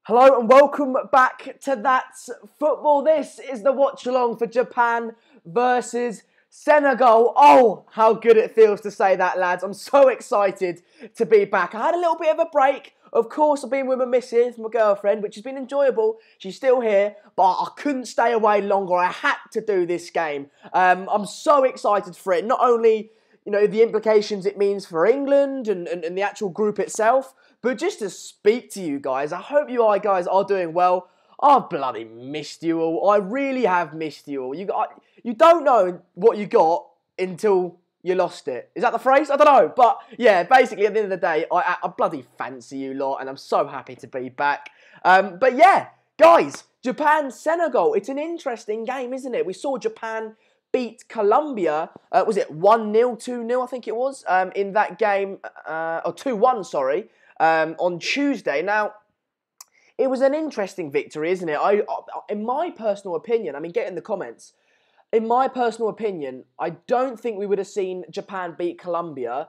Hello and welcome back to That's Football. This is the watch-along for Japan versus Senegal. Oh, how good it feels to say that, lads. I'm so excited to be back. I had a little bit of a break. Of course, I've been with my missus, my girlfriend, which has been enjoyable. She's still here, but I couldn't stay away longer. I had to do this game. I'm so excited for it. Not only, the implications it means for England and the actual group itself, but just to speak to you guys. I hope you guys are doing well. I've bloody missed you all. I really have missed you all. You don't know what you got until you lost it. Is that the phrase? I don't know. But yeah, basically at the end of the day, I bloody fancy you lot and I'm so happy to be back. But yeah, guys, Japan-Senegal. It's an interesting game, isn't it? We saw Japan beat Colombia, was it 1-0, 2-0, I think it was, in that game, or 2-1, sorry, on Tuesday. Now, it was an interesting victory, isn't it? In my personal opinion, get in the comments. In my personal opinion, I don't think we would have seen Japan beat Colombia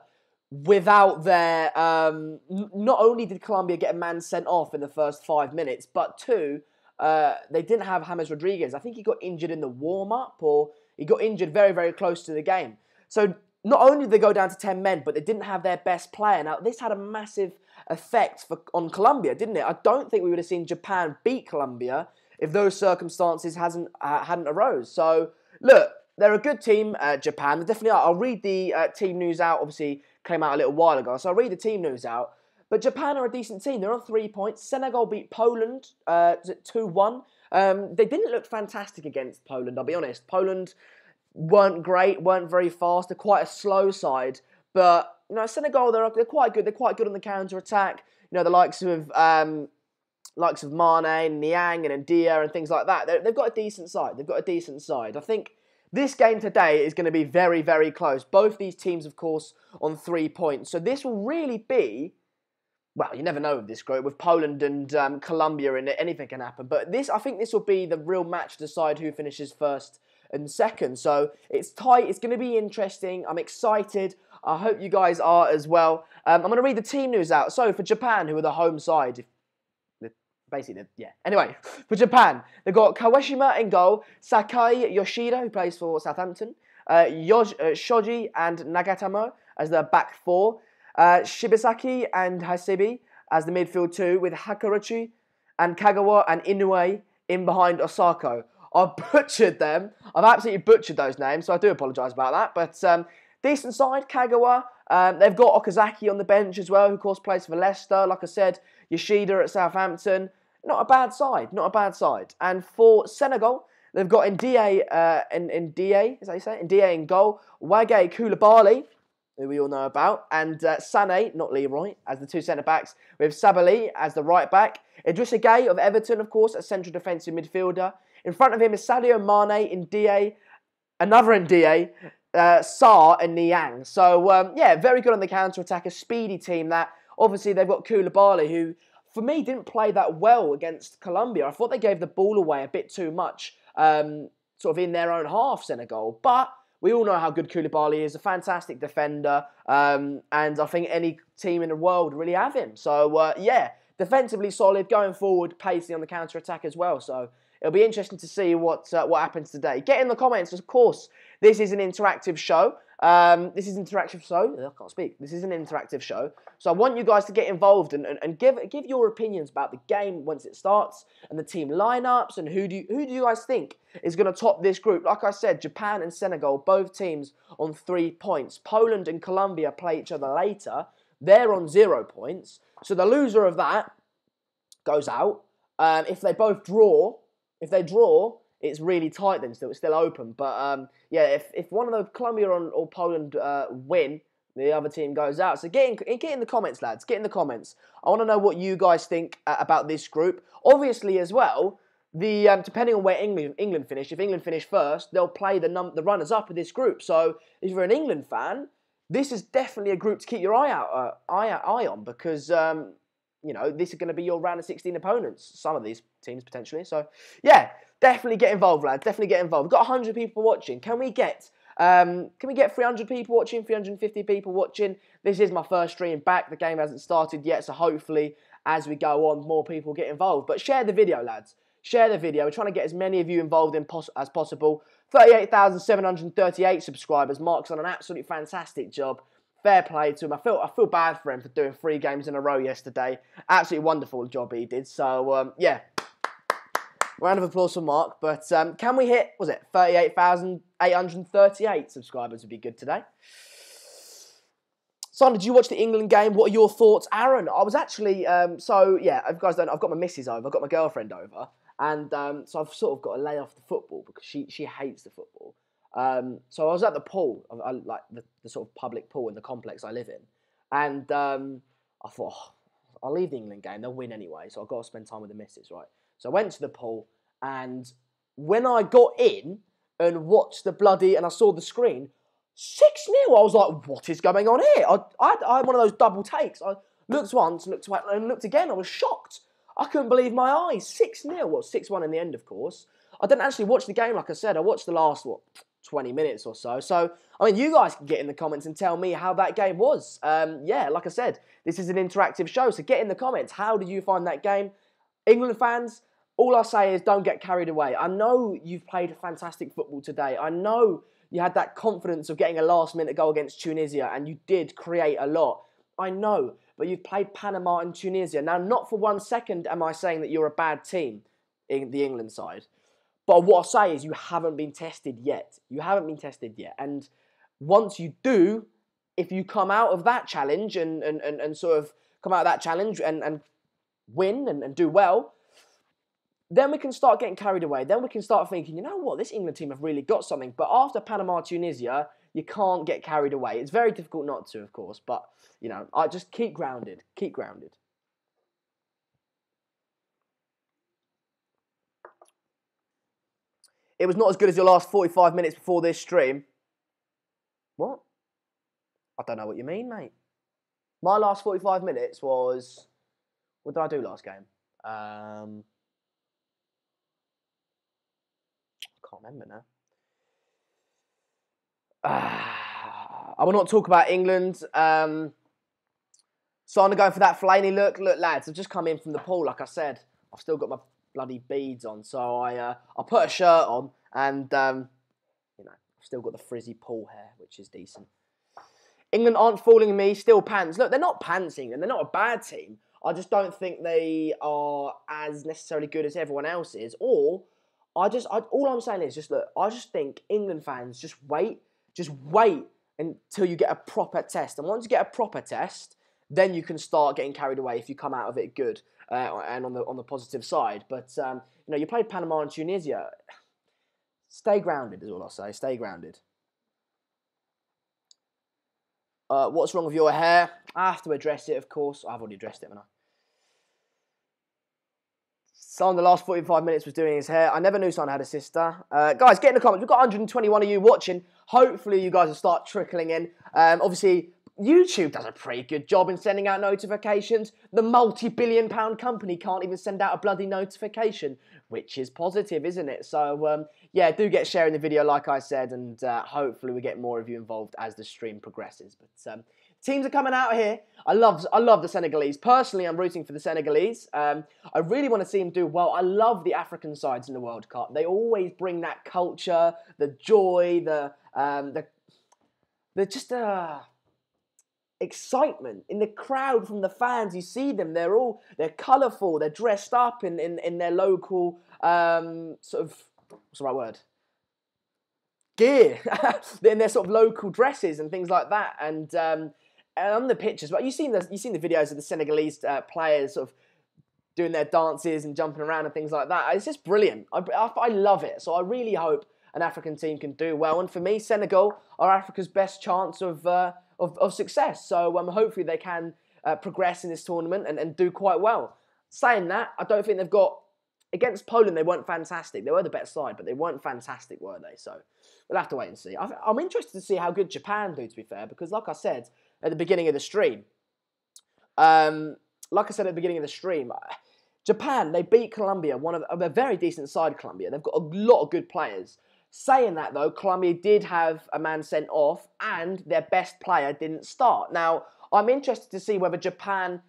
without their... not only did Colombia get a man sent off in the first 5 minutes, but two, they didn't have James Rodriguez. I think he got injured in the warm-up, or he got injured very, very close to the game. So not only did they go down to 10 men, but they didn't have their best player. Now, this had a massive effect on Colombia, didn't it? I don't think we would have seen Japan beat Colombia if those circumstances hadn't arose. So, look, they're a good team, Japan. They definitely are. I'll read the team news out. Obviously, came out a little while ago, so I'll read the team news out. But Japan are a decent team. They're on 3 points. Senegal beat Poland 2-1. They didn't look fantastic against Poland, I'll be honest. Poland weren't great, weren't very fast. They're quite a slow side. But, Senegal, they're quite good. They're quite good on the counter-attack. The likes of Mane and Niang and Ndia and things like that. They've got a decent side. I think this game today is going to be very, very close. Both these teams, of course, on 3 points. So this will really be... Well, you never know with this group. With Poland and Colombia in it, anything can happen. But I think this will be the real match to decide who finishes first and second. So it's tight. It's going to be interesting. I'm excited. I hope you guys are as well. I'm going to read the team news out. So for Japan, who are the home side, Anyway, for Japan, they've got Kawashima in goal, Sakai Yoshida, who plays for Southampton, Shoji and Nagatamo as their back four. Shibasaki and Hasebe as the midfield two, with Hakaruchi and Kagawa and Inoue in behind Osako. I've butchered them. I've absolutely butchered those names, so I do apologise about that. But decent side, Kagawa. They've got Okazaki on the bench as well, who of course plays for Leicester. Like I said, Yoshida at Southampton. Not a bad side. And for Senegal, they've got Ndiaye, is that how you say it? Ndiaye in goal, Wage Koulibaly, who we all know about, and Sané, not Leroy, as the two centre-backs, with Sabali as the right-back. Idrissa Gueye of Everton, of course, a central defensive midfielder. In front of him is Sadio Mane, Ndiaye, another Ndiaye, Sarr and Niang. So, very good on the counter-attack, a speedy team that, obviously, they've got Koulibaly, who, for me, didn't play that well against Colombia. I thought they gave the ball away a bit too much, sort of in their own half, Senegal. But we all know how good Koulibaly is, a fantastic defender, and I think any team in the world really have him. So, defensively solid, going forward, pacey on the counter-attack as well. So, it'll be interesting to see what happens today. Get in the comments, of course. This is an interactive show. This is an interactive show. So I want you guys to get involved and give your opinions about the game once it starts and the team lineups and who do you guys think is going to top this group. Like I said, Japan and Senegal, both teams on 3 points. Poland and Colombia play each other later. They're on 0 points. So the loser of that goes out. If they draw, it's really tight then, so it's still open. But, if one of the Colombia or Poland win, the other team goes out. So get in the comments, lads. Get in the comments. I want to know what you guys think about this group. Obviously, as well, depending on where England finish, if England finish first, they'll play the runners-up of this group. So if you're an England fan, this is definitely a group to keep your eye on because... this is going to be your round of 16 opponents. Some of these teams, potentially. So, definitely get involved, lads. Definitely get involved. We've got 100 people watching. Can we get 300 people watching, 350 people watching? This is my first stream back. The game hasn't started yet, so hopefully as we go on, more people get involved. But share the video, lads. Share the video. We're trying to get as many of you involved as possible. 38,738 subscribers. Mark's done an absolutely fantastic job. Fair play to him. I feel bad for him for doing 3 games in a row yesterday. Absolutely wonderful job he did. So, yeah. Round of applause for Mark. But can we hit, was it 38,838 subscribers would be good today. Simon, did you watch the England game? What are your thoughts? Aaron, I was actually, so yeah, if you guys don't know, I've got my missus over, I've got my girlfriend over, and so I've sort of got to lay off the football because she hates the football. So I was at the pool, like the sort of public pool in the complex I live in, and I thought, oh, I'll leave the England game, they'll win anyway, so I've got to spend time with the missus, right? So I went to the pool, and when I got in and watched and I saw the screen, 6-0. I was like, what is going on here? I had one of those double takes. I looked once, looked twice, and looked again. I was shocked. I couldn't believe my eyes. 6-0. Well, 6-1 in the end, of course. I didn't actually watch the game, like I said. I watched the last, 20 minutes or so. So, I mean, you guys can get in the comments and tell me how that game was. Yeah, like I said, this is an interactive show, so get in the comments. How did you find that game? England fans, all I say is don't get carried away. I know you've played fantastic football today. I know you had that confidence of getting a last-minute goal against Tunisia, and you did create a lot. I know, but you've played Panama and Tunisia. Now, not for 1 second am I saying that you're a bad team in the England side. But what I say is you haven't been tested yet. You haven't been tested yet. And once you do, if you come out of that challenge and sort of come out of that challenge and win and do well, then we can start getting carried away. Then we can start thinking, you know what, this England team have really got something. But after Panama, Tunisia, you can't get carried away. It's very difficult not to, of course. But, you know, I just keep grounded. Keep grounded. It was not as good as your last 45 minutes before this stream. What? I don't know what you mean, mate. My last 45 minutes was... What did I do last game? Can't remember now. I will not talk about England. So I'm going for that Fellaini look. Look, lads, I've just come in from the pool, like I said. I've still got my bloody beads on. So I put a shirt on and, you know, I've still got the frizzy pool hair, which is decent. England aren't fooling me, still pants. Look, they're not pantsing and they're not a bad team. I just don't think they are as necessarily good as everyone else is. Or... all I'm saying is just, look, I just think England fans, just wait until you get a proper test. And once you get a proper test, then you can start getting carried away if you come out of it good and on the positive side. But, you know, you played Panama and Tunisia. Stay grounded is all I'll say. Stay grounded. What's wrong with your hair? I have to address it, of course. I've already addressed it, haven't I? Son, the last 45 minutes was doing his hair. I never knew Son had a sister. Guys, get in the comments. We've got 121 of you watching. Hopefully, you guys will start trickling in. Obviously, YouTube does a pretty good job in sending out notifications. The multi-billion-pound company can't even send out a bloody notification, which is positive, isn't it? So, yeah, do get sharing the video, like I said, and hopefully we get more of you involved as the stream progresses. But teams are coming out here. I love the Senegalese. Personally, I'm rooting for the Senegalese. I really want to see them do well. I love the African sides in the World Cup. They always bring that culture, the joy, the just excitement in the crowd from the fans. You see them. They're colourful. They're dressed up in their local sort of, what's the right word? Gear. In their sort of local dresses and things like that. And on the pictures, but you've seen the videos of the Senegalese players sort of doing their dances and jumping around and things like that. It's just brilliant. I love it. So I really hope an African team can do well. And for me, Senegal are Africa's best chance of success. So hopefully they can progress in this tournament and do quite well. Saying that, I don't think they've got... Against Poland, they weren't fantastic. They were the better side, but they weren't fantastic, were they? So we'll have to wait and see. I'm interested to see how good Japan do, to be fair, because like I said at the beginning of the stream, Japan, they beat Colombia, one of a very decent side, Colombia. They've got a lot of good players. Saying that, though, Colombia did have a man sent off and their best player didn't start. Now, I'm interested to see whether Japan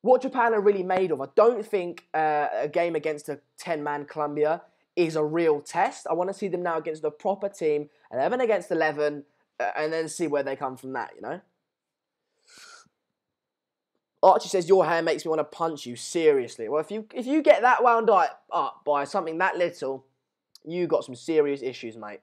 what Japan are really made of. I don't think a game against a 10-man Colombia is a real test. I want to see them now against the proper team, 11 against 11, and then see where they come from that, you know? Archie says, your hair makes me want to punch you, seriously. Well, if you get that wound up by something that little, you got some serious issues, mate.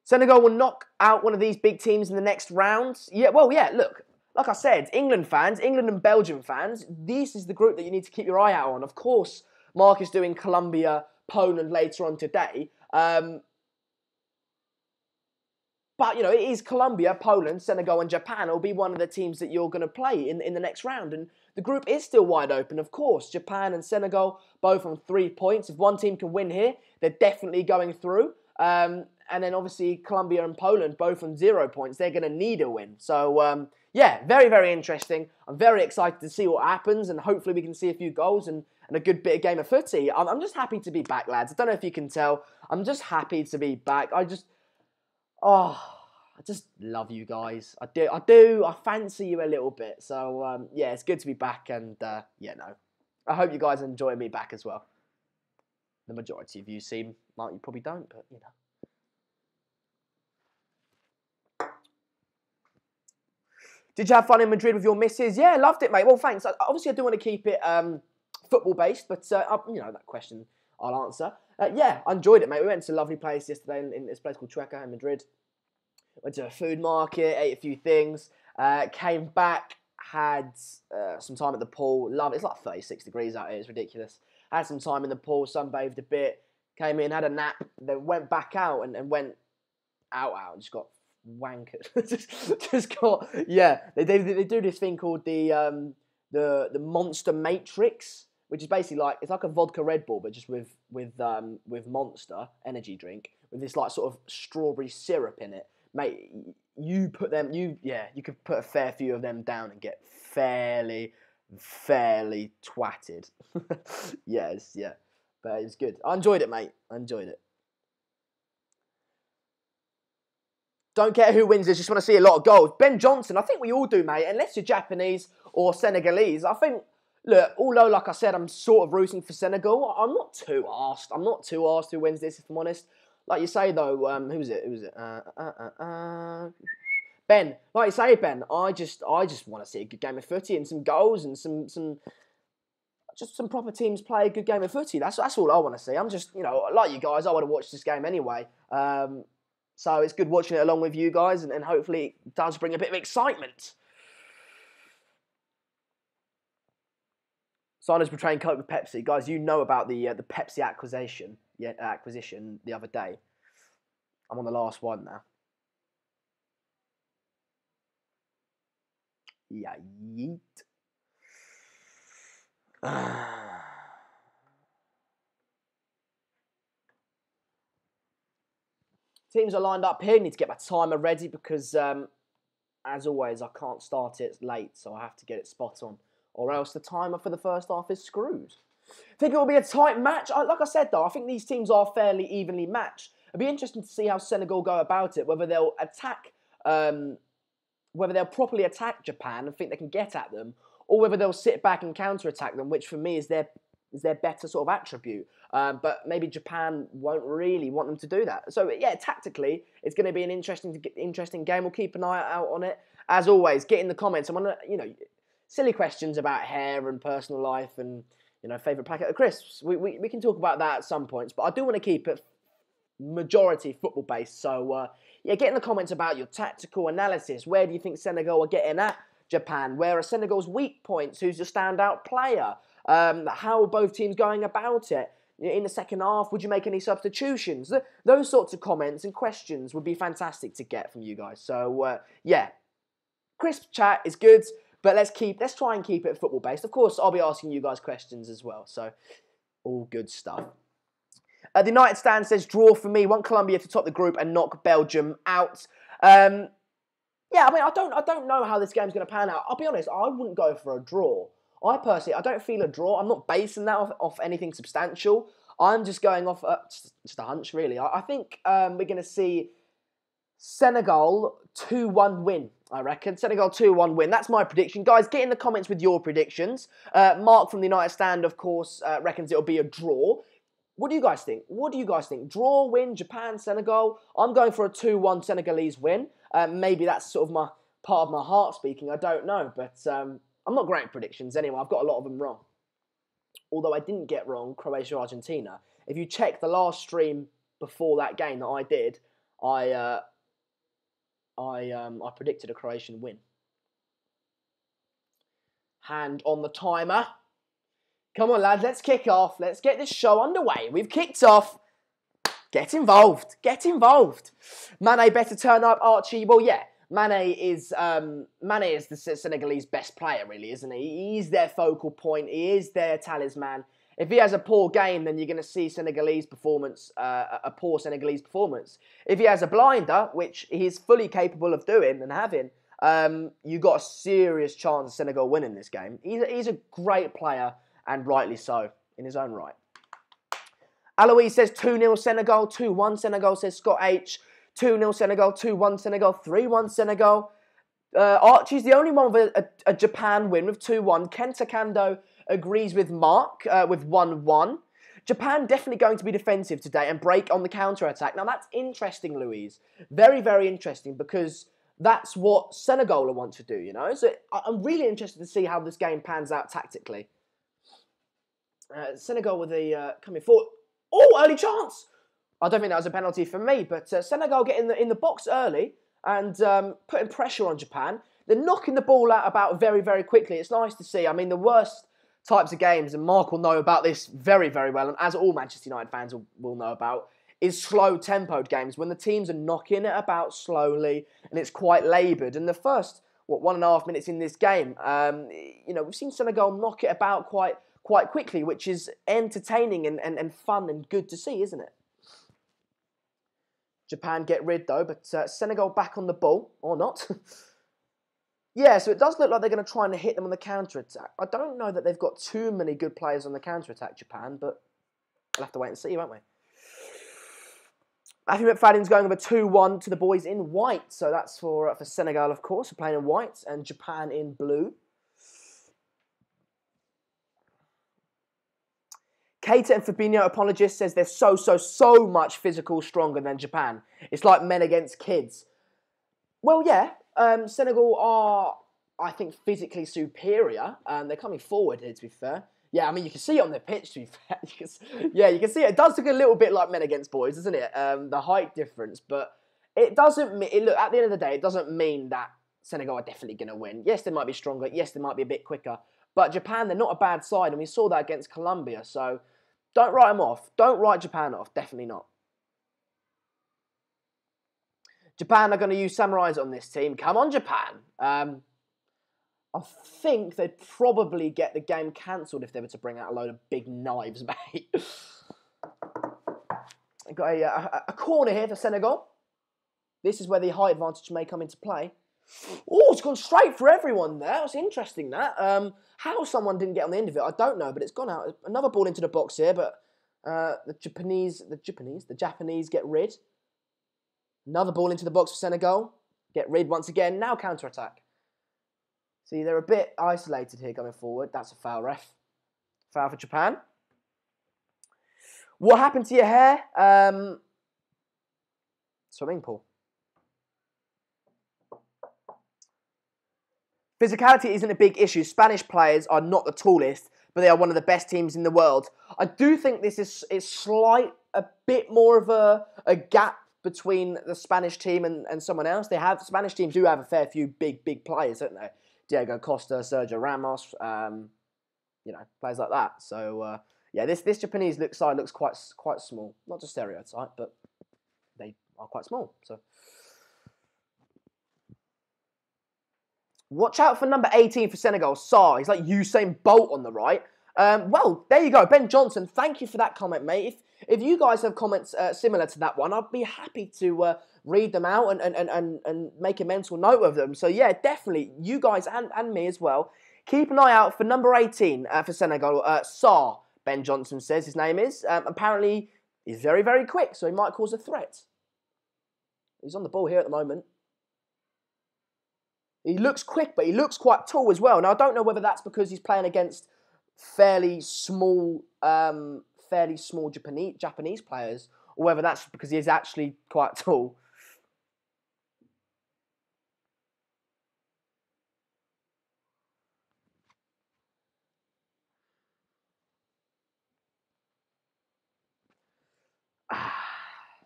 Senegal will knock out one of these big teams in the next round. Yeah, well, yeah, look, like I said, England and Belgium fans, this is the group that you need to keep your eye out on. Of course, Mark is doing Colombia, Poland later on today. But, you know, it is Colombia, Poland, Senegal and Japan will be one of the teams that you're going to play in the next round. And the group is still wide open, of course. Japan and Senegal both on 3 points. If one team can win here, they're definitely going through. And then obviously Colombia and Poland both on 0 points. They're going to need a win. So, yeah, very, very interesting. I'm very excited to see what happens. And hopefully we can see a few goals and a good bit of game of footy. I'm just happy to be back, lads. I don't know if you can tell. I'm just happy to be back. I just love you guys. I do. I fancy you a little bit. So, yeah, it's good to be back. And, yeah, no. I hope you guys enjoy me back as well. The majority of you seem like you probably don't, but, you know. Did you have fun in Madrid with your missus? Yeah, loved it, mate. Well, thanks. Obviously, I do want to keep it football-based, but, you know, that question I'll answer. Yeah, I enjoyed it, mate. We went to a lovely place yesterday in this place called Chueca in Madrid. Went to a food market, ate a few things, came back, had some time at the pool. Love it. It's like 36 degrees out here. It's ridiculous. Had some time in the pool, sunbathed a bit, came in, had a nap, then went back out and went out and just got wankered. just got, yeah. They do this thing called the Monster Matrix, which is basically like, it's like a vodka Red Bull, but just with Monster energy drink with this like sort of strawberry syrup in it. Mate, you could put a fair few of them down and get fairly twatted. Yes, yeah. But it was good. I enjoyed it, mate. I enjoyed it. Don't care who wins this, just want to see a lot of goals. Ben Johnson, I think we all do, mate. Unless you're Japanese or Senegalese. I think, look, although, like I said, I'm sort of rooting for Senegal, I'm not too arsed. I'm not too arsed who wins this, if I'm honest. Like you say, though, who is it? Ben. Like you say, Ben, I just want to see a good game of footy and some goals and some proper teams play a good game of footy. That's all I want to see. I'm just, you know, like you guys, I would have watched this game anyway. So it's good watching it along with you guys, and hopefully it does bring a bit of excitement. Signers betraying Coke with Pepsi. Guys, you know about the Pepsi acquisition the other day. I'm on the last one now. Yeah, yeet. Teams are lined up here. Need to get my timer ready because, as always, I can't start it late, so I have to get it spot on. Or else the timer for the first half is screwed. I think it will be a tight match. Like I said, though, I think these teams are fairly evenly matched. It'll be interesting to see how Senegal go about it, whether they'll properly attack Japan and think they can get at them, or whether they'll sit back and counter-attack them, which for me is their better sort of attribute. But maybe Japan won't really want them to do that. So, yeah, tactically, it's going to be an interesting game. We'll keep an eye out on it. As always, get in the comments. I want to, you know, silly questions about hair and personal life and, you know, favourite packet of crisps. We can talk about that at some points, but I do want to keep it majority football-based. So, yeah, get in the comments about your tactical analysis. Where do you think Senegal are getting at Japan? Where are Senegal's weak points? Who's your standout player? How are both teams going about it? In the second half, would you make any substitutions? Those sorts of comments and questions would be fantastic to get from you guys. So, yeah, crisp chat is good. But let's try and keep it football-based. Of course, I'll be asking you guys questions as well. So, all good stuff. The United Stand says, draw for me. Want Colombia to top the group and knock Belgium out. Yeah, I mean, I don't know how this game's going to pan out. I'll be honest, I wouldn't go for a draw. I don't feel a draw. I'm not basing that off anything substantial. I'm just going off just a hunch, really. I think we're going to see Senegal 2-1 win. I reckon. Senegal 2-1 win. That's my prediction. Guys, get in the comments with your predictions. Mark from the United Stand, of course, reckons it'll be a draw. What do you guys think? What do you guys think? Draw, win, Japan, Senegal? I'm going for a 2-1 Senegalese win. Maybe that's sort of my part of my heart speaking. I don't know. But I'm not great at predictions anyway. I've got a lot of them wrong. Although I didn't get wrong Croatia-Argentina. If you check the last stream before that game that I did, I predicted a Croatian win. Hand on the timer. Come on, lads, let's kick off. Let's get this show underway. We've kicked off. Get involved. Get involved. Mane better turn up, Archie. Well, yeah, Mane is the Senegalese best player, really, isn't he? He's their focal point. He is their talisman. If he has a poor game, then you're going to see Senegalese performance, a poor Senegalese performance. If he has a blinder, which he's fully capable of doing and having, you got a serious chance of Senegal winning this game. He's a great player, and rightly so, in his own right. Aloise says 2-0 Senegal, 2-1 Senegal, says Scott H. 2-0 Senegal, 2-1 Senegal, 3-1 Senegal. Archie's the only one with a Japan win with 2-1. Kenta Kando agrees with Mark with 1-1. Japan definitely going to be defensive today and break on the counter-attack. Now, that's interesting, Louise. Very, very interesting, because that's what Senegal want to do, you know? So I'm really interested to see how this game pans out tactically. Senegal with the coming forward. Oh, early chance! I don't think that was a penalty for me, but Senegal get in the box early and putting pressure on Japan. They're knocking the ball out about very, very quickly. It's nice to see. I mean, the worst types of games, and Mark will know about this very, very well, and as all Manchester United fans will know about, is slow-tempoed games when the teams are knocking it about slowly and it's quite laboured. And the first, 1.5 minutes in this game, you know, we've seen Senegal knock it about quite quickly, which is entertaining and fun and good to see, isn't it? Japan get rid, though, but Senegal back on the ball, or not. Yeah, so it does look like they're going to try and hit them on the counter-attack. I don't know that they've got too many good players on the counter-attack, Japan, but we'll have to wait and see, won't we? Matthew McFadden's going with a 2-1 to the boys in white. So that's for Senegal, of course, who are playing in white, and Japan in blue. Keita and Fabinho apologist says they're so much physical stronger than Japan. It's like men against kids. Well, yeah. Senegal are, I think, physically superior. They're coming forward here, to be fair. Yeah, I mean, you can see it on the pitch, to be fair. You can see it. It does look a little bit like men against boys, doesn't it? The height difference. But it doesn't mean... Look, at the end of the day, it doesn't mean that Senegal are definitely going to win. Yes, they might be stronger. Yes, they might be a bit quicker. But Japan, they're not a bad side. And we saw that against Colombia. So don't write them off. Don't write Japan off. Definitely not. Japan are going to use samurais on this team. Come on, Japan. I think they'd probably get the game cancelled if they were to bring out a load of big knives, mate. I've got a corner here for Senegal. This is where the height advantage may come into play. Oh, it's gone straight for everyone there. That's interesting, that. How someone didn't get on the end of it, I don't know, but it's gone out. Another ball into the box here, but the Japanese get rid. Another ball into the box for Senegal. Get rid once again. Now counter-attack. See, they're a bit isolated here going forward. That's a foul, ref. Foul for Japan. What happened to your hair? Swimming pool. Physicality isn't a big issue. Spanish players are not the tallest, but they are one of the best teams in the world. I do think this is a bit more of a gap between the Spanish team and someone else. Spanish teams do have a fair few big players, don't they? Diego Costa, Sergio Ramos, players like that. So yeah, this Japanese side looks quite small. Not to stereotype, but they are quite small. So watch out for number 18 for Senegal, Sarr. He's like Usain Bolt on the right. Well, there you go, Ben Johnson. Thank you for that comment, mate. If you guys have comments similar to that one, I'd be happy to read them out and make a mental note of them. So yeah, definitely, you guys and me as well. Keep an eye out for number 18 for Senegal, Sarr, Ben Johnson says his name is. Apparently, he's very, very quick, so he might cause a threat. He's on the ball here at the moment. He looks quick, but he looks quite tall as well. Now, I don't know whether that's because he's playing against fairly small Japanese players, or whether that's because he is actually quite tall.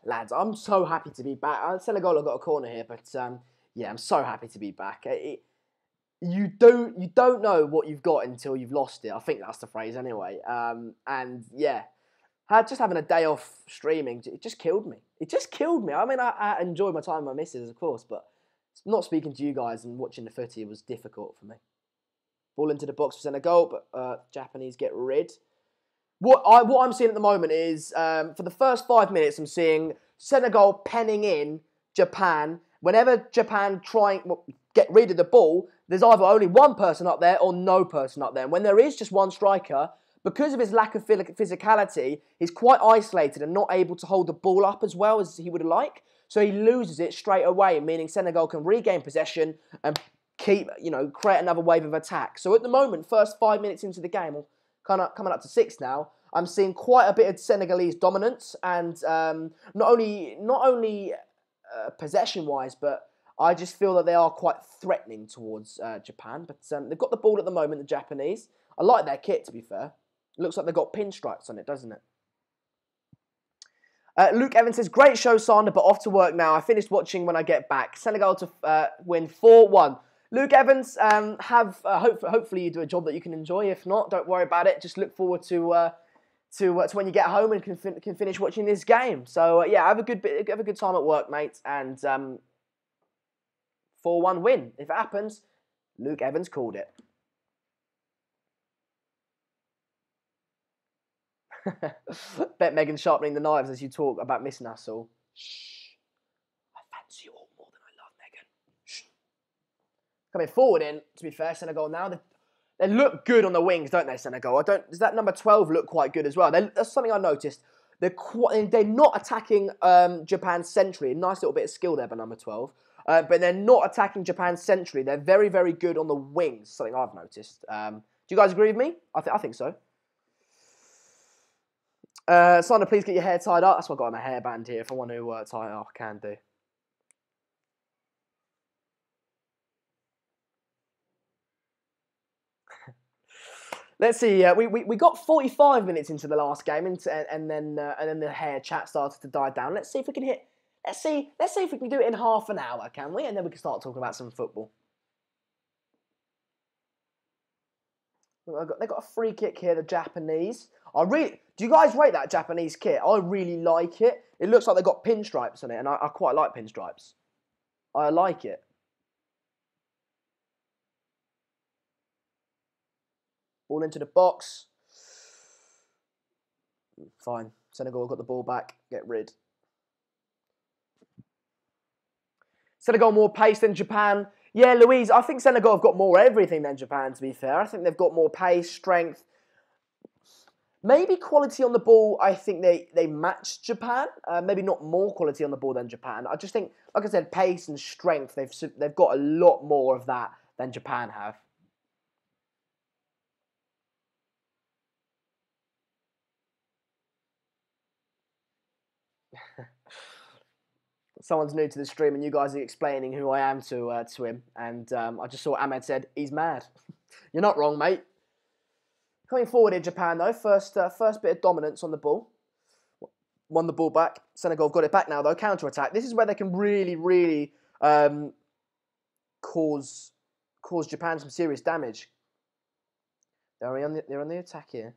Lads, I'm so happy to be back. Senegal have got a corner here, but yeah, I'm so happy to be back. You don't know what you've got until you've lost it. I think that's the phrase anyway. And yeah, just having a day off streaming, it just killed me. It just killed me. I mean, I enjoyed my time with my missus, of course, but not speaking to you guys and watching the footy was difficult for me. Ball into the box for Senegal, but Japanese get rid. What I'm seeing at the moment is, for the first 5 minutes, I'm seeing Senegal penning in Japan. Whenever Japan get rid of the ball, there's either only one person up there or no person up there. And when there is just one striker, because of his lack of physicality, he's quite isolated and not able to hold the ball up as well as he would like. So he loses it straight away, meaning Senegal can regain possession and create another wave of attack. So at the moment, first 5 minutes into the game, kind of coming up to 6 now, I'm seeing quite a bit of Senegalese dominance, and not only possession-wise, but I just feel that they are quite threatening towards Japan. But they've got the ball at the moment, the Japanese. I like their kit, to be fair. It looks like they've got pinstripes on it, doesn't it? Luke Evans says, great show, Sander, but off to work now. I finished watching when I get back. Senegal to win 4-1. Luke Evans, hopefully you do a job that you can enjoy. If not, don't worry about it. Just look forward to when you get home and can finish watching this game. So yeah, have a good time at work, mate. And 4-1 win. If it happens, Luke Evans called it. Bet Megan's sharpening the knives as you talk about missing us all. Shh. I fancy you all more than I love Megan. Shh. Coming forward in, to be fair, Senegal now, they look good on the wings, don't they, Senegal? Does that number 12 look quite good as well? That's something I noticed. They're not attacking Japan centrally. A nice little bit of skill there by number 12. But they're not attacking Japan centrally. They're very, very good on the wings, something I've noticed. Do you guys agree with me? I think so. Sander, please get your hair tied up. That's why I've got my hairband here. If I want to tie it up, I can do. Let's see. We got 45 minutes into the last game, and then the hair chat started to die down. Let's see if we can hit. Let's see if we can do it in half an hour, can we? And then we can start talking about some football. They've got a free kick here, the Japanese. Do you guys rate that Japanese kit? I really like it. It looks like they've got pinstripes on it, and I quite like pinstripes. I like it. Ball into the box. Fine. Senegal got the ball back. Get rid. Senegal more pace than Japan. Yeah, Louise, I think Senegal have got more everything than Japan, to be fair. I think they've got more pace, strength. Maybe quality on the ball, I think they match Japan. Maybe not more quality on the ball than Japan. I just think, like I said, pace and strength, they've got a lot more of that than Japan have. Someone's new to the stream and you guys are explaining who I am to him. And I just saw Ahmed said, he's mad. You're not wrong, mate. Coming forward in Japan, though. First bit of dominance on the ball. Won the ball back. Senegal have got it back now, though. Counter-attack. This is where they can really, really cause Japan some serious damage. They're on the attack here.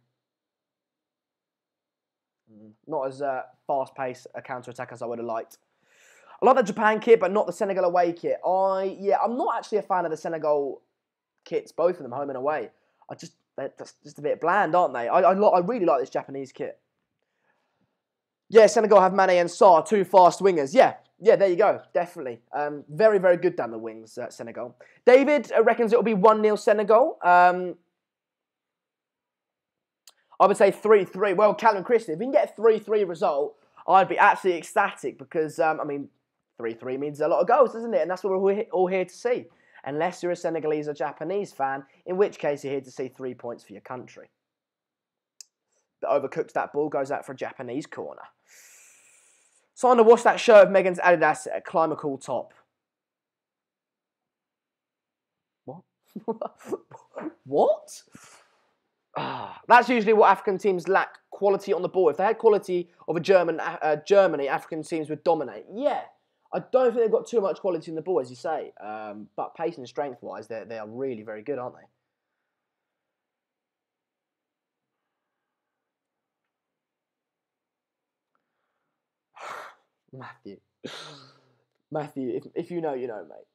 Not as fast-paced a counter-attack as I would have liked. I like the Japan kit, but not the Senegal away kit. I'm not actually a fan of the Senegal kits, both of them, home and away. They're just a bit bland, aren't they? I really like this Japanese kit. Yeah, Senegal have Mane and Sarr, two fast wingers. Yeah, there you go, definitely. Very, very good down the wings, Senegal. David reckons it'll be 1-0 Senegal. I would say 3-3. Well, Callum Christie, if we can get a 3-3 result, I'd be absolutely ecstatic because, 3-3 means a lot of goals, doesn't it? And that's what we're all here to see. Unless you're a Senegalese or Japanese fan, in which case you're here to see 3 points for your country. But overcooked that ball, goes out for a Japanese corner. So I'm going to wash that shirt of Megan's Adidas at Climb a Cool Top. What? What? That's usually what African teams lack, quality on the ball. If they had quality of a Germany, African teams would dominate. Yeah, I don't think they've got too much quality in the ball, as you say. But pace and strength-wise, they are really very good, aren't they? Matthew, if you know, you know, mate.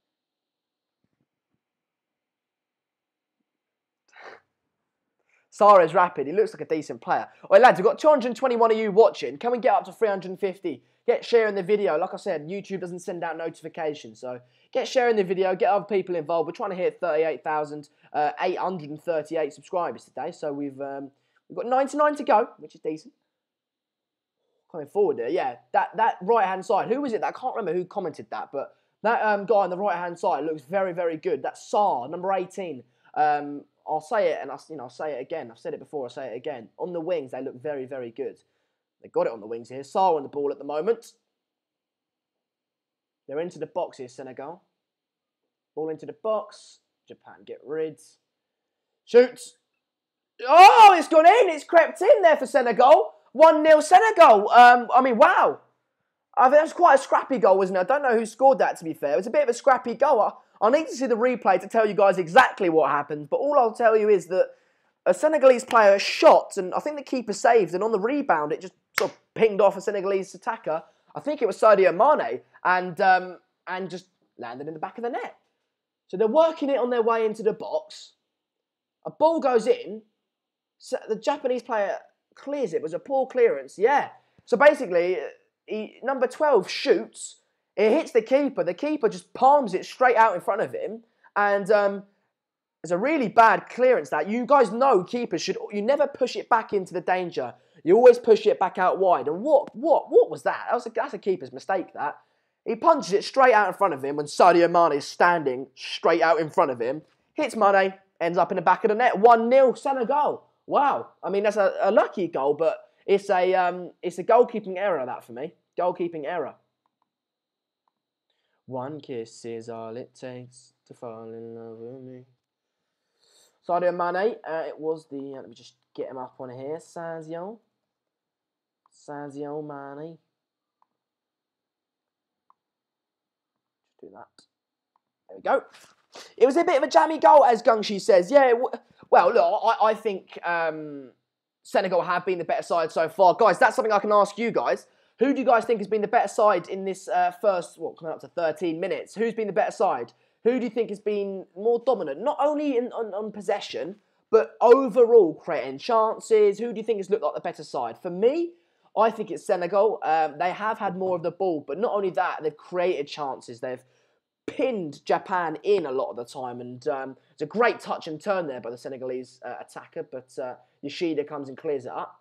Sarah's rapid. He looks like a decent player. All right, lads, we've got 221 of you watching. Can we get up to 350? Get sharing the video. Like I said, YouTube doesn't send out notifications. So get sharing the video. Get other people involved. We're trying to hit 38,838 subscribers today. So we've got 99 to go, which is decent. Coming forward there, yeah. That right-hand side. Who was it? I can't remember who commented that. But that guy on the right-hand side looks very, very good. That's Sar, number 18. I'll say it, and I'll say it again. I've said it before. I'll say it again. On the wings, they look very, very good. They got it on the wings here. Sarr on the ball at the moment. They're into the box here, Senegal. Ball into the box. Japan get rid. Shoots. Oh, it's gone in. It's crept in there for Senegal. 1-0 Senegal. I mean, wow. I think that's quite a scrappy goal, wasn't it? I don't know who scored that, to be fair. It was a bit of a scrappy goal. I need to see the replay to tell you guys exactly what happened. But all I'll tell you is that a Senegalese player shot, and I think the keeper saved, and on the rebound, it just sort of pinged off a Senegalese attacker. I think it was Sadio Mane, and just landed in the back of the net. So they're working it on their way into the box. A ball goes in. So the Japanese player clears it. It was a poor clearance, yeah. So basically, number 12 shoots. It hits the keeper. The keeper just palms it straight out in front of him. And it's a really bad clearance that. You guys know keepers you never push it back into the danger. You always push it back out wide. And what was that? That's a keeper's mistake, that. He punches it straight out in front of him when Sadio Mane is standing straight out in front of him. Hits Mane, ends up in the back of the net. 1-0 Senegal. Wow. I mean, that's a lucky goal, but it's a goalkeeping error, that, for me. Goalkeeping error. One kiss is all it takes to fall in love with me. Sadio Mane, it was the... let me just get him up on here. Sadio Mane. Just do that. There we go. It was a bit of a jammy goal, as Gungshi says. Yeah, well, look, I think Senegal have been the better side so far. Guys, that's something I can ask you guys. Who do you guys think has been the better side in this first, coming up to 13 minutes? Who's been the better side? Who do you think has been more dominant? Not only on possession, but overall creating chances. Who do you think has looked like the better side? For me, I think it's Senegal. They have had more of the ball, but not only that, they've created chances. They've pinned Japan in a lot of the time, and it's a great touch and turn there by the Senegalese attacker, but Yoshida comes and clears it up.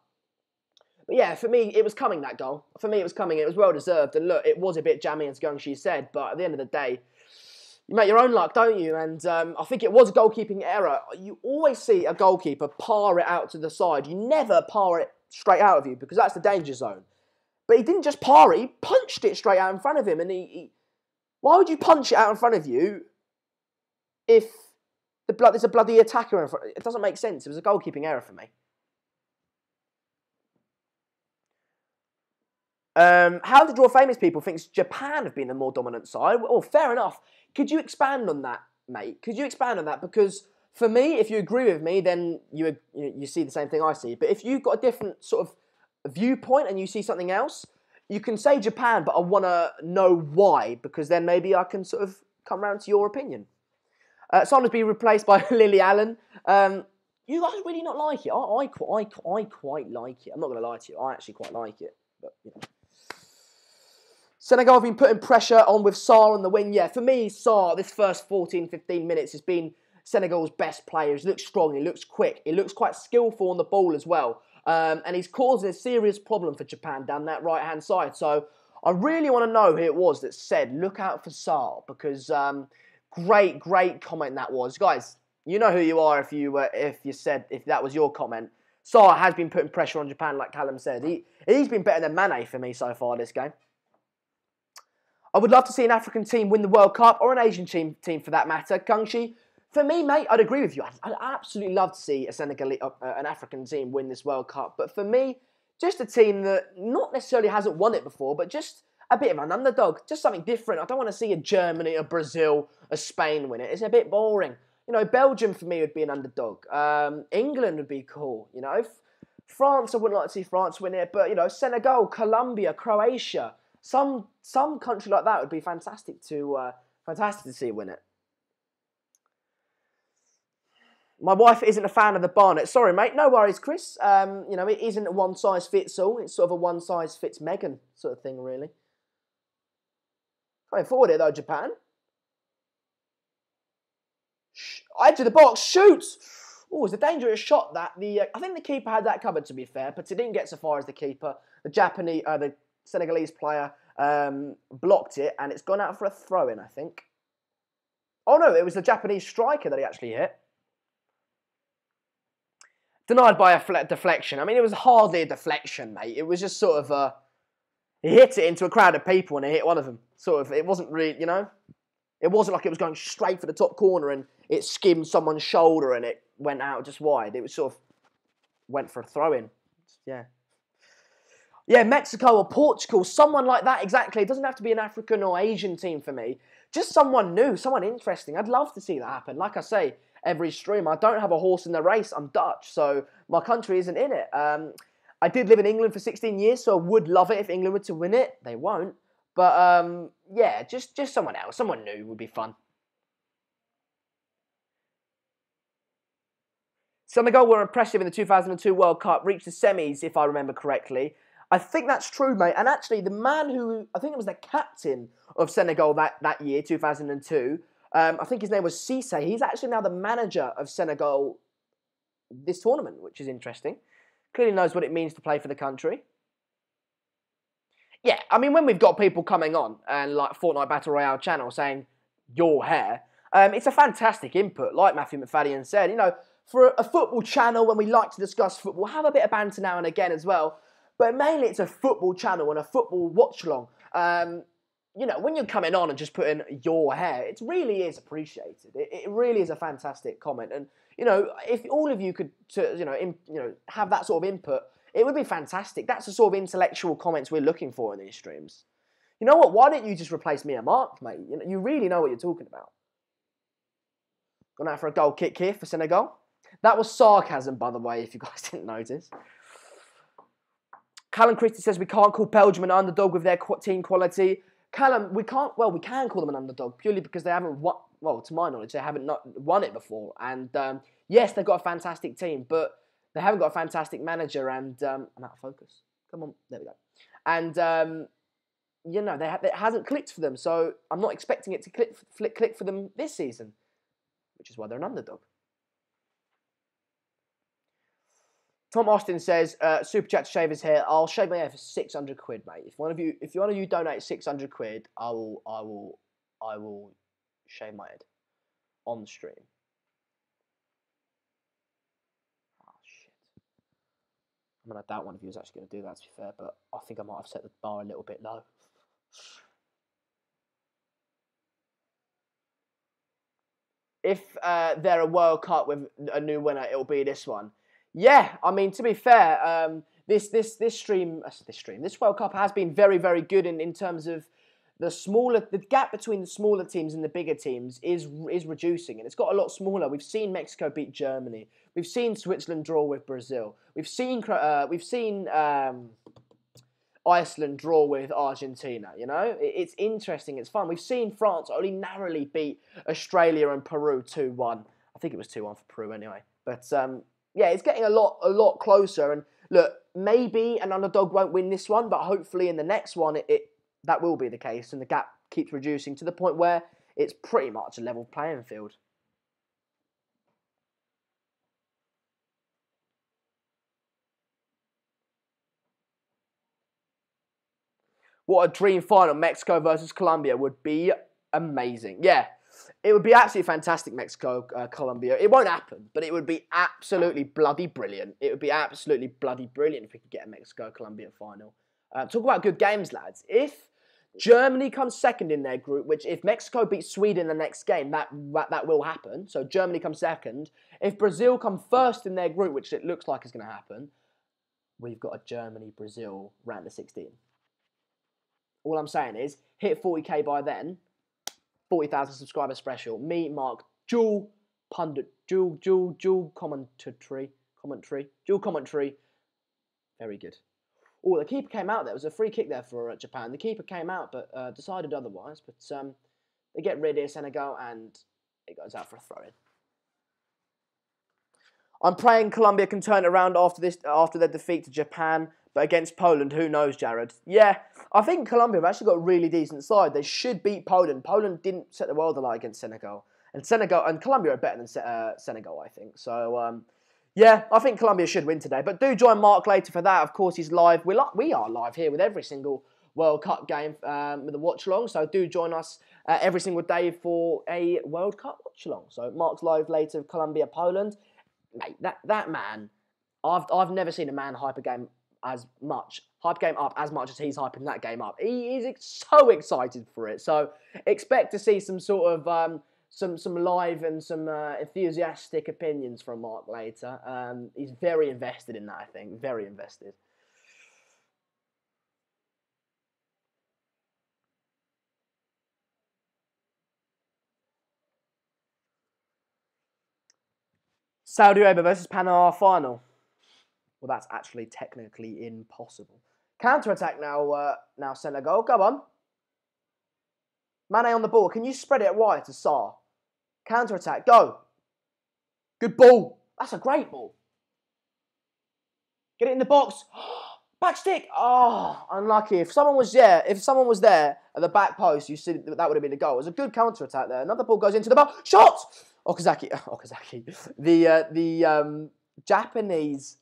But yeah, for me, it was coming, that goal. For me, it was coming. It was well-deserved. And look, it was a bit jammy, as Gungshi said. But at the end of the day, you make your own luck, don't you? And I think it was a goalkeeping error. You always see a goalkeeper par it out to the side. You never par it straight out of you, because that's the danger zone. But he didn't just par it. He punched it straight out in front of him. And why would you punch it out in front of you if there's a bloody attacker in front? It doesn't make sense. It was a goalkeeping error for me. How did Draw Famous people think Japan have been the more dominant side? Well, fair enough. Could you expand on that, mate? Could you expand on that? Because for me, if you agree with me, then you see the same thing I see. But if you've got a different sort of viewpoint and you see something else, you can say Japan, but I want to know why, because then maybe I can sort of come round to your opinion. Someone's been replaced by Lily Allen. You guys really not like it? I quite like it. I'm not going to lie to you. I actually quite like it. But, you know. Senegal have been putting pressure on with Sarr on the wing. Yeah, for me, Sarr, this first 14, 15 minutes has been Senegal's best player. He looks strong, he looks quick, he looks quite skillful on the ball as well. And he's causing a serious problem for Japan down that right-hand side. So I really want to know who it was that said, look out for Sarr, because Great, great comment that was. Guys, you know who you are if that was your comment. Saar has been putting pressure on Japan, like Callum said. He's been better than Mane for me so far this game. I would love to see an African team win the World Cup, or an Asian team for that matter. Kangshi, for me, mate, I'd agree with you. I'd absolutely love to see an African team win this World Cup. But for me, just a team that not necessarily hasn't won it before, but just a bit of an underdog, just something different. I don't want to see a Germany, a Brazil, a Spain win it. It's a bit boring. You know, Belgium for me would be an underdog. England would be cool. You know, France, I wouldn't like to see France win it, but you know, Senegal, Colombia, Croatia. Some country like that would be fantastic to see win it. My wife isn't a fan of the Barnet. Sorry, mate. No worries, Chris. You know, it isn't a one size fits all. It's sort of a one size fits Megan sort of thing, really. Going forward here though, Japan. Edge of the box, shoots. Oh, it's a dangerous shot. That I think the keeper had that covered, to be fair, but it didn't get so far as the keeper. The Senegalese player blocked it, and it's gone out for a throw-in, I think. Oh, no, it was the Japanese striker that he actually hit. Denied by a deflection. I mean, it was hardly a deflection, mate. It was just sort of he hit it into a crowd of people, and he hit one of them. Sort of, it wasn't really, you know? It wasn't like it was going straight for the top corner, and it skimmed someone's shoulder, and it went out just wide. It was sort of went for a throw-in. Yeah. Yeah, Mexico or Portugal, someone like that, exactly. It doesn't have to be an African or Asian team for me. Just someone new, someone interesting. I'd love to see that happen. Like I say, every stream, I don't have a horse in the race. I'm Dutch, so my country isn't in it. I did live in England for 16 years, so I would love it if England were to win it. They won't. But, yeah, just someone else, someone new would be fun. Senegal were impressive in the 2002 World Cup, reached the semis, if I remember correctly. I think that's true, mate. And actually, the man who, I think it was the captain of Senegal that year, 2002, I think his name was Cisse. He's actually now the manager of Senegal this tournament, which is interesting. Clearly knows what it means to play for the country. Yeah, I mean, when we've got people coming on and like Fortnite Battle Royale channel saying, your hair, it's a fantastic input, like Matthew McFadden said. You know, for a football channel, when we like to discuss football, have a bit of banter now and again as well. But mainly it's a football channel and a football watch-along. You know, when you're coming on and just putting your hair, it really is appreciated. It really is a fantastic comment. And, you know, if all of you could, have that sort of input, it would be fantastic. That's the sort of intellectual comments we're looking for in these streams. You know what? Why don't you just replace me and Mark, mate? You really know what you're talking about. Gone out for a goal kick here for Senegal. That was sarcasm, by the way, if you guys didn't notice. Callum Christie says we can't call Belgium an underdog with their team quality. Callum, we can call them an underdog purely because they haven't won, well, to my knowledge, they haven't won it before. And yes, they've got a fantastic team, but they haven't got a fantastic manager. And I'm out of focus. Come on, there we go. And you know, it hasn't clicked for them, so I'm not expecting it to click for them this season, which is why they're an underdog. Tom Austin says, super chat to shave his hair. I'll shave my hair for 600 quid, mate. If one of you donate 600 quid, I will shave my head on the stream. Oh shit. I mean, I doubt one of you is actually going to do that, to be fair, but I think I might have set the bar a little bit low. If they're a World Cup with a new winner, it'll be this one. Yeah, I mean, to be fair, this World Cup has been very, very good in terms of the gap between the smaller teams and the bigger teams is reducing, and it's got a lot smaller. We've seen Mexico beat Germany. We've seen Switzerland draw with Brazil. We've seen Iceland draw with Argentina. You know, it's interesting. It's fun. We've seen France only narrowly beat Australia and Peru 2-1. I think it was 2-1 for Peru anyway, but. Yeah, it's getting a lot closer. And look, maybe an underdog won't win this one, but hopefully in the next one, that will be the case. And the gap keeps reducing to the point where it's pretty much a level playing field. What a dream final. Mexico versus Colombia would be amazing. Yeah. It would be absolutely fantastic, Mexico, Colombia. It won't happen, but it would be absolutely bloody brilliant. It would be absolutely bloody brilliant if we could get a Mexico-Colombia final. Talk about good games, lads. If Germany comes second in their group, which if Mexico beats Sweden the next game, that will happen. So Germany comes second. If Brazil come first in their group, which it looks like is going to happen, we've got a Germany-Brazil round of 16. All I'm saying is, hit 40k by then, 40,000 subscriber special. Me, Mark, dual pundit, dual commentary. Very good. Oh, the keeper came out there. It was a free kick there for Japan. The keeper came out, but decided otherwise. But they get rid of Senegal, and it goes out for a throw-in. I'm praying Colombia can turn it around after their defeat to Japan. But against Poland, who knows, Jared? Yeah, I think Colombia have actually got a really decent side. They should beat Poland. Poland didn't set the world alight against Senegal. And Colombia are better than Senegal, I think. So, yeah, I think Colombia should win today. But do join Mark later for that. Of course, he's live. We are live here with every single World Cup game with a watch-along. So do join us every single day for a World Cup watch-along. So Mark's live later with Colombia, Poland. Mate, that man, I've never seen a man hype a game up as much as he's hyping that game up. He is so excited for it. So expect to see some sort of some live and some enthusiastic opinions from Mark later. He's very invested in that, I think. Very invested. Saudi Arabia versus Panama final. Well, that's actually technically impossible. Counter-attack now Senegal. Go on. Mane on the ball. Can you spread it wide to Sarr? Counter-attack. Go. Good ball. That's a great ball. Get it in the box. Back stick. Oh, unlucky. If someone was there at the back post, you see that would have been a goal. It was a good counter-attack there. Another ball goes into the box. Shot! Okazaki. The Japanese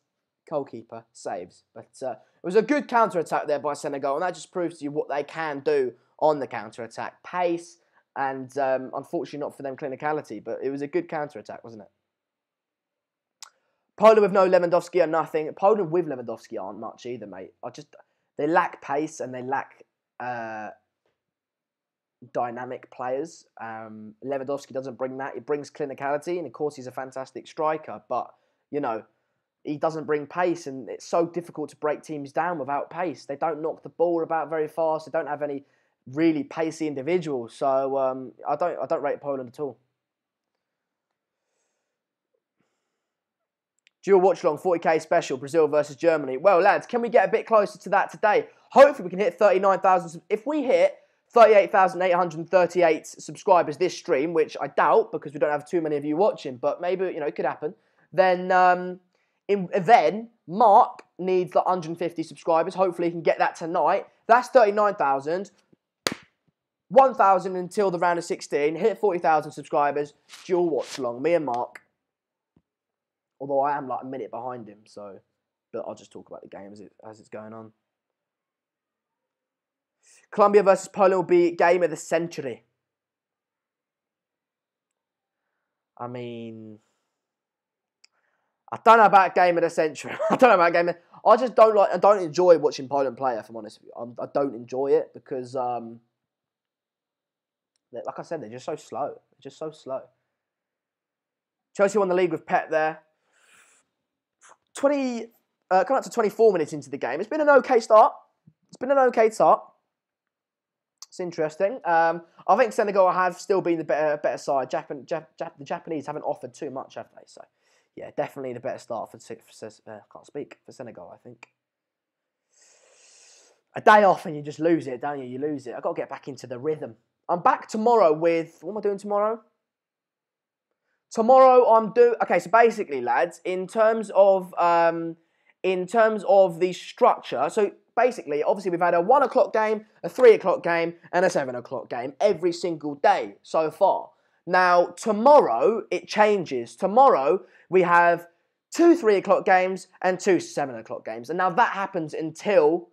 goalkeeper saves. But it was a good counter-attack there by Senegal, and that just proves to you what they can do on the counter-attack. Pace, and unfortunately not for them clinicality, but it was a good counter-attack, wasn't it? Poland with no Lewandowski are nothing. Poland with Lewandowski aren't much either, mate. They lack pace and they lack dynamic players. Lewandowski doesn't bring that. He brings clinicality, and of course he's a fantastic striker, but, you know, he doesn't bring pace, and it's so difficult to break teams down without pace. They don't knock the ball about very fast. They don't have any really pacey individuals. So I don't rate Poland at all. Dual watch-along, 40k special, Brazil versus Germany. Well, lads, can we get a bit closer to that today? Hopefully we can hit 39,000. If we hit 38,838 subscribers this stream, which I doubt because we don't have too many of you watching, but maybe, you know, it could happen. Then Mark needs like 150 subscribers. Hopefully he can get that tonight. That's 39,000. 1,000 until the round of 16. Hit 40,000 subscribers. Dual watch along. Me and Mark. Although I am like a minute behind him, so. But I'll just talk about the game as it's going on. Colombia versus Poland will be game of the century. I mean, I don't know about game of the century. I just I don't enjoy watching Poland play, if I'm honest with you. I don't enjoy it because, like I said, they're just so slow. Chelsea won the league with Pep there. Coming up to 24 minutes into the game. It's been an okay start. It's interesting. I think Senegal have still been the better side. The Japanese haven't offered too much, have they? So, yeah, definitely the better start for Senegal, I think. A day off and you just lose it, don't you? You lose it. I've got to get back into the rhythm. I'm back tomorrow with... What am I doing tomorrow? Okay, so basically, lads, in terms of the structure... So, basically, obviously, we've had a 1 o'clock game, a 3 o'clock game, and a 7 o'clock game every single day so far. Now, tomorrow, it changes. Tomorrow, we have 2 3 o'clock games and 2 7 o'clock games. And now that happens until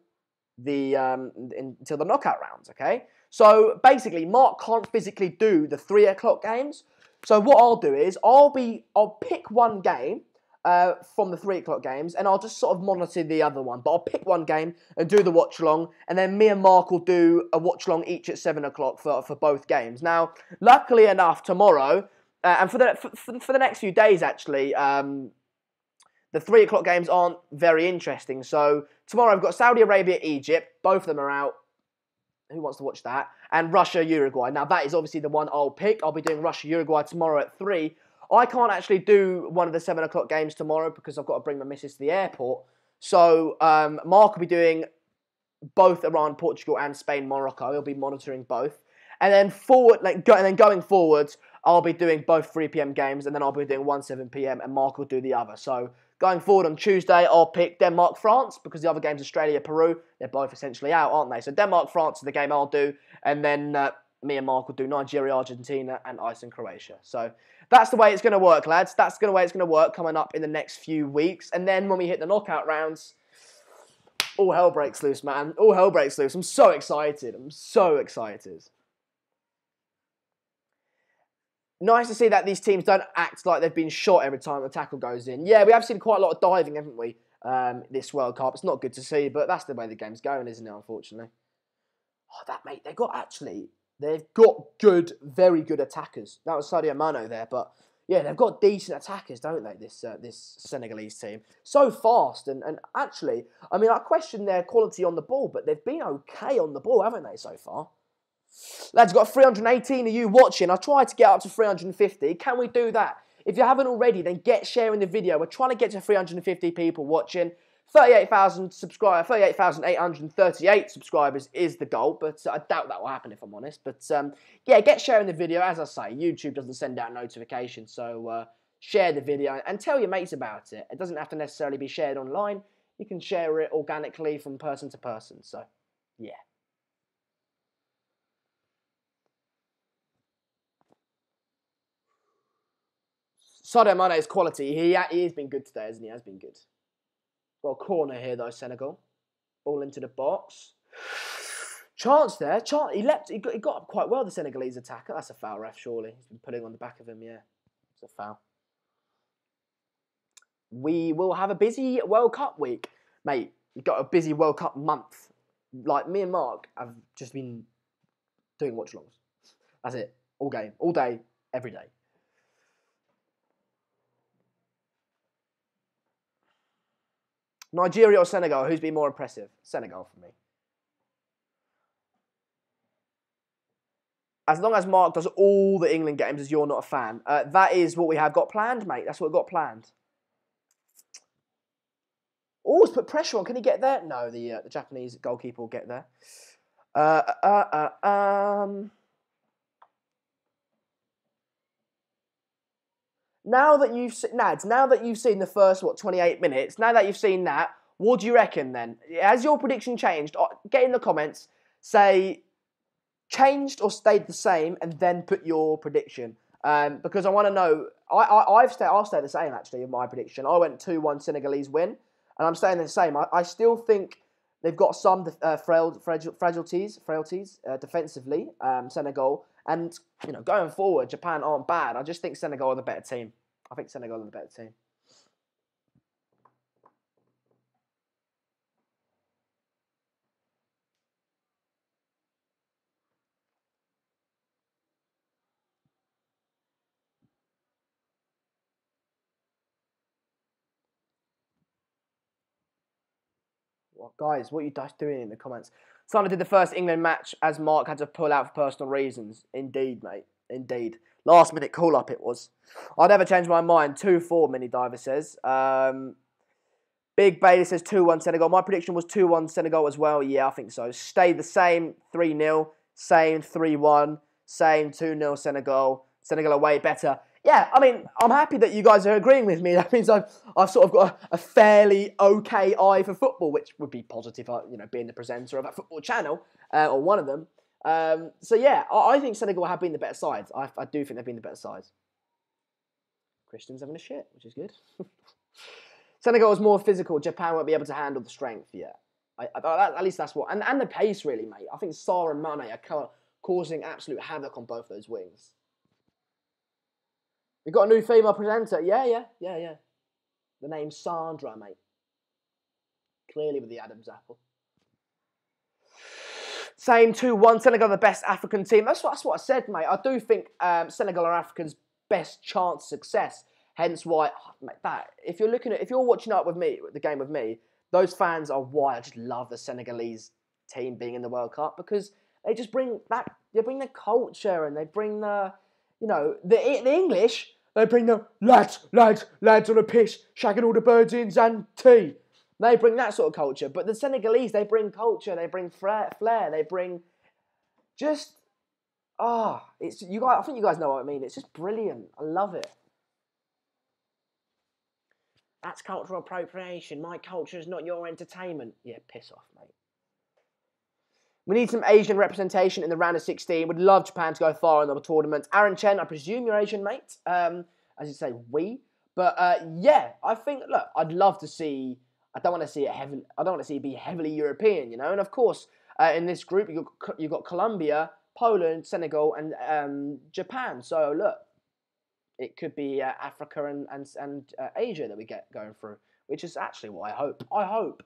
the knockout rounds, okay? So basically, Mark can't physically do the 3 o'clock games. So what I'll do is I'll pick one game from the 3 o'clock games, and I'll just sort of monitor the other one. But I'll pick one game and do the watch along, and then me and Mark will do a watch along each at 7 o'clock for both games. Now, luckily enough, tomorrow and for the next few days actually, the 3 o'clock games aren't very interesting. So tomorrow I've got Saudi Arabia, Egypt. Both of them are out. Who wants to watch that? And Russia, Uruguay. Now, that is obviously the one I'll pick. I'll be doing Russia, Uruguay tomorrow at 3. I can't actually do one of the 7 o'clock games tomorrow because I've got to bring my missus to the airport. So, Mark will be doing both Iran, Portugal, and Spain, Morocco. He'll be monitoring both. And then going forwards, I'll be doing both 3 p.m. games, and then I'll be doing one 7 p.m. and Mark will do the other. So, going forward on Tuesday, I'll pick Denmark, France, because the other game's Australia, Peru. They're both essentially out, aren't they? So Denmark, France is the game I'll do. And then me and Mark will do Nigeria, Argentina, and Iceland, Croatia. So that's the way it's going to work, lads. That's the way it's going to work coming up in the next few weeks. And then when we hit the knockout rounds, all hell breaks loose, man. All hell breaks loose. I'm so excited. I'm so excited. Nice to see that these teams don't act like they've been shot every time the tackle goes in. Yeah, we have seen quite a lot of diving, haven't we, this World Cup. It's not good to see, but that's the way the game's going, isn't it, unfortunately? Oh, mate, they've got good, very good attackers. That was Sadio Mane there, but yeah, they've got decent attackers, don't they, this Senegalese team? So fast, and actually, I mean, I question their quality on the ball, but they've been okay on the ball, haven't they, so far? Lads, got 318 of you watching. I tried to get up to 350. Can we do that? If you haven't already, then get sharing the video. We're trying to get to 350 people watching. 38,838 subscribers is the goal, but I doubt that will happen if I'm honest. But yeah, get sharing the video. As I say, YouTube doesn't send out notifications, so share the video and tell your mates about it. It doesn't have to necessarily be shared online. You can share it organically from person to person. So, yeah. Sadio Mane's quality, he has been good today, hasn't he? He has been good. Got a corner here, though, Senegal. Ball into the box. Chance there. He got up quite well, the Senegalese attacker. That's a foul, ref, surely. He's been putting on the back of him, yeah. It's a foul. We will have a busy World Cup week. Mate, we've got a busy World Cup month. Like, me and Mark have just been doing watch-alongs. That's it. All game. All day. Every day. Nigeria or Senegal? Who's been more impressive? Senegal for me. As long as Mark does all the England games as you're not a fan, that is what we have got planned, mate. That's what we've got planned. Oh, let's put pressure on. Can he get there? No, the Japanese goalkeeper will get there. Now that you've seen the first, 28 minutes, now that you've seen that, what do you reckon then? Has your prediction changed? Get in the comments, say changed or stayed the same, and then put your prediction. Because I want to know, I'll stay the same actually in my prediction. I went 2-1 Senegalese win, and I'm staying the same. I still think they've got some frailties defensively, Senegal. And, going forward, Japan aren't bad. I just think Senegal are the better team. I think Senegal are the better team. Well, guys, what are you guys doing in the comments? Sana did the first England match as Mark had to pull out for personal reasons. Indeed, mate. Indeed. Last minute call up it was. I'll never change my mind. 2-4, Mini Diver says. Big Bailey says 2-1 Senegal. My prediction was 2-1 Senegal as well. Yeah, I think so. Stayed the same. 3-0. Same 3-1. Same 2-0 Senegal. Senegal away better. Yeah, I mean, I'm happy that you guys are agreeing with me. That means I've sort of got a fairly okay eye for football, which would be positive, being the presenter of that football channel, or one of them. So yeah, I think Senegal have been the better side. I do think they've been the better side. Christian's having a shit, which is good. Senegal is more physical. Japan won't be able to handle the strength. Yeah, at least that's what. And the pace, really, mate. I think Sarr and Mane are causing absolute havoc on both those wings. We've got a new female presenter. Yeah. The name's Sandra, mate. Clearly with the Adam's apple. Same 2-1. Senegal, the best African team. That's what I said, mate. I do think Senegal are Africa's best chance of success. Hence why, mate, if you're watching up with me, the game with me, those fans are why I just love the Senegalese team being in the World Cup, because they just bring that. They bring the culture, and they bring the, the English. They bring the lads on a piss, shagging all the birds in Zante. They bring that sort of culture. But the Senegalese, they bring culture, they bring flair, they bring just, it's you guys. I think you guys know what I mean. It's just brilliant. I love it. That's cultural appropriation. My culture is not your entertainment. Yeah, piss off, mate. We need some Asian representation in the round of 16. Would love Japan to go far in the tournament. Aaron Chen, I presume you're Asian, mate. As you say, we. But yeah, I think. Look, I'd love to see. I don't want to see it be heavily European, And of course, in this group, you've got Colombia, Poland, Senegal, and Japan. So look, it could be Africa and Asia that we get going through, which is actually what I hope.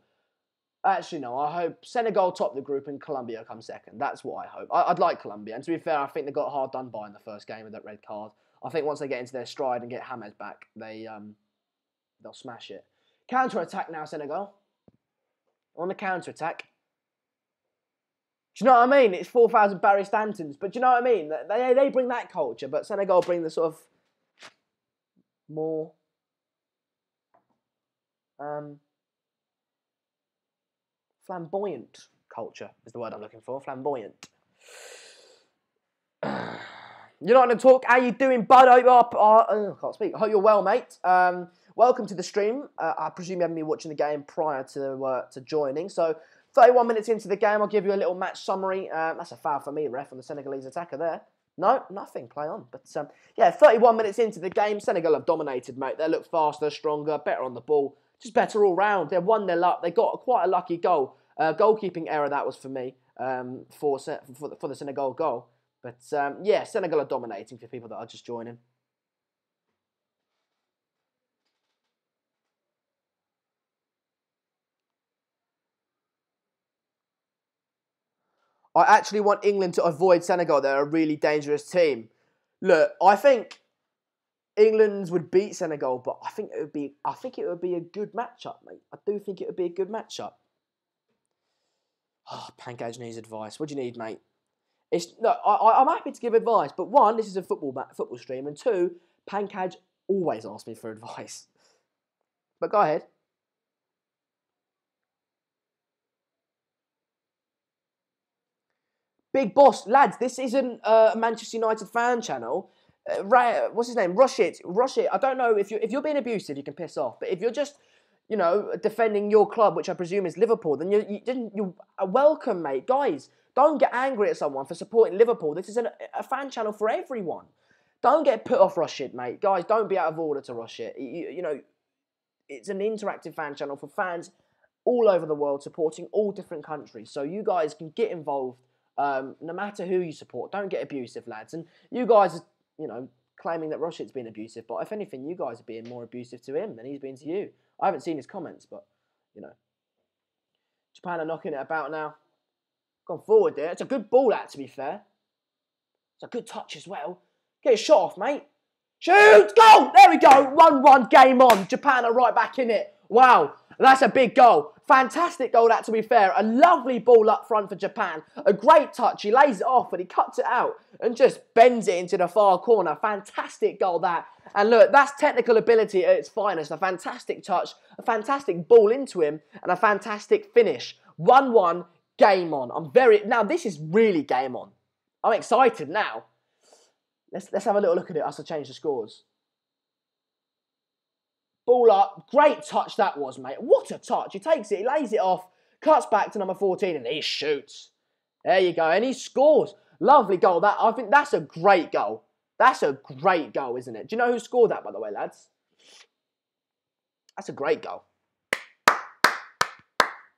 Actually, no, I hope Senegal top the group and Colombia come second. That's what I hope. I'd like Colombia. And to be fair, I think they got hard done by in the first game with that red card. I think once they get into their stride and get James back, they'll smash it. Counter-attack now, Senegal. On the counter-attack. Do you know what I mean? It's 4,000 Barry Stantons. But do you know what I mean? They bring that culture, but Senegal bring the sort of more flamboyant culture is the word I'm looking for. Flamboyant. You're not going to talk. How you doing, bud? I can't speak. I hope you're well, mate. Welcome to the stream. I presume you haven't been watching the game prior to joining. So, 31 minutes into the game, I'll give you a little match summary. That's a foul for me, ref, on the Senegalese attacker there. No, nothing. Play on. But, yeah, 31 minutes into the game, Senegal have dominated, mate. They look faster, stronger, better on the ball. Just better all round. They're 1-0 up. They got quite a lucky goal. Goalkeeping error, that was for me, for the Senegal goal. But, yeah, Senegal are dominating for people that are just joining. I actually want England to avoid Senegal. They're a really dangerous team. Look, I think England would beat Senegal, but I think it would be a good matchup, mate. I do think it would be a good matchup. Oh, Pankaj needs advice. What do you need, mate? I'm happy to give advice, but one, this is a football stream, and two, Pankaj always asks me for advice. But go ahead. Big boss, lads, this isn't a Manchester United fan channel. What's his name? Rush it. I don't know, if you're being abusive, you can piss off. But if you're just, defending your club, which I presume is Liverpool, then you are welcome, mate. Guys, don't get angry at someone for supporting Liverpool. This is a fan channel for everyone. Don't get put off Rush it, mate. Guys, don't be out of order to Rush it. It's an interactive fan channel for fans all over the world supporting all different countries. So you guys can get involved. No matter who you support, don't get abusive, lads. And you guys are, claiming that Rushit's been abusive, but if anything, you guys are being more abusive to him than he's been to you. I haven't seen his comments, but, Japan are knocking it about now. Gone forward there. It's a good ball, that, to be fair. It's a good touch as well. Get a shot off, mate. Shoot! Goal! There we go. 1-1, game on. Japan are right back in it. Wow. That's a big goal. Fantastic goal, that, to be fair. A lovely ball up front for Japan. A great touch. He lays it off, but he cuts it out and just bends it into the far corner. Fantastic goal, that. And look, that's technical ability at its finest. A fantastic touch, a fantastic ball into him, and a fantastic finish. 1-1, game on. Now, this is really game on. I'm excited now. Let's have a little look at it as I change the scores. Ball up. Great touch that was, mate. What a touch. He takes it, he lays it off, cuts back to number 14, and he shoots. There you go. And he scores. Lovely goal. I think that's a great goal. That's a great goal, isn't it? Do you know who scored that, by the way, lads? That's a great goal.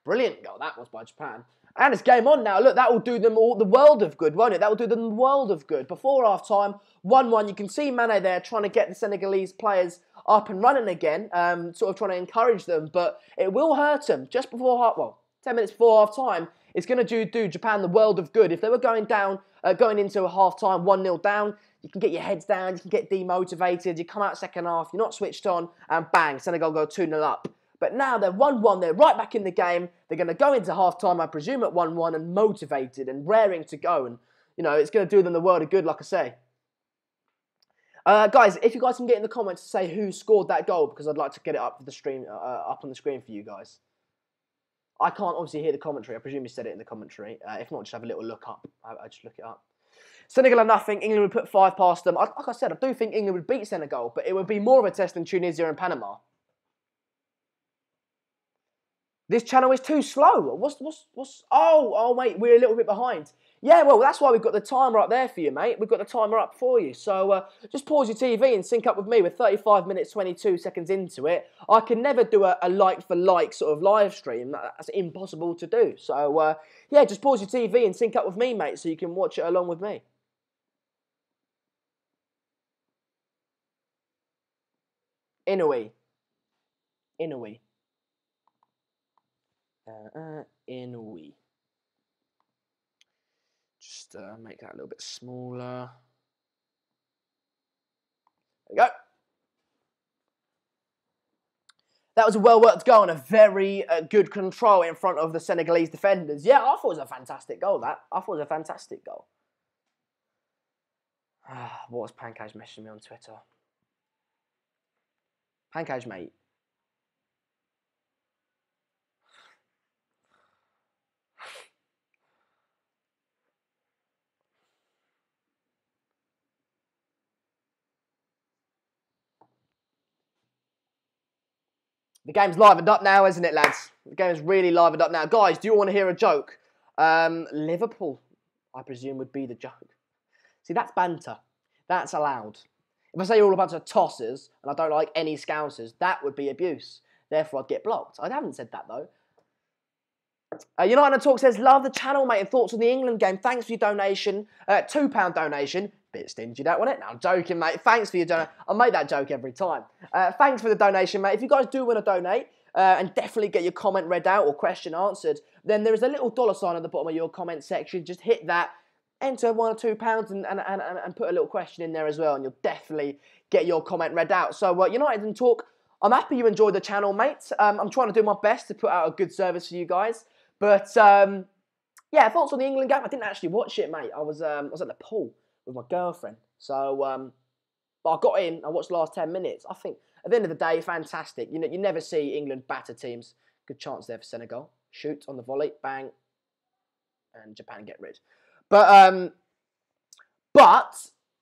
Brilliant goal that was by Japan. And it's game on now. Look, that will do them all the world of good, won't it? That will do them the world of good. Before half-time, 1-1. You can see Mane there trying to get the Senegalese players up and running again, sort of trying to encourage them. But it will hurt them just before 10 minutes before half-time. It's going to do Japan the world of good. If they were going into a half-time 1-0 down, you can get your heads down, you can get demotivated, you come out second half, you're not switched on, and bang, Senegal go 2-0 up. But now they're 1-1, they're right back in the game. They're going to go into half-time, I presume, at 1-1 and motivated and raring to go. And, it's going to do them the world of good, like I say. Guys, if you guys can get in the comments to say who scored that goal, because I'd like to get it up for the stream, up on the screen for you guys. I can't obviously hear the commentary. I presume you said it in the commentary. If not, just have a little look up. I just look it up. Senegal are nothing. England would put 5 past them. Like I said, I do think England would beat Senegal, but it would be more of a test than Tunisia and Panama. This channel is too slow. Oh, mate, we're a little bit behind. Yeah, well, that's why we've got the timer up there for you, mate. We've got the timer up for you. So just pause your TV and sync up with me. We're 35 minutes, 22 seconds into it. I can never do a like-for-like sort of live stream. That's impossible to do. So, yeah, just pause your TV and sync up with me, mate, so you can watch it along with me. Inouye. Inouye. Inouye. Just make that a little bit smaller. There we go. That was a well-worked goal and a very good control in front of the Senegalese defenders. Yeah, I thought it was a fantastic goal, that. I thought it was a fantastic goal. What was Pancage messaging me on Twitter? Pancage, mate. The game's livened up now, isn't it, lads? The game's really livened up now. Guys, do you want to hear a joke? Liverpool, I presume, would be the joke. See, that's banter. That's allowed. If I say you're all a bunch of tossers and I don't like any scousers, that would be abuse. Therefore, I'd get blocked. I haven't said that, though. United Talk says, love the channel, mate, and thoughts on the England game. Thanks for your donation. £2 donation. Bit stingy, that, wasn't it? No, I'm joking, mate. Thanks for your donation. I'll make that joke every time. Thanks for the donation, mate. If you guys do want to donate and definitely get your comment read out or question answered, then there is a little $ at the bottom of your comment section. Just hit that, enter £1 or £2 and put a little question in there as well, and you'll definitely get your comment read out. So, United Talk, I'm happy you enjoyed the channel, mate. I'm trying to do my best to put out a good service for you guys. But, yeah, thoughts on the England game? I didn't actually watch it, mate. I was at the pool with my girlfriend. So, but I got in, I watched the last 10 minutes. I think, at the end of the day, fantastic. You never see England batter teams. Good chance there for Senegal. Shoot on the volley, bang, and Japan get rid. But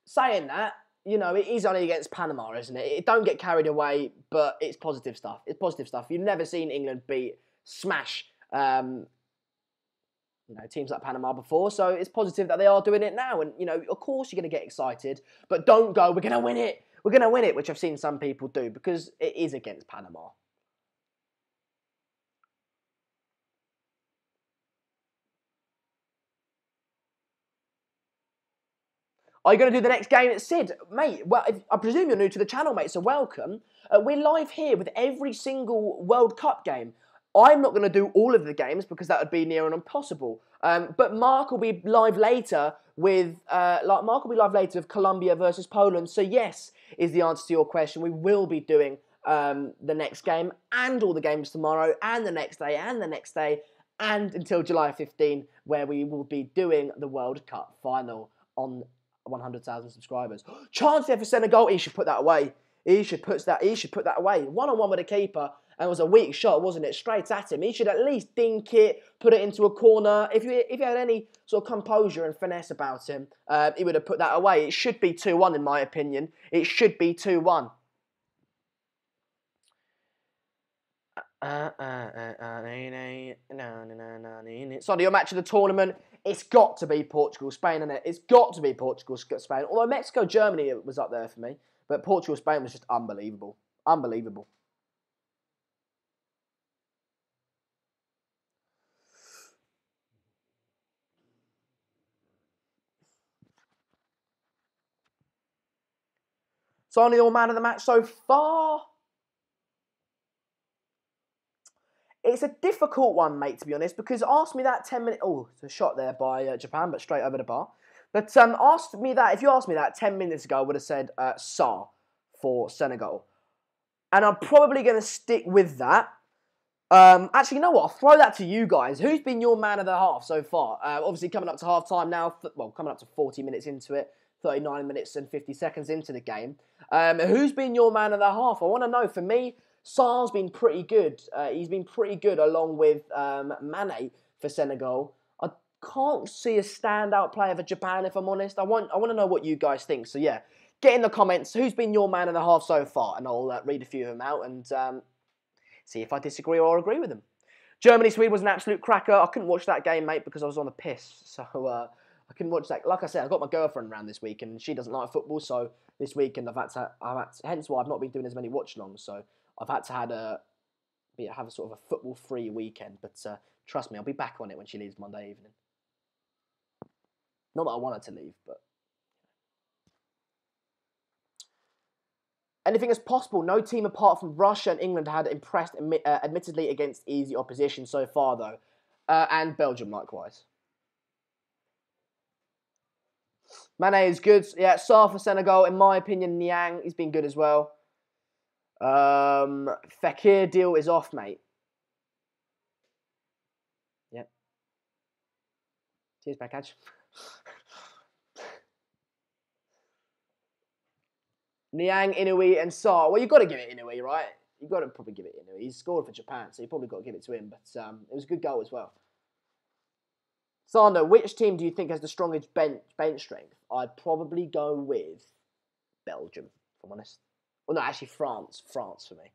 saying that, it is only against Panama, isn't it? Don't get carried away, but it's positive stuff. It's positive stuff. You've never seen England smash teams like Panama before, so it's positive that they are doing it now. And, of course you're going to get excited, but don't go, we're going to win it. We're going to win it, which I've seen some people do, because it is against Panama. Are you going to do the next game? Sid, mate, well, I presume you're new to the channel, mate, so welcome. We're live here with every single World Cup game. I'm not going to do all of the games because that would be near and impossible. But Mark will be live later with Colombia versus Poland. So yes, is the answer to your question. We will be doing the next game and all the games tomorrow and the next day and until July 15, where we will be doing the World Cup final on 100,000 subscribers. Chance there for Senegal. He should put that away. He should put that away. One-on-one with a keeper. And it was a weak shot, wasn't it? Straight at him. He should at least dink it, put it into a corner. If you had any sort of composure and finesse about him, he would have put that away. It should be 2-1 in my opinion. It should be 2-1. Sorry, your match of the tournament. It's got to be Portugal-Spain, isn't it? It's got to be Portugal-Spain. Although Mexico-Germany was up there for me. But Portugal-Spain was just unbelievable. Unbelievable. Sane, your man of the match so far? It's a difficult one, mate, to be honest, because ask me that 10 minutes... Oh, it's a shot there by Japan, but straight over the bar. But if you asked me that 10 minutes ago, I would have said Sa for Senegal. And I'm probably going to stick with that. Actually, you know what? I'll throw that to you guys. Who's been your man of the half so far? Obviously, coming up to half-time now. Well, coming up to 40 minutes into it. 39 minutes and 50 seconds into the game. Who's been your man of the half? I want to know. For me, Sar's been pretty good. He's been pretty good along with Mane for Senegal. I can't see a standout player for Japan, if I'm honest. I want to know what you guys think. So, yeah, get in the comments. Who's been your man of the half so far? And I'll read a few of them out and see if I disagree or agree with them. Germany-Sweden was an absolute cracker. I couldn't watch that game, mate, because I was on the piss. So, I couldn't watch that. Like I said, I got my girlfriend around this week, and she doesn't like football. So this weekend, hence why I've not been doing as many watch-alongs. So I've had to have a sort of a football-free weekend. But trust me, I'll be back on it when she leaves Monday evening. Not that I want her to leave, but anything is possible. No team apart from Russia and England had impressed, admittedly against easy opposition so far, though, and Belgium likewise. Mane is good. Yeah, Sarr for Senegal. In my opinion, Niang, he's been good as well. Fekir deal is off, mate. Yep. Cheers, package. Niang, Inouye, and Sarr. Well, you've got to give it Inouye, right? You've got to probably give it Inouye. He's scored for Japan, so you probably got to give it to him. But it was a good goal as well. Sando, which team do you think has the strongest bench strength? I'd probably go with Belgium, if I'm honest. Well, no, actually France. France for me.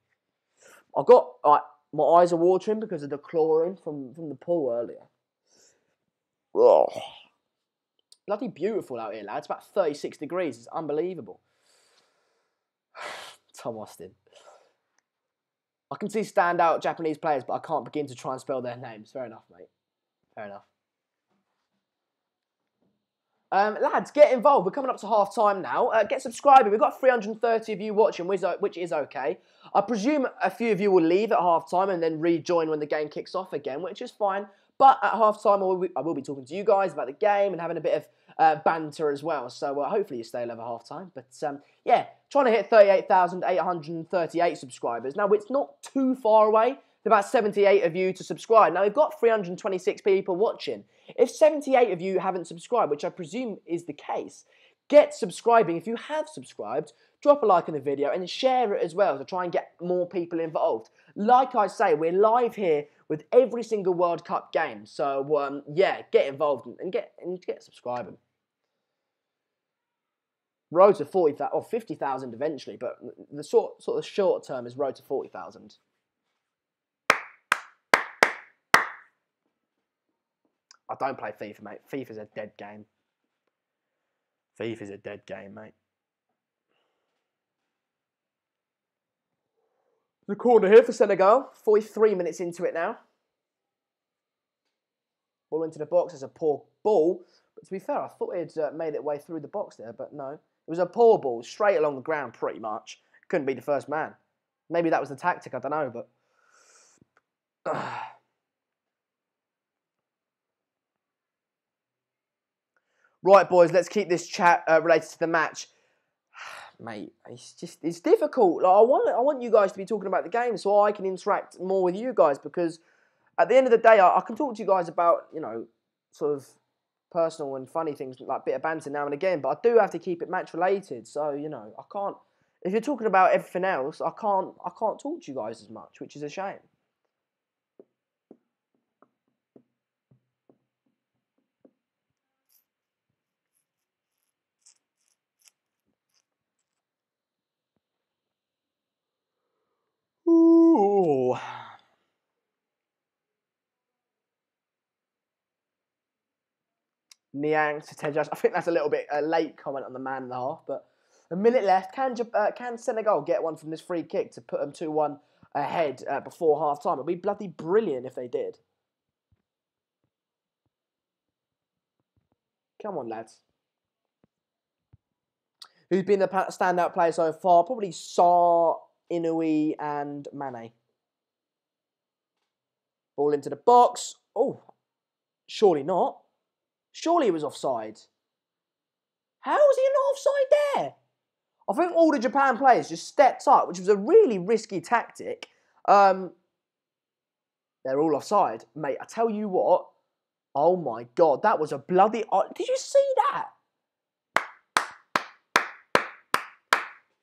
My eyes are watering because of the chlorine from the pool earlier. Oh. Bloody beautiful out here, lads. It's about 36 degrees. It's unbelievable. Tom Austin. I can see standout Japanese players, but I can't begin to try and spell their names. Fair enough, mate. Fair enough. Lads, get involved. We're coming up to half time now. Get subscribing. We've got 330 of you watching, which is okay. I presume a few of you will leave at half time and then rejoin when the game kicks off again, which is fine. But at half time, I will be talking to you guys about the game and having a bit of banter as well. So hopefully you stay over half time. But yeah, trying to hit 38,838 subscribers. Now, it's not too far away. There's about 78 of you to subscribe. Now, we've got 326 people watching. If 78 of you haven't subscribed, which I presume is the case, get subscribing. If you have subscribed, drop a like on the video and share it as well to try and get more people involved. Like I say, we're live here with every single World Cup game. So, yeah, get involved and get subscribing. Road to 40,000 or 50,000 eventually, but the sort of short term is road to 40,000. I don't play FIFA, mate. FIFA's a dead game. FIFA's a dead game, mate. The corner here for Senegal. 43 minutes into it now. Ball into the box. It's a poor ball. But to be fair, I thought it had made its way through the box there, but no. It was a poor ball, straight along the ground pretty much. Couldn't be the first man. Maybe that was the tactic, I don't know, but... Right, boys, let's keep this chat related to the match. Mate, it's difficult. Like, I want you guys to be talking about the game so I can interact more with you guys, because at the end of the day, I can talk to you guys about, you know, sort of personal and funny things, like a bit of banter now and again, but I do have to keep it match related. So, you know, I can't, if you're talking about everything else, I can't talk to you guys as much, which is a shame. Ooh. Niang to Tejas. I think that's a little bit a late comment on the man and a half, but a minute left. Can Senegal get one from this free kick to put them 2-1 ahead before half time? It'd be bloody brilliant if they did. Come on, lads. Who's been the standout player so far? Probably Sarr, Inouye, and Mane. Ball into the box. Oh, surely not. Surely he was offside. How was he not offside there? I think all the Japan players just stepped up, which was a really risky tactic. They're all offside. Mate, I tell you what. Oh my God, that was a bloody... Did you see that?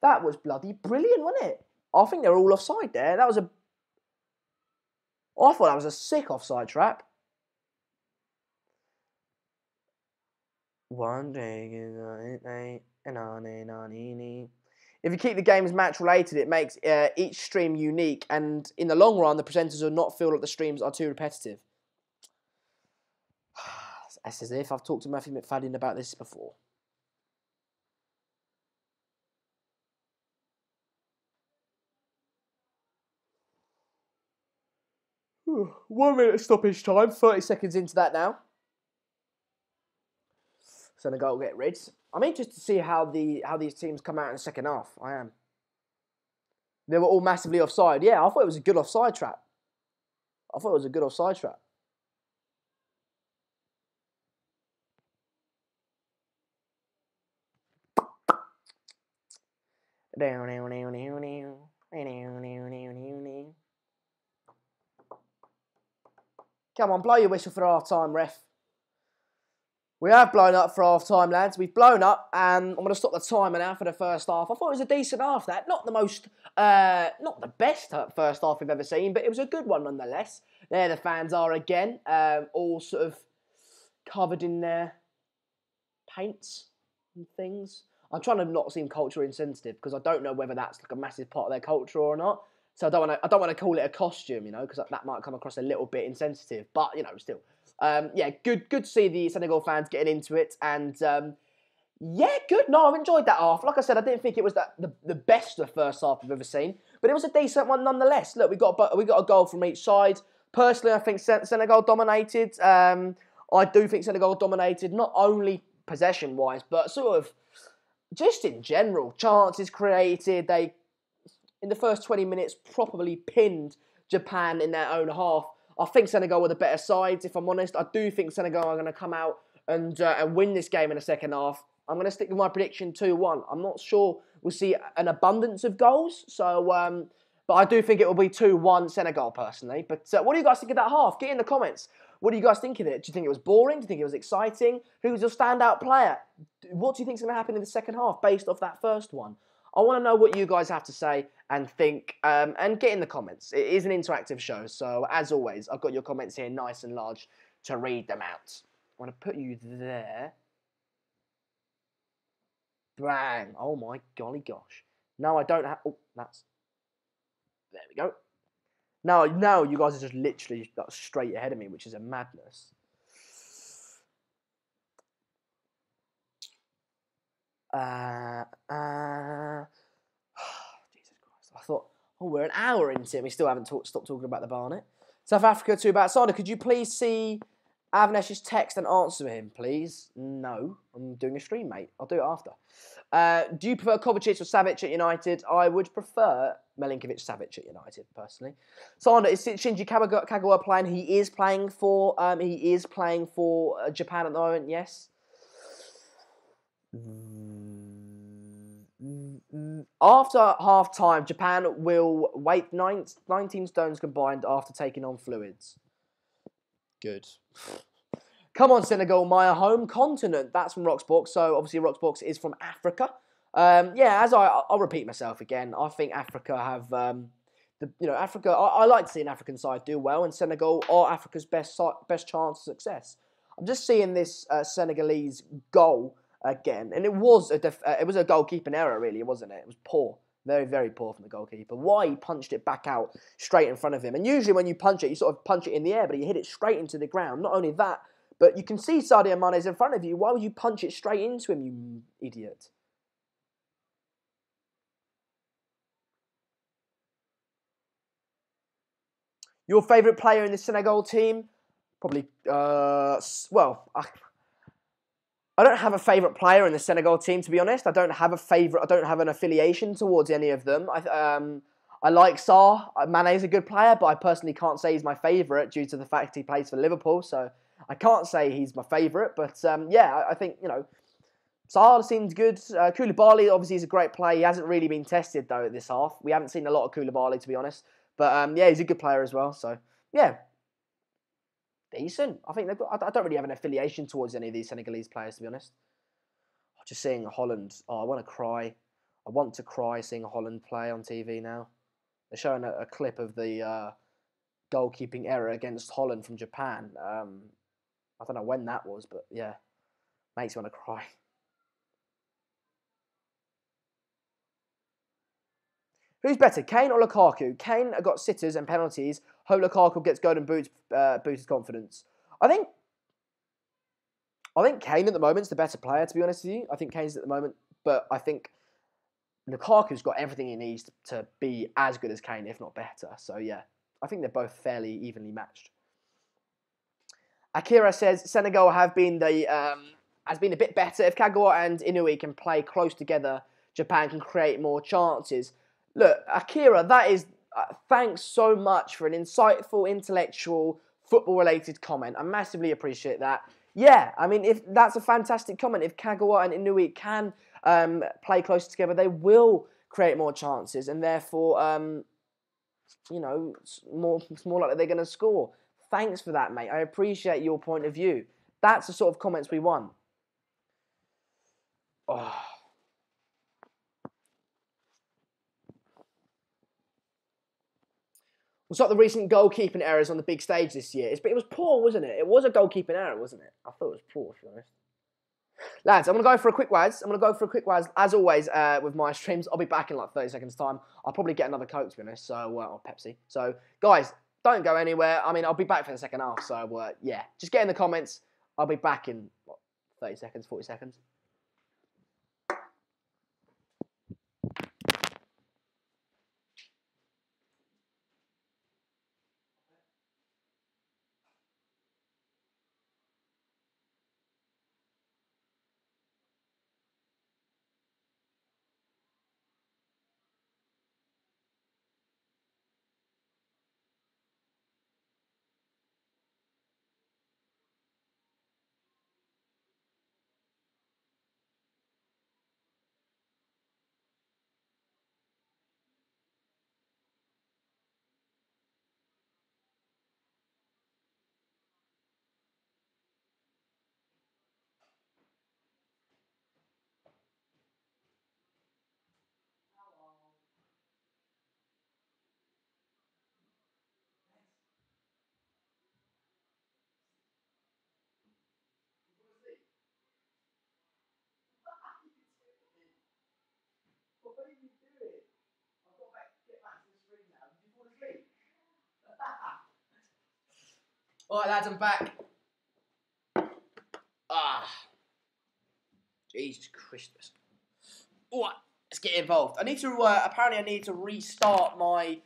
That was bloody brilliant, wasn't it? I think they're all offside there. That was a... I thought that was a sick offside trap. One day, if you keep the games match related, it makes each stream unique, and in the long run, the presenters will not feel like the streams are too repetitive. It's as if I've talked to Matthew McFadden about this before. One minute stoppage time, 30 seconds into that now. Senegal will get rid. I'm interested to see how these teams come out in the second half. I am. They were all massively offside. Yeah, I thought it was a good offside trap. Come on, blow your whistle for half time, ref. We have blown up for half time, lads. We've blown up, and I'm going to stop the timer now for the first half. I thought it was a decent half. That not the most, not the best first half we've ever seen, but it was a good one nonetheless. There the fans are again, all sort of covered in their paints and things. I'm trying to not seem culturally insensitive because I don't know whether that's like a massive part of their culture or not. So I don't want to call it a costume, you know, because that might come across a little bit insensitive. But you know, still, yeah, good to see the Senegal fans getting into it, and yeah, good. No, I've enjoyed that half. Like I said, I didn't think it was the best of the first half I've ever seen, but it was a decent one nonetheless. Look, we got a goal from each side. Personally, I think Senegal dominated. I do think Senegal dominated not only possession-wise, but sort of just in general. Chances created. They, in the first 20 minutes, probably pinned Japan in their own half. I think Senegal were the better sides, if I'm honest. I do think Senegal are going to come out and win this game in the second half. I'm going to stick with my prediction 2-1. I'm not sure we'll see an abundance of goals, so but I do think it will be 2-1 Senegal, personally. But what do you guys think of that half? Get in the comments. What do you guys think of it? Do you think it was boring? Do you think it was exciting? Who's your standout player? What do you think is going to happen in the second half based off that first one? I want to know what you guys have to say and think, and get in the comments. It is an interactive show, so as always, I've got your comments here nice and large to read them out. I'm going to put you there. Bang. Oh my golly gosh. No, I don't have... Oh, that's... There we go. Now you guys are just literally straight ahead of me, which is a madness. Jesus Christ. I thought, oh, we're an hour into it. We still haven't stopped talking about the Barnet. South Africa 2 about Sada. Could you please see Avnesh's text and answer him, please? No. I'm doing a stream, mate. I'll do it after. Do you prefer Kovacic or Savic at United? I would prefer Milinkovic-Savic at United, personally. Sanda, is Shinji Kagawa playing? He is playing for Japan at the moment, yes. After half-time, Japan will weight 19 stones combined after taking on fluids. Good. Come on, Senegal, my home continent. That's from Roxbox. So obviously Roxbox is from Africa. Yeah, as I'll repeat myself again. I think Africa have Africa. I like to see an African side do well, and Senegal are Africa's best chance of success. I'm just seeing this Senegalese goal again, and it was a goalkeeping error, really, wasn't it? It was poor. Very, very poor from the goalkeeper. Why he punched it back out straight in front of him. And usually when you punch it, you sort of punch it in the air, but he hit it straight into the ground. Not only that, but you can see Sadio Mane's in front of you. Why would you punch it straight into him, you idiot? Your favourite player in the Senegal team? Probably, I don't have a favourite player in the Senegal team, to be honest. I don't have a favourite. I don't have an affiliation towards any of them. I like Sarr. Mane's a good player, but I personally can't say he's my favourite due to the fact he plays for Liverpool. So I can't say he's my favourite. But yeah, I think, Sarr seems good. Koulibaly obviously is a great player. He hasn't really been tested though this half. We haven't seen a lot of Koulibaly, to be honest. But yeah, he's a good player as well. So yeah. Decent. I think I don't really have an affiliation towards any of these Senegalese players, to be honest. Just seeing Holland. Oh, I want to cry. I want to cry seeing Holland play on TV now. They're showing a clip of the goalkeeping error against Holland from Japan. I don't know when that was, but yeah, makes me want to cry. Who's better, Kane or Lukaku? Kane got sitters and penalties. Hope Lukaku gets golden boots, boosts confidence. I think Kane at the moment is the better player, to be honest with you. I think Kane's at the moment, but I think Lukaku's got everything he needs to be as good as Kane, if not better. So yeah, I think they're both fairly evenly matched. Akira says Senegal have been has been a bit better. If Kagawa and Inui can play close together, Japan can create more chances. Look, Akira, that is thanks so much for an insightful, intellectual, football-related comment. I massively appreciate that. Yeah, I mean, if that's a fantastic comment. If Kagawa and Inui can play closer together, they will create more chances, and therefore, it's more likely they're going to score. Thanks for that, mate. I appreciate your point of view. That's the sort of comments we want. Oh. What's up the recent goalkeeping errors on the big stage this year? It was poor, wasn't it? It was a goalkeeping error, wasn't it? I thought it was poor, to be honest. Lads, I'm going to go for a quick waz. As always, with my streams, I'll be back in like 30 seconds' time. I'll probably get another Coke, to be honest, or Pepsi. So, guys, don't go anywhere. I mean, I'll be back for the second half. So, yeah, just get in the comments. I'll be back in, 30 seconds, 40 seconds. What are you doing? I've got to get back to the screen now. Did you fall asleep? Alright, lads, I'm back. Jesus Christus. Alright, let's get involved. Apparently I need to restart my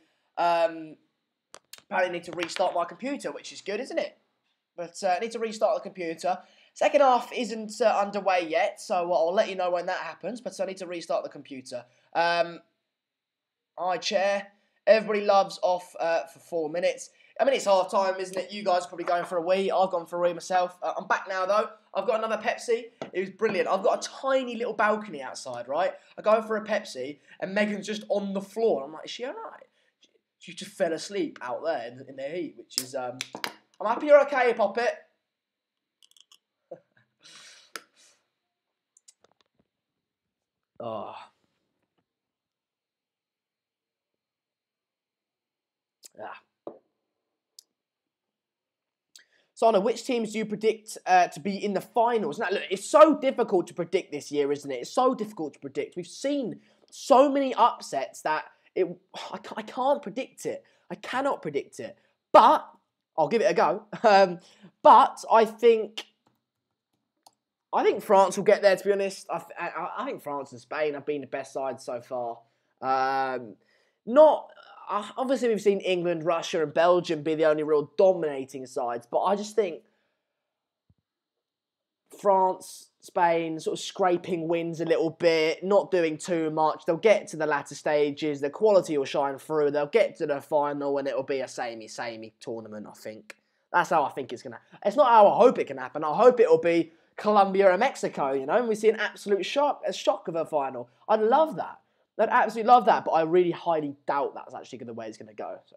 computer, which is good, isn't it? But I need to restart the computer. Second half isn't underway yet, so I'll let you know when that happens, but I need to restart the computer. Hi, chair. Everybody loves off for 4 minutes. I mean, it's half time, isn't it? You guys are probably going for a wee. I've gone for a wee myself. I'm back now, though. I've got another Pepsi. It was brilliant. I've got a tiny little balcony outside, right? I go for a Pepsi, and Megan's just on the floor. I'm like, is she all right? She just fell asleep out there in the heat, which is... I'm happy you're okay, Poppet. Oh. Yeah. Sana, which teams do you predict to be in the finals? Now, look, it's so difficult to predict this year, isn't it? It's so difficult to predict. We've seen so many upsets that I can't predict it. I cannot predict it. But I'll give it a go. But I think France will get there, to be honest. I think France and Spain have been the best sides so far. Obviously, we've seen England, Russia, and Belgium be the only real dominating sides, but I just think France, Spain, sort of scraping wins a little bit, not doing too much. They'll get to the latter stages. The quality will shine through. They'll get to the final, and it'll be a samey tournament, I think. That's how I think it's going to happen. It's not how I hope it can happen. I hope it'll be Colombia and Mexico, you know, and we see an absolute shock of a final. I'd love that. I'd absolutely love that, but I really highly doubt that's actually the way it's going to go. So.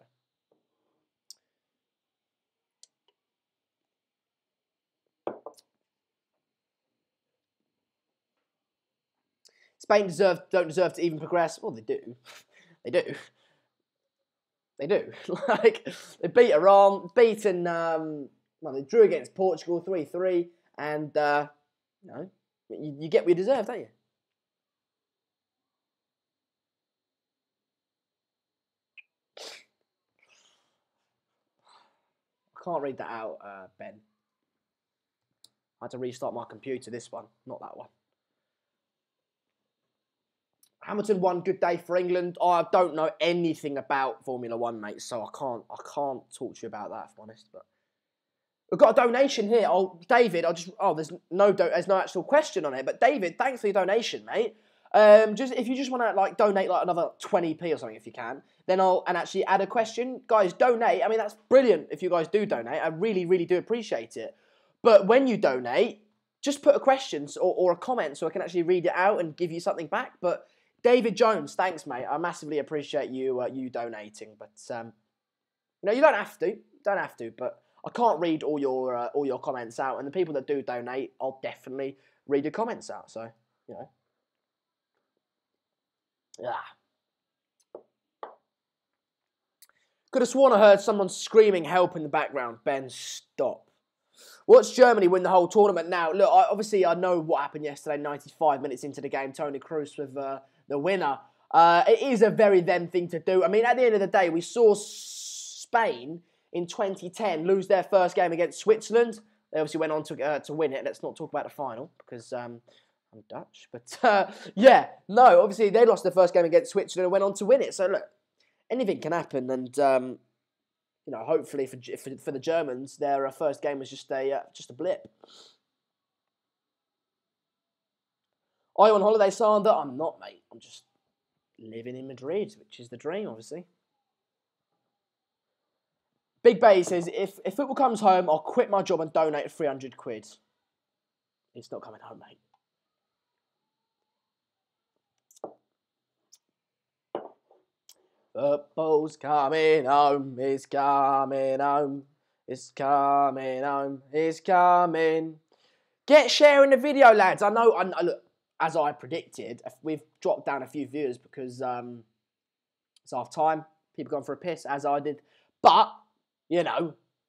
Spain don't deserve to even progress. Well, they do. They do. They do. Like, they beat Iran, they drew against Portugal 3-3, and, you know, you get what you deserve, don't you? I can't read that out, Ben. I had to restart my computer, this one, not that one. Hamilton won, good day for England. I don't know anything about Formula One, mate, so I can't talk to you about that, if I'm honest. But we've got a donation here. Oh, David, there's no actual question on it, but David, thanks for your donation, mate. If you just want to like donate like another 20p or something, if you can, then I'll actually add a question, guys. Donate. I mean, that's brilliant if you guys do donate. I really, really do appreciate it. But when you donate, just put a question or a comment so I can actually read it out and give you something back. But David Jones, thanks, mate. I massively appreciate you donating. But you don't have to. But I can't read all your comments out, and the people that do donate, I'll definitely read your comments out. So you know, yeah. Could have sworn I heard someone screaming help in the background. Ben, stop. Watch Germany win the whole tournament now. Look, obviously I know what happened yesterday, 95 minutes into the game. Toni Kroos with the winner. It is a very them thing to do. I mean, at the end of the day, we saw Spain in 2010 lose their first game against Switzerland. They obviously went on to win it. Let's not talk about the final because I'm Dutch. But yeah, no, obviously they lost their first game against Switzerland and went on to win it. So look, anything can happen, and hopefully for the Germans, their first game was just a blip. Are you on holiday, Sander? I'm not, mate. I'm just living in Madrid, which is the dream, obviously. Big Bay says, if football comes home, I'll quit my job and donate 300 quid. It's not coming home, mate. Football's coming home, it's coming home, it's coming home, it's coming. Get sharing the video, lads. I know, look, as I predicted, we've dropped down a few viewers because it's half time. People gone for a piss, as I did. But,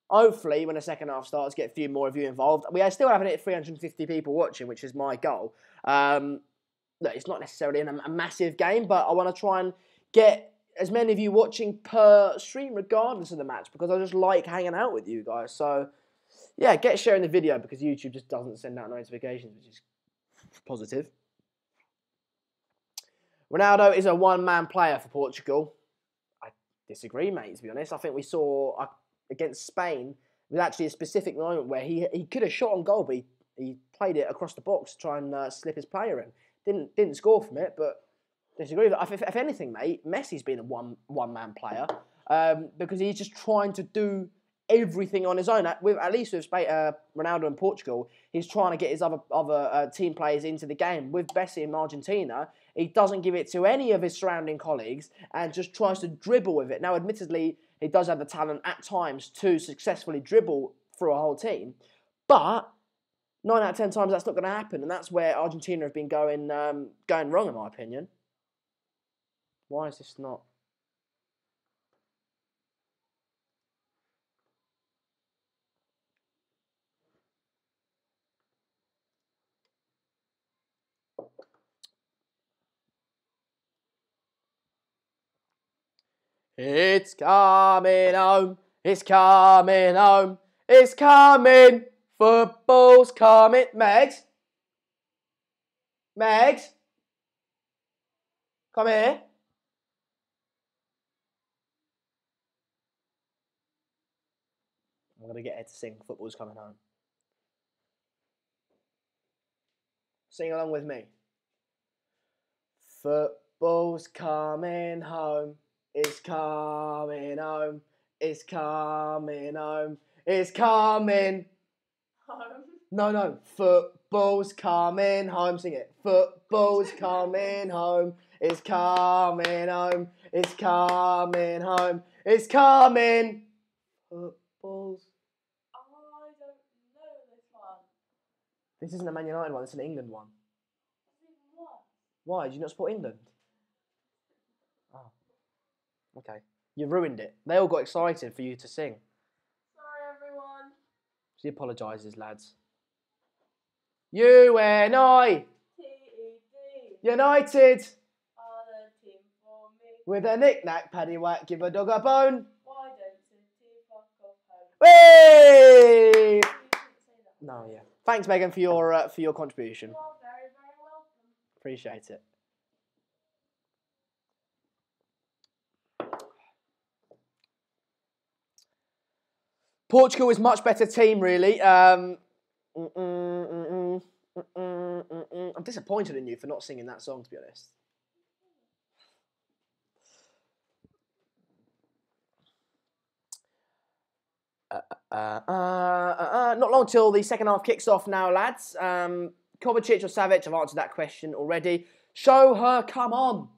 hopefully when the second half starts, get a few more of you involved. We are still having it 350 people watching, which is my goal. Look, it's not necessarily a massive game, but I want to try and get as many of you watching per stream regardless of the match because I just like hanging out with you guys. So, yeah, get sharing the video because YouTube just doesn't send out notifications, which is positive. Ronaldo is a one-man player for Portugal. I disagree, mate, to be honest. I think we saw against Spain, it was actually a specific moment where he could have shot on goal, but he played it across the box to try and slip his player in. Didn't score from it, but disagree. If anything, mate, Messi's been a one-man player because he's just trying to do everything on his own. At least with Ronaldo and Portugal, he's trying to get his other team players into the game. With Messi in Argentina, he doesn't give it to any of his surrounding colleagues and just tries to dribble with it. Now, admittedly, he does have the talent at times to successfully dribble through a whole team, but 9 out of 10 times that's not going to happen, and that's where Argentina have been going wrong, in my opinion. Why is this not? It's coming home, it's coming home, it's coming, football's coming. Megs? Come here. I'm going to get her to sing football's coming home. Sing along with me. Football's coming home. It's coming home. It's coming home. It's coming home. No. Football's coming home. Sing it. Football's coming home. It's coming home. It's coming home. It's coming. Football's. I don't know this one. This isn't a Man United one. It's an England one. What? Why? Do you not support England? Oh. Okay. You ruined it. They all got excited for you to sing. Sorry, everyone. She apologises, lads. UNI! TED. United! Are the team for me. With a knick-knack, paddywhack, give a dog a bone. Why don't City fuck off home? Hey! You couldn't say that. No, yeah. Thanks, Megan, for your contribution. You are very, very welcome. Appreciate it. Portugal is much better team, really. I'm disappointed in you for not singing that song, to be honest. Not long till the second half kicks off now, lads. Kovacic or Savic, I've answered that question already. Show her, come on.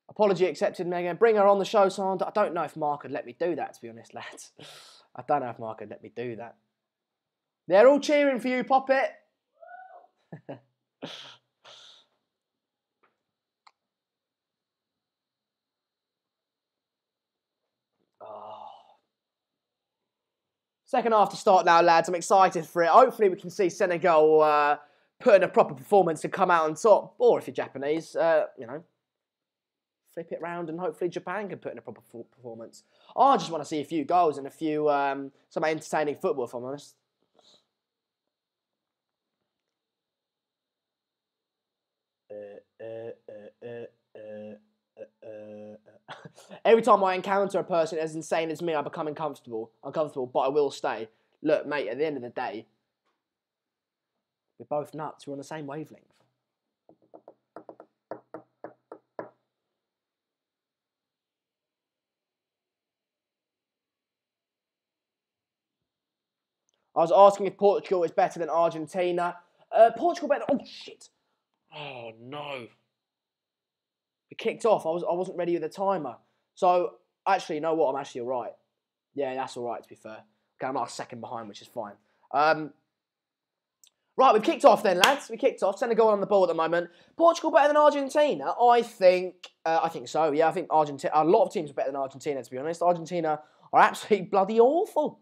Apology accepted, Megan. Bring her on the show, son. I don't know if Mark would let me do that, to be honest, lads. I don't know if Mark would let me do that. They're all cheering for you, Poppet. Second half to start now, lads. I'm excited for it. Hopefully we can see Senegal put in a proper performance and come out on top. Or if you're Japanese, flip it round and hopefully Japan can put in a proper performance. I just want to see a few goals and a few some entertaining football, if I'm honest. Every time I encounter a person as insane as me, I become uncomfortable, but I will stay. Look, mate, at the end of the day, we're both nuts. We're on the same wavelength. I was asking if Portugal is better than Argentina. Portugal better. Oh shit! Oh no! We kicked off. I wasn't ready with the timer. So actually, you know what? I'm actually all right. Yeah, that's all right. To be fair, okay, I'm like a second behind, which is fine. Right, we've kicked off then, lads. We kicked off. Senegal on the ball at the moment. Portugal better than Argentina? I think so. Yeah, I think Argentina. A lot of teams are better than Argentina, to be honest. Argentina are absolutely bloody awful.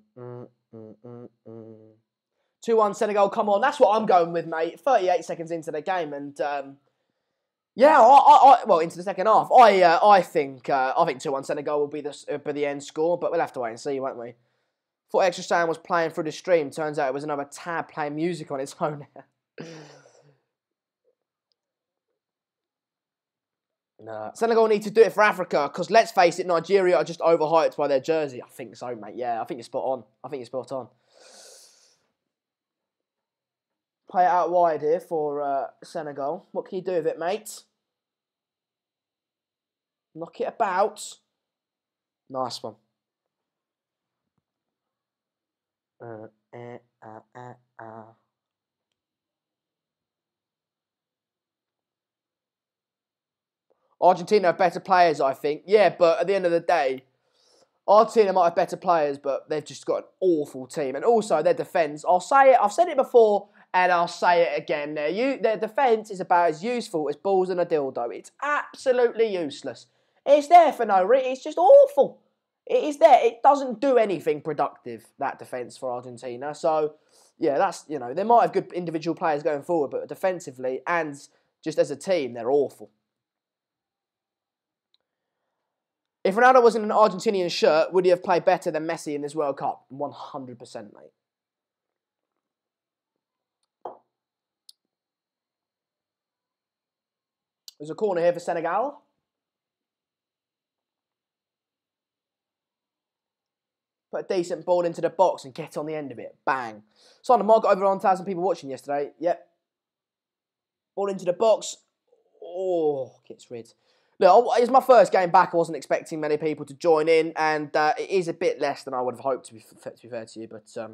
Mm. 2-1 Senegal, come on. That's what I'm going with, mate. 38 seconds into the game, and yeah, well, into the second half. I think 2-1 Senegal will be the end score, but we'll have to wait and see, won't we? Thought Extra Sound was playing through the stream. Turns out it was another tab playing music on its own. Nah. Senegal need to do it for Africa, because let's face it, Nigeria are just overhyped by their jersey. I think so, mate. Yeah, I think you're spot on. Play it out wide here for Senegal. What can you do with it, mate? Knock it about. Nice one. Argentina have better players, I think. Yeah, but at the end of the day, Argentina might have better players, but they've just got an awful team. And also, their defence, I'll say it, I've said it before, and I'll say it again. Their defence is about as useful as balls in a dildo. It's absolutely useless. It's there for no reason. It's just awful. It is there. It doesn't do anything productive, that defence for Argentina. So, yeah, that's, they might have good individual players going forward, but defensively and just as a team, they're awful. If Ronaldo was in an Argentinian shirt, would he have played better than Messi in this World Cup? 100%, mate. There's a corner here for Senegal. Put a decent ball into the box and get on the end of it. Bang. Simon Mark got over 1,000 people watching yesterday. Yep. Ball into the box. Oh, gets rid. Look, it's my first game back. I wasn't expecting many people to join in, and it is a bit less than I would have hoped, to be fair to you. But I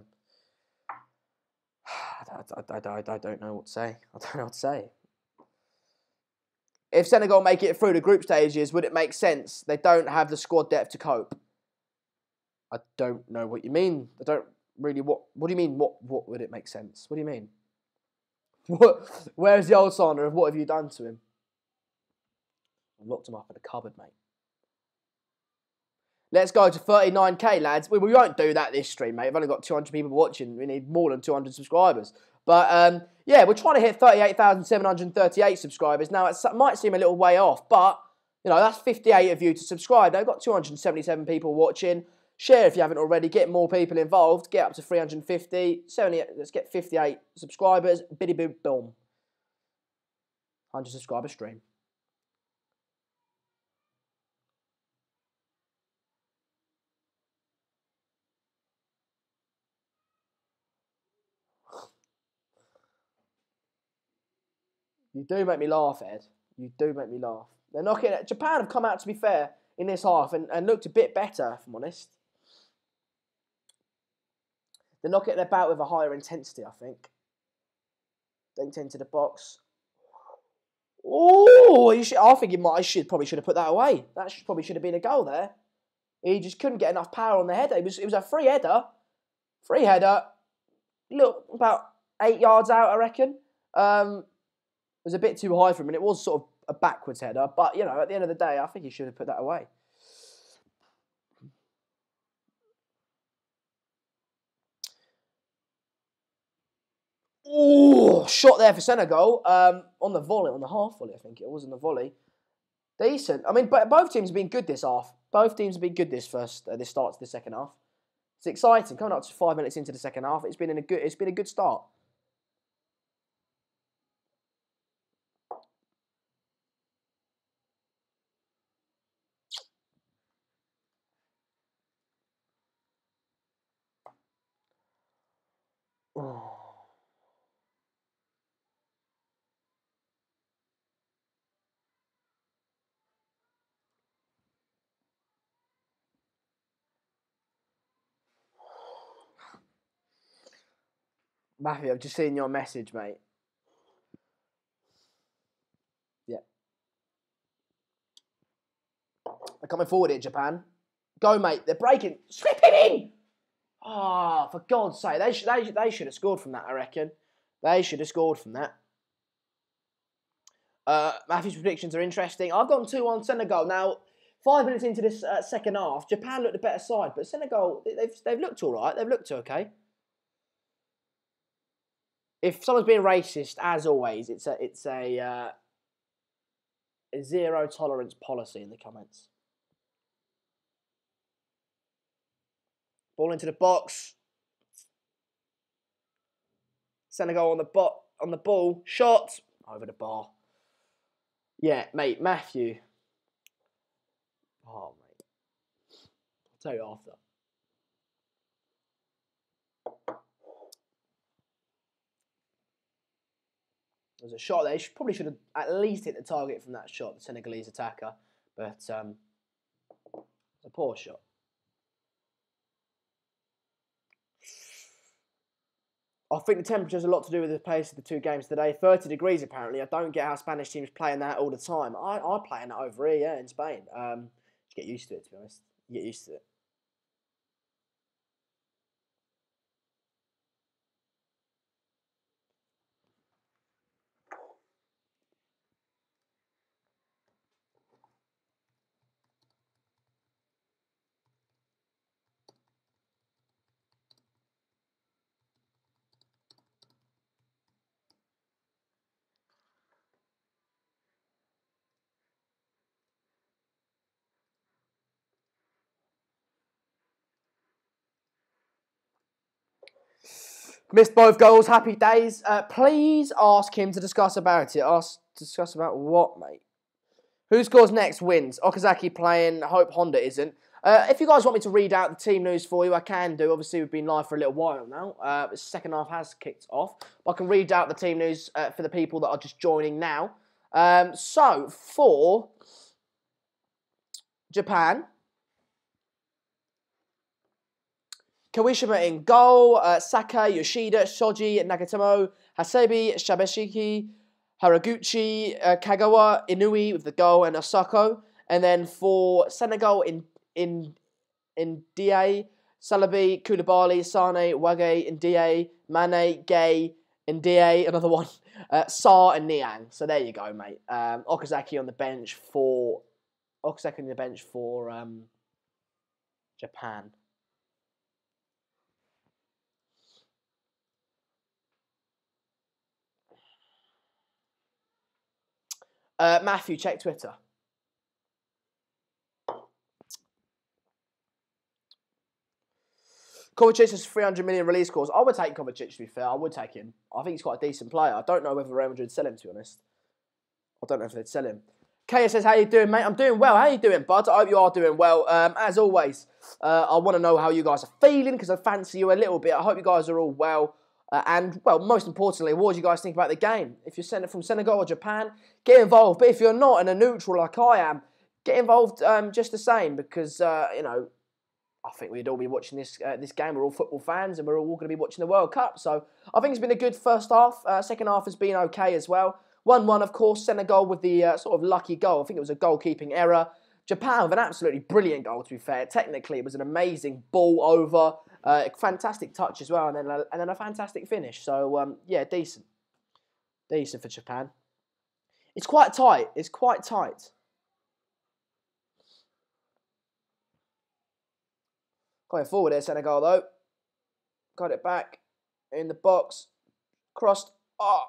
don't know what to say. I don't know what to say. If Senegal make it through the group stages, would it make sense? They don't have the squad depth to cope. I don't know what you mean. I don't really... What do you mean, what would it make sense? What do you mean? Where's the old Sander of what have you done to him? I've locked him up in a cupboard, mate. Let's go to 39k, lads. We won't do that this stream, mate. We've only got 200 people watching. We need more than 200 subscribers. But, yeah, we're trying to hit 38,738 subscribers. Now, it might seem a little way off, but, you know, that's 58 of you to subscribe. Now, we've got 277 people watching. Share if you haven't already. Get more people involved. Get up to 350. 70, let's get 58 subscribers. Biddy boom, boom. 100 subscriber stream. You do make me laugh, Ed. You do make me laugh. They're knocking it. Japan have come out, to be fair, in this half and looked a bit better, if I'm honest. They're knocking it about with a higher intensity, I think. Dinked into the box. Oh, I think probably should have put that away. That probably should have been a goal there. He just couldn't get enough power on the header. It was a free header. Free header. Look, about 8 yards out, I reckon. It was a bit too high for him, and it was sort of a backwards header. But, you know, at the end of the day, I think he should have put that away. Oh, shot there for Senegal. On the volley, on the half volley, I think it was on the volley. Decent. I mean, both teams have been good this half. Both teams have been good this start to the second half. It's exciting. Coming up to 5 minutes into the second half, it's been a good start. Oh. Matthew, I've just seen your message, mate. Yeah. They're coming forward here, Japan. Go, mate. They're breaking. Slip it in! Oh, for God's sake. They should have scored from that, I reckon. They should have scored from that. Matthew's predictions are interesting. I've gone 2-1 Senegal. Now, 5 minutes into this second half, Japan looked the better side, but Senegal, they've looked all right. They've looked okay. If someone's being racist, as always, it's a zero tolerance policy in the comments. Ball into the box. Senegal on the ball. Shot over the bar. Yeah, mate, Matthew. Oh, mate. I'll tell you after. There's a shot there. He probably should have at least hit the target from that shot, the Senegalese attacker. But it's a poor shot. I think the temperature has a lot to do with the pace of the two games today. 30 degrees, apparently. I don't get how Spanish teams play in that all the time. I play in that over here, yeah, in Spain. Just get used to it, to be honest. You get used to it. Missed both goals. Happy days. Please ask him to discuss about it. Discuss about what, mate? Who scores next wins. Okazaki playing. Hope Honda isn't. If you guys want me to read out the team news for you, I can do. Obviously, we've been live for a little while now. The second half has kicked off. But I can read out the team news for the people that are just joining now. So, for Japan, Kawishima in goal, Saka, Yoshida, Shoji, Nagatomo, Hasebe, Shabeshiki, Haraguchi, Kagawa, Inui with the goal, and Osako. And then for Senegal in DA, Salabi, Koulibaly, Sane, Wage, Ndie, Mane, Gay, Ndie, another one, Sa and Niang. So there you go, mate. Okazaki on the bench for Japan. Matthew, check Twitter. Kovacic has 300 million release clause. I would take Kovacic, to be fair. I would take him. I think he's quite a decent player. I don't know whether Real Madrid would sell him, to be honest. I don't know if they'd sell him. Kaya says, how you doing, mate? I'm doing well. How you doing, bud? I hope you are doing well. As always, I want to know how you guys are feeling because I fancy you a little bit. I hope you guys are all well. And, well, most importantly, what do you guys think about the game? If you're from Senegal or Japan, get involved. But if you're not and a neutral like I am, get involved just the same because, you know, I think we'd all be watching this game. We're all football fans and we're all going to be watching the World Cup. So I think it's been a good first half. Second half has been okay as well. 1-1, of course. Senegal with the sort of lucky goal. I think it was a goalkeeping error. Japan with an absolutely brilliant goal, to be fair. Technically, it was an amazing ball over. Fantastic touch as well. And then a fantastic finish. So, yeah, decent. Decent for Japan. It's quite tight. It's quite tight. Going forward there, Senegal, though. Got it back in the box. Crossed. Oh.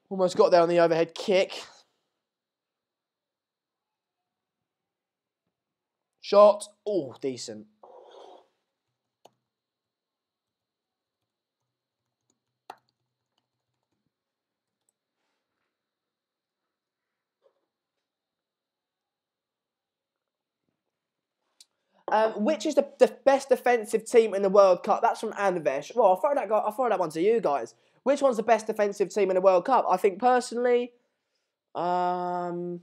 Almost got there on the overhead kick. Shot. Oh, decent. Which is the best defensive team in the World Cup? That's from Anvesh. Well, I'll throw that one to you guys. Which one's the best defensive team in the World Cup? I think personally, gotta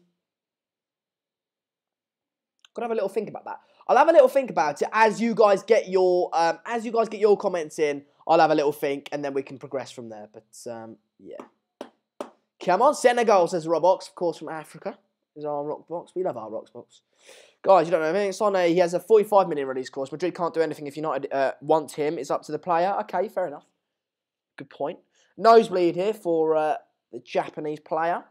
have a little think about that. I'll have a little think about it as you guys get your comments in. I'll have a little think and then we can progress from there. But yeah, come on, Senegal, says Robox, of course from Africa. Is our Rockbox. We love our Rockbox. Guys, you don't know anything. Sane, he has a 45 million release clause. Madrid can't do anything if United want him. It's up to the player. Okay, fair enough. Good point. Nosebleed here for the Japanese player.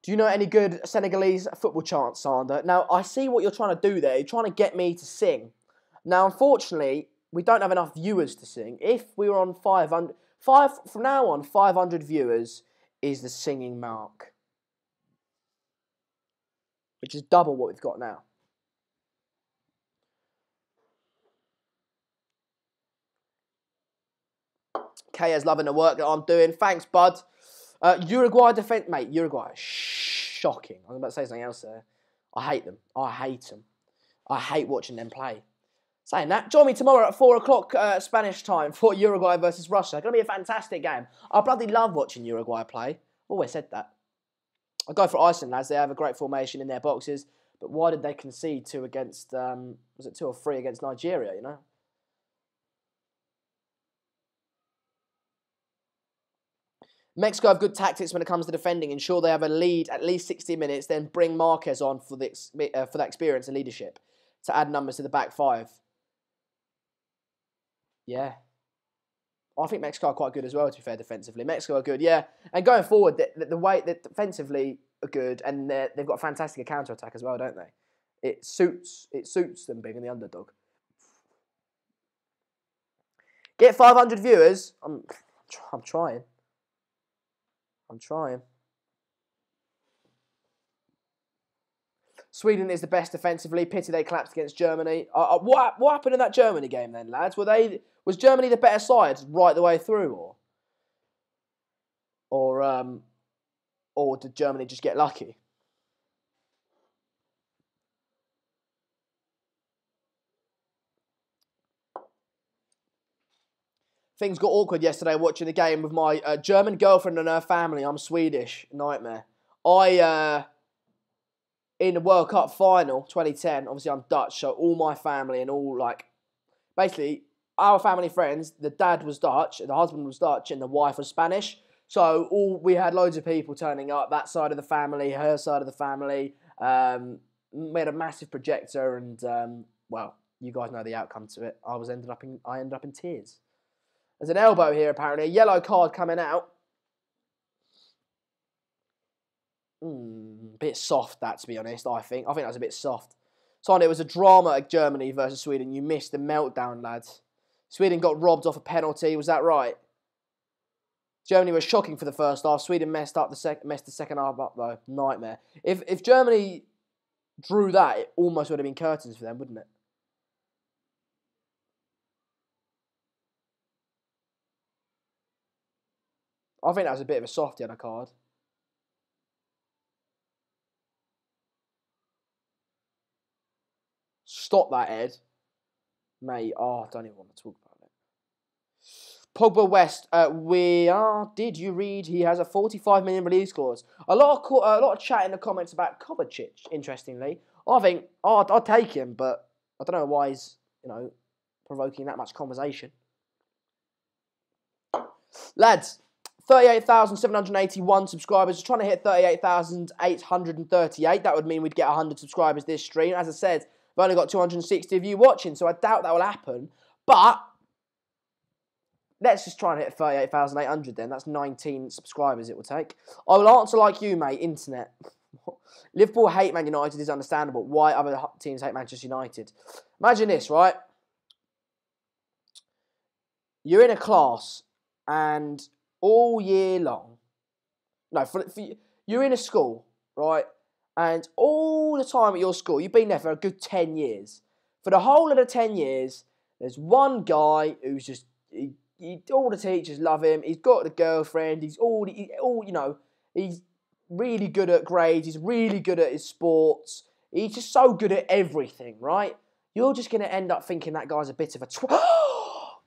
Do you know any good Senegalese football chants, Sander? Now, I see what you're trying to do there. You're trying to get me to sing. Now, unfortunately, we don't have enough viewers to sing. If we were on 500... from now on, 500 viewers is the singing mark. Which is double what we've got now. Kaya's loving the work that I'm doing. Thanks, bud. Uruguay defence... Mate, Uruguay is shocking. I was about to say something else there. I hate them. I hate them. I hate watching them play. Saying that, join me tomorrow at 4 o'clock Spanish time for Uruguay versus Russia. It's going to be a fantastic game. I bloody love watching Uruguay play. I've always said that. I'll go for Iceland, lads. They have a great formation in their boxes. But why did they concede 2 against... was it 2 or 3 against Nigeria, you know? Mexico have good tactics when it comes to defending. Ensure they have a lead at least 60 minutes. Then bring Marquez on for that experience and leadership to add numbers to the back 5. Yeah. I think Mexico are quite good as well, to be fair, defensively. Mexico are good, yeah. And going forward, the way that defensively are good, and they've got a fantastic counter-attack as well, don't they? It suits them being the underdog. Get 500 viewers. I'm trying. I'm trying. Sweden is the best defensively. Pity they collapsed against Germany. What happened in that Germany game then, lads? Was Germany the better side right the way through, or? or did Germany just get lucky? Things got awkward yesterday watching the game with my German girlfriend and her family. I'm Swedish. Nightmare. In the World Cup final, 2010, obviously I'm Dutch, so all my family and all, like, basically, our family friends, the dad was Dutch, the husband was Dutch, and the wife was Spanish. So we had loads of people turning up, that side of the family, her side of the family. We had a massive projector, and, well, you guys know the outcome to it. I ended up in tears. There's an elbow here, apparently. A yellow card coming out. Bit soft, that, to be honest, I think. I think that was a bit soft. So it was a drama at Germany versus Sweden. You missed the meltdown, lads. Sweden got robbed off a penalty. Was that right? Germany was shocking for the first half. Sweden messed the second half up, though. Nightmare. If Germany drew that, it almost would have been curtains for them, wouldn't it? I think that was a bit of a soft yellow card. Stop that, Ed. Mate, I don't even want to talk about it. Pogba West, did you read he has a 45 million release clause? A lot of chat in the comments about Kovacic, interestingly. I think, I'd take him, but I don't know why he's, provoking that much conversation. Lads, 38,781 subscribers. Trying to hit 38,838. That would mean we'd get 100 subscribers this stream. As I said, we've only got 260 of you watching, so I doubt that will happen. But let's just try and hit 38,800 then. That's 19 subscribers it will take. I will answer like you, mate, internet. Liverpool hate Man United is understandable. Why other teams hate Manchester United? Imagine this, right? You're in a class and all year long, you're in a school, right? And all the time at your school, you've been there for a good 10 years. For the whole of the 10 years, there's one guy who's just, all the teachers love him. He's got a girlfriend. He's really good at grades. He's really good at his sports. He's just so good at everything, right? You're just going to end up thinking that guy's a bit of a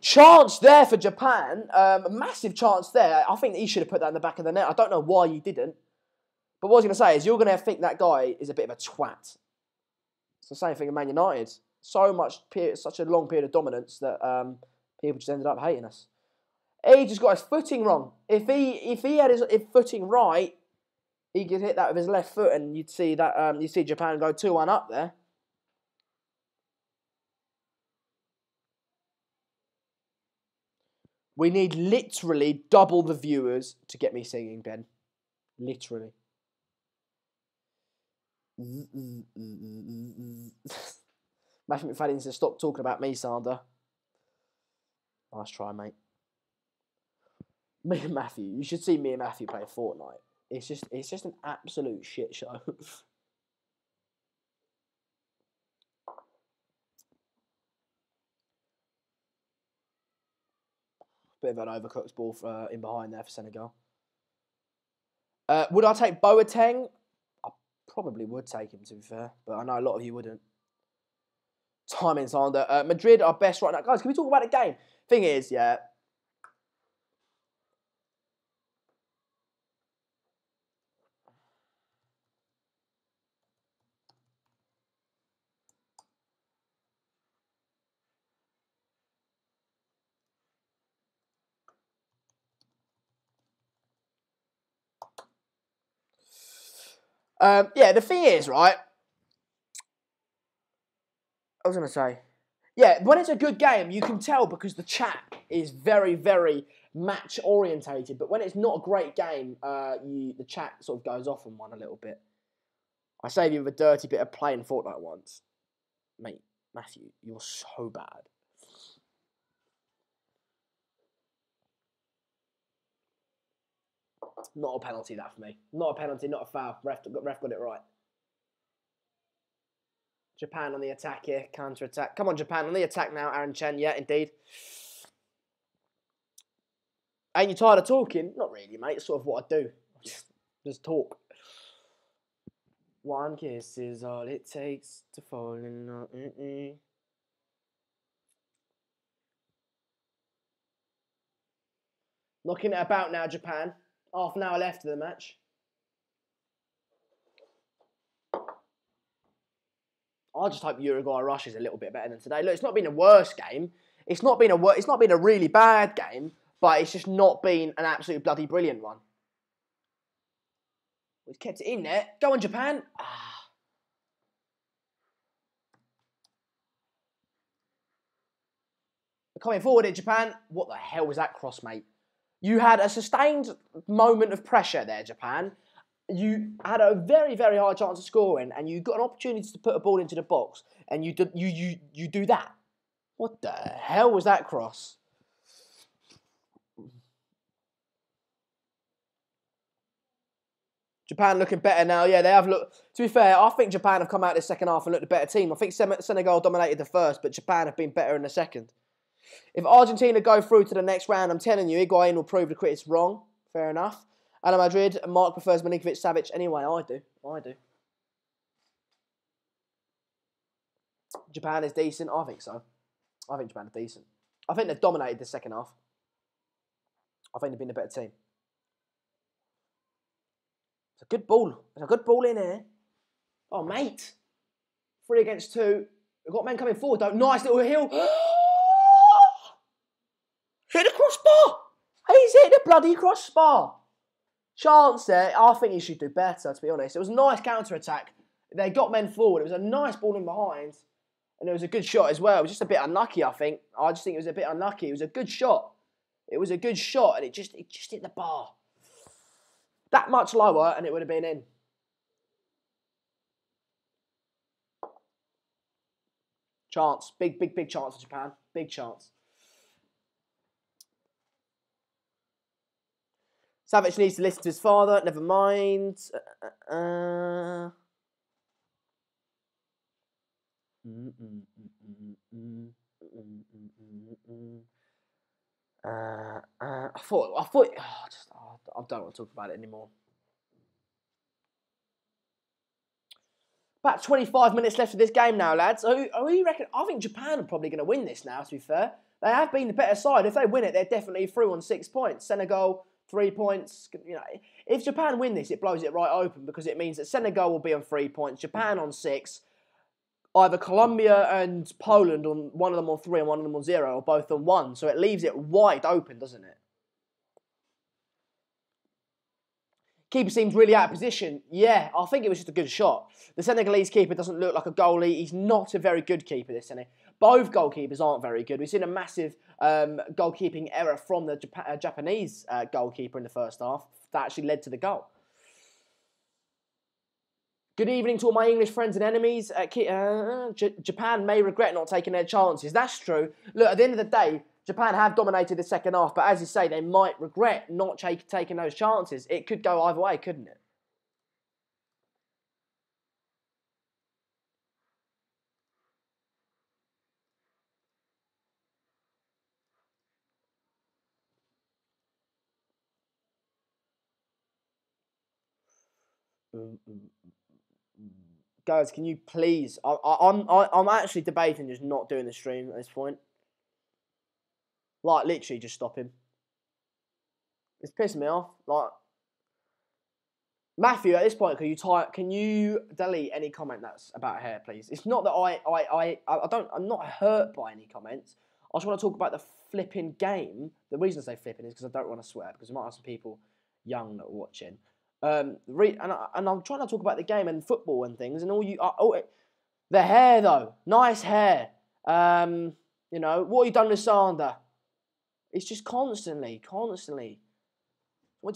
chance there for Japan. A massive chance there. I think he should have put that in the back of the net. I don't know why he didn't. But what I was going to say is you're going to think that guy is a bit of a twat. It's the same thing with Man United. Such a long period of dominance that people just ended up hating us. He just got his footing wrong. If he had his footing right, he could hit that with his left foot, and you'd see Japan go 2-1 up there. We need literally double the viewers to get me singing, Ben. Literally. Matthew McFadden says, stop talking about me, Sander. Nice try, mate. Me and Matthew. You should see me and Matthew play Fortnite. It's just an absolute shit show. Bit of an overcooked ball in behind there for Senegal. Would I take Boateng? I probably would take him, to be fair, but I know a lot of you wouldn't. Timing's on. Madrid are best right now. Guys, can we talk about the game? Thing is, yeah. The thing is, right? I was going to say, yeah, when it's a good game, you can tell because the chat is very, very match orientated. But when it's not a great game, the chat sort of goes off on one a little bit. I saved you with a dirty bit of playing Fortnite once. Mate, Matthew, you're so bad. Not a penalty, that for me. Not a penalty, not a foul. Ref got it right. Japan on the attack here. Counter-attack. Come on, Japan on the attack now. Aaron Chen. Yeah, indeed. Ain't you tired of talking? Not really, mate. It's sort of what I do. Just talk. One kiss is all it takes to fall in love. Knocking it about now, Japan. Half an hour left of the match. I just hope Uruguay rushes a little bit better than today. Look, it's not been a worse game. It's not been a really bad game, but it's just not been an absolutely bloody brilliant one. We've kept it in there. Go on, Japan. Coming forward in Japan. What the hell was that cross, mate? You had a sustained moment of pressure there, Japan. You had a very, very high chance of scoring, and you got an opportunity to put a ball into the box, and you do that. What the hell was that cross? Japan looking better now. Yeah, they have looked. To be fair, I think Japan have come out this second half and looked a better team. I think Senegal dominated the first, but Japan have been better in the second. If Argentina go through to the next round, I'm telling you, Higuain will prove the critics wrong. Fair enough. Real Madrid, Mark prefers Milinkovic-Savic. Anyway, I do. Japan is decent. I think so. I think Japan are decent. I think they've dominated the second half. I think they've been a better team. It's a good ball. There's a good ball in here. Oh, mate. 3 against 2. We've got men coming forward, though. Nice little heel. Hit the crossbar. He's hit the bloody crossbar. Chance there. I think he should do better, to be honest. It was a nice counter-attack. They got men forward. It was a nice ball in behind. And it was a good shot as well. It was just a bit unlucky, I think. I just think it was a bit unlucky. It was a good shot. It was a good shot, and it just hit the bar. That much lower, and it would have been in. Chance. Big chance for Japan. Big chance. Savic needs to listen to his father. Never mind. I don't want to talk about it anymore. About 25 minutes left of this game now, lads. Who you reckon? I think Japan are probably going to win this now, to be fair. They have been the better side. If they win it, they're definitely through on 6 points. Senegal, 3 points. You know, if Japan win this, it blows it right open because it means that Senegal will be on 3 points, Japan on 6, either Colombia and Poland, on one of them on 3 and one of them on 0, or both on 1. So it leaves it wide open, doesn't it? Keeper seems really out of position. Yeah, I think it was just a good shot. The Senegalese keeper doesn't look like a goalie. He's not a very good keeper, this Senegal. Both goalkeepers aren't very good. We've seen a massive goalkeeping error from the Japanese goalkeeper in the first half that actually led to the goal. Good evening to all my English friends and enemies. Japan may regret not taking their chances. That's true. Look, at the end of the day, Japan have dominated the second half, but as you say, they might regret not taking those chances. It could go either way, couldn't it? Guys, can you please? I'm actually debating just not doing the stream at this point. Like, literally, just stop him. It's pissing me off. Like, Matthew, at this point, can you delete any comment that's about hair, please? It's not that I'm not hurt by any comments. I just want to talk about the flipping game. The reason I say flipping is because I don't want to swear, because we might have some people young that are watching. And I'm trying to talk about the game and football and things, and the hair though, nice hair. You know, what have you done with Sander? It's just constantly. I want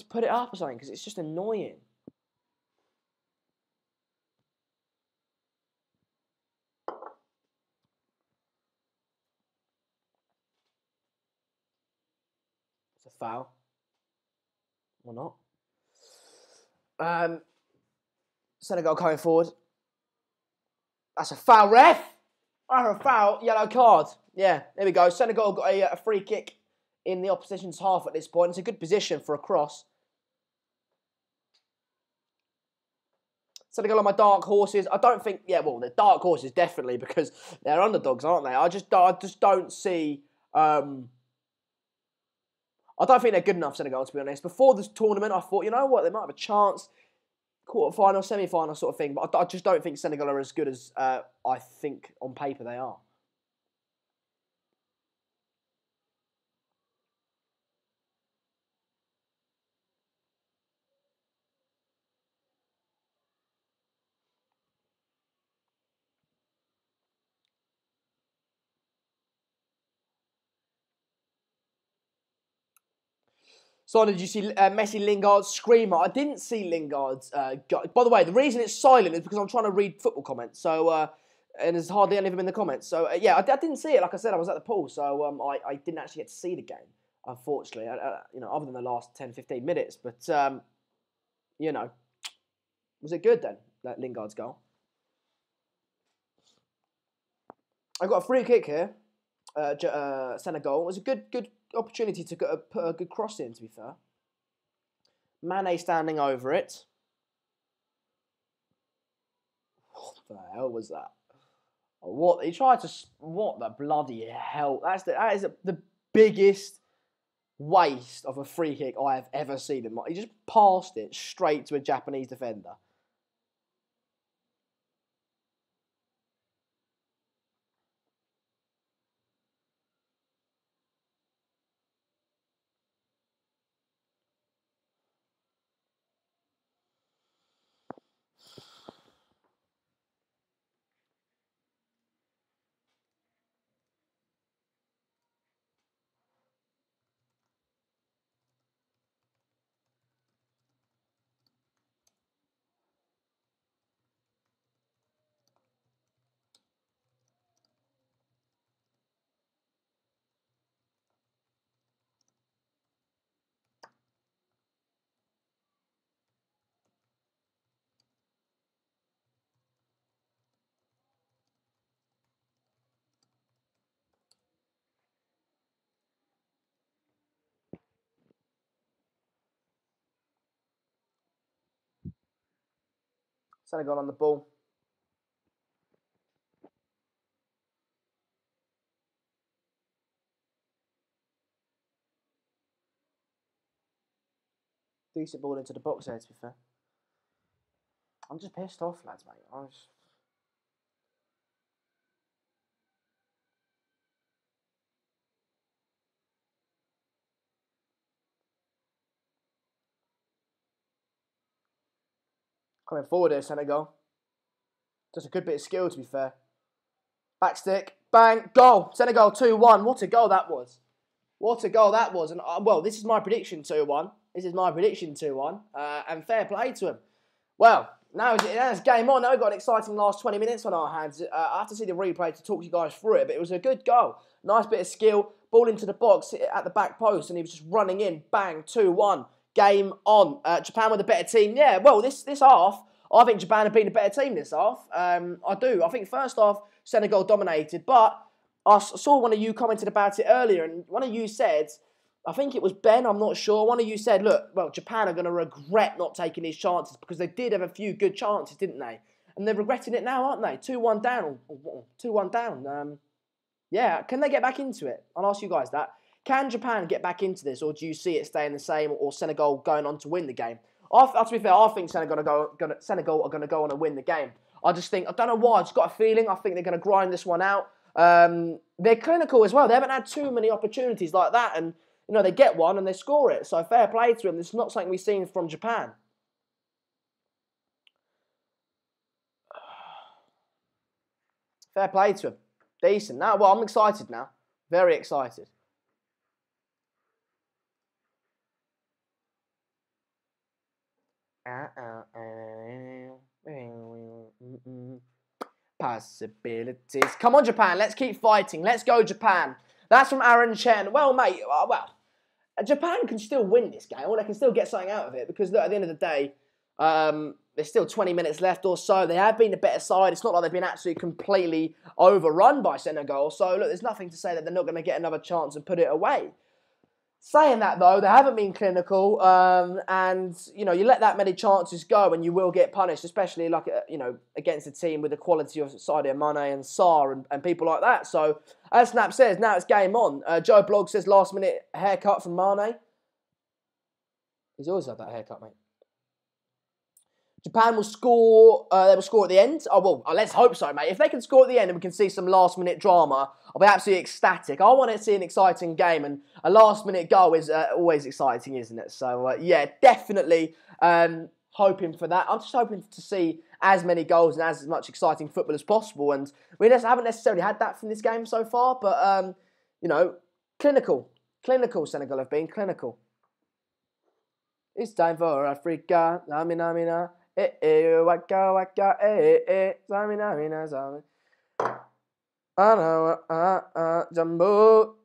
to put it up or something because it's just annoying. It's a foul. Or not. Senegal coming forward. That's a foul, ref. That's a foul. Yellow card. Yeah, there we go. Senegal got a free kick in the opposition's half at this point. It's a good position for a cross. Senegal are my dark horses. I don't think, the dark horses definitely because they're underdogs, aren't they? I just don't see. I don't think they're good enough, Senegal, to be honest. Before this tournament, I thought, you know what, they might have a chance, quarter-final, semi-final sort of thing. But I just don't think Senegal are as good as I think on paper they are. So did you see Messi Lingard's screamer? I didn't see Lingard's. By the way, the reason it's silent is because I'm trying to read football comments. So and there's hardly any of them in the comments. So I didn't see it. Like I said, I was at the pool, so I didn't actually get to see the game, unfortunately. Other than the last 10, 15 minutes. But was it good then? That Lingard's goal. I got a free kick here. Senegal. It was a good opportunity to put a good cross in, to be fair. Mane standing over it. What the hell was that? What he tried to? What the bloody hell? That is the biggest waste of a free kick I have ever seen in my. He just passed it straight to a Japanese defender. Senegal on the ball. Decent ball into the box there, to be fair. I'm just pissed off, lads, mate. Coming forward here, Senegal. Just a good bit of skill, to be fair. Back stick, bang, goal. Senegal 2-1. What a goal that was. What a goal that was. And this is my prediction 2-1. This is my prediction 2-1. And fair play to him. Well, now it's game on. Now we've got an exciting last 20 minutes on our hands. I have to see the replay to talk you guys through it, but it was a good goal. Nice bit of skill. Ball into the box at the back post, and he was just running in. Bang, 2-1. Game on. Japan with a better team. Yeah, well, this half, I think Japan have been a better team this half. I do. I think first half, Senegal dominated, but I saw one of you commented about it earlier, and one of you said, I think it was Ben, I'm not sure, one of you said, look, well, Japan are going to regret not taking these chances because they did have a few good chances, didn't they? And they're regretting it now, aren't they? 2-1 down. 2-1 down. Yeah, can they get back into it? I'll ask you guys that. Can Japan get back into this, or do you see it staying the same, or Senegal going on to win the game? To be fair, I think Senegal are going to go on and win the game. I don't know why, I just got a feeling. I think they're going to grind this one out. They're clinical as well. They haven't had too many opportunities like that, and they get one and they score it. So fair play to them. This is not something we've seen from Japan. Fair play to them. Decent. Now, well, I'm excited now. Very excited. Possibilities. Come on, Japan. Let's keep fighting. Let's go, Japan. That's from Aaron Chen. Well, mate, Japan can still win this game, or they can still get something out of it, because look, at the end of the day, there's still 20 minutes left or so. They have been a better side. It's not like they've been absolutely completely overrun by Senegal. So, look, there's nothing to say that they're not going to get another chance and put it away. Saying that, though, they haven't been clinical, and, you know, you let that many chances go and you will get punished, especially, like, you know, against a team with the quality of Sadio Mane and Sarr and people like that. So, as Snap says, now it's game on. Joe Blogg says last-minute haircut from Mane. He's always had that haircut, mate. Japan will score. They will score at the end. Oh, well, let's hope so, mate. If they can score at the end and we can see some last-minute drama, I'll be absolutely ecstatic. I want to see an exciting game, and a last-minute goal is always exciting, isn't it? So, yeah, definitely hoping for that. I'm just hoping to see as many goals and as much exciting football as possible. And we just haven't necessarily had that from this game so far, but, you know, clinical. Clinical, Senegal have been. Clinical. It's time for Africa. Namina, mina. Waka, waka, zamina, mina, zamina. Jumbo,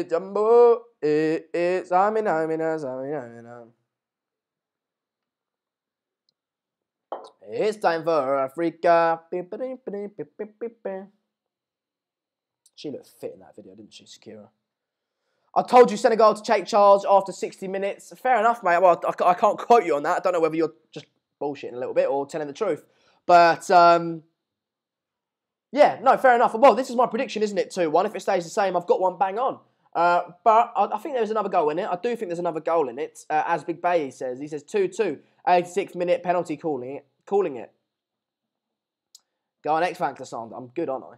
jumbo, zamina, mina, zamina, mina. It's time for Africa. She looked fit in that video, didn't she, Shakira? I told you Senegal to take charge after 60 minutes. Fair enough, mate. Well, I can't quote you on that. I don't know whether you're just bullshitting a little bit or telling the truth. But, yeah, no, fair enough. Well, this is my prediction, isn't it, 2-1? If it stays the same, I've got one bang on. But I think there's another goal in it. I do think there's another goal in it. As Big Bay says, he says 2-2. 86th minute penalty calling it. Go on, X-Factor song. I'm good, aren't I?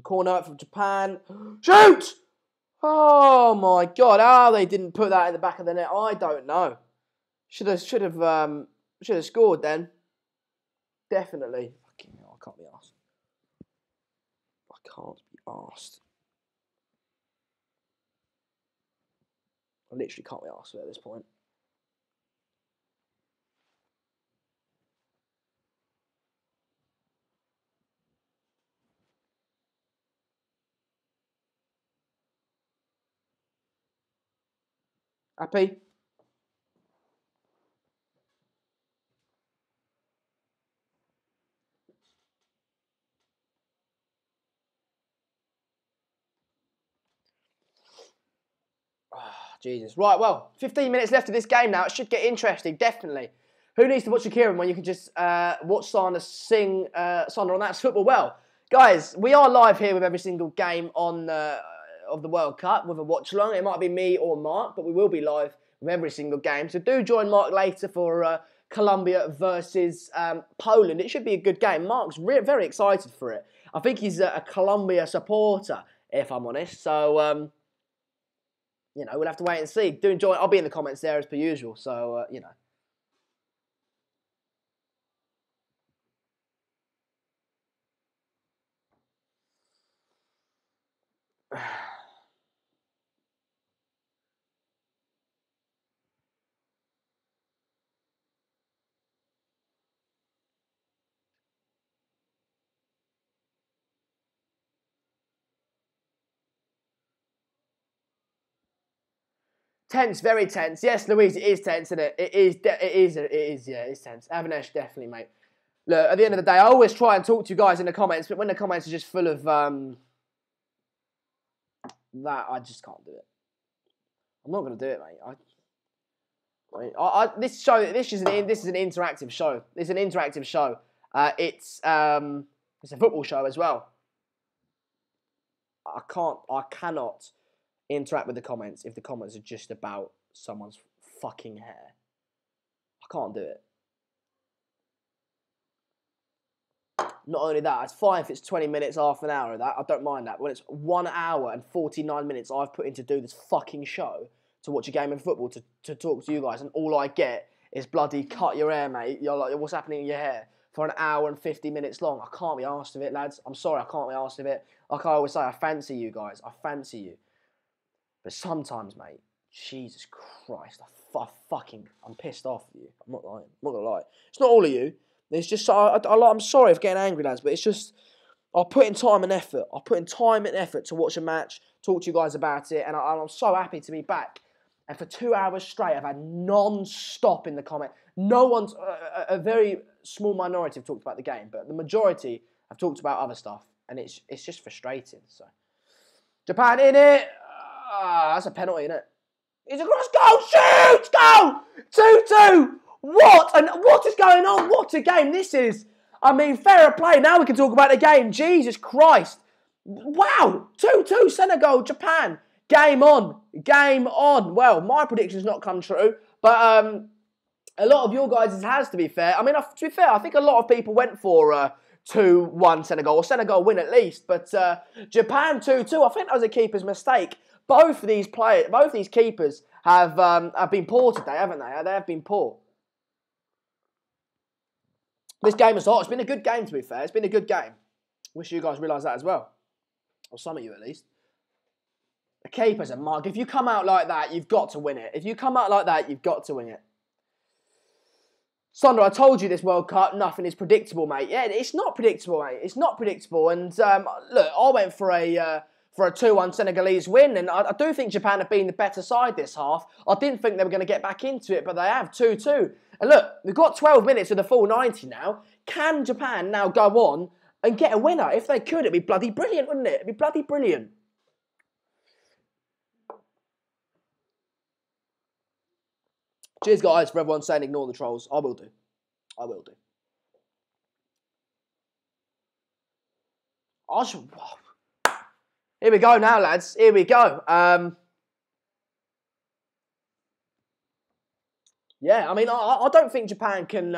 Corner from Japan. Shoot! Oh my God! How they didn't put that in the back of the net, I don't know. Should have scored then. Definitely. Fucking hell, I can't be arsed. I can't be arsed. I literally can't be arsed at this point. Happy? Oh, Jesus. Right, well, 15 minutes left of this game now. It should get interesting, definitely. Who needs to watch Shakira when you can just watch Sana sing Sana on That's Football? Well, guys, we are live here with every single game on of the World Cup with a watch-along. It might be me or Mark, but we will be live with every single game. So do join Mark later for Colombia versus Poland. It should be a good game. Mark's very excited for it. I think he's a Colombia supporter, if I'm honest. So, you know, we'll have to wait and see. Do enjoy it. I'll be in the comments there as per usual. So, you know. Tense, very tense. Yes, Louise, it is tense, isn't it? It is, yeah, it's tense. Avanesh, definitely, mate. Look, at the end of the day, I always try and talk to you guys in the comments, but when the comments are just full of that, I just can't do it. I'm not going to do it, mate. This is an interactive show. It's an interactive show. It's a football show as well. I cannot interact with the comments if the comments are just about someone's fucking hair. I can't do it. Not only that, it's fine if it's 20 minutes, half an hour of that. I don't mind that. When it's 1 hour and 49 minutes I've put in to do this fucking show, to watch a game of football, to talk to you guys, and all I get is bloody cut your hair, mate. You're like, what's happening in your hair? For an hour and 50 minutes long. I can't be arsed of it, lads. I'm sorry, I can't be arsed of it. Like I always say, I fancy you guys. I fancy you. But sometimes, mate, Jesus Christ, I'm pissed off at you. I'm not lying. I'm not gonna lie. It's not all of you. It's just, I'm sorry for getting angry, lads, but it's just, I put in time and effort. I put in time and effort to watch a match, talk to you guys about it, and I'm so happy to be back. And for 2 hours straight, I've had non-stop in the comment. No one's, a very small minority have talked about the game, but the majority have talked about other stuff, and it's just frustrating. So, Japan in it. That's a penalty, isn't it? It's a cross goal. Shoot! Goal! 2-2. What? And what is going on? What a game this is. I mean, fair play. Now we can talk about the game. Jesus Christ. Wow. 2-2 Senegal, Japan. Game on. Game on. Well, my prediction's not come true, but a lot of your guys' has, to be fair. I mean, to be fair, I think a lot of people went for 2-1 Senegal, or Senegal win at least, but Japan 2-2, I think that was a keeper's mistake. Both these keepers have been poor today, haven't they? They have been poor. This game is hot. It's been a good game, to be fair. It's been a good game. Wish you guys realised that as well. Or some of you, at least. The keeper's a mug. If you come out like that, you've got to win it. If you come out like that, you've got to win it. Sandra, I told you this World Cup, nothing is predictable, mate. Yeah, it's not predictable, mate. It's not predictable. And look, I went for a 2-1 Senegalese win, and I do think Japan have been the better side this half. I didn't think they were going to get back into it, but they have, 2-2. And look, we've got 12 minutes of the full 90 now. Can Japan now go on and get a winner? If they could, it'd be bloody brilliant, wouldn't it? It'd be bloody brilliant. Cheers, guys, for everyone saying ignore the trolls. I will do. I will do. Here we go now, lads. Here we go. Yeah, I mean, I don't think Japan can...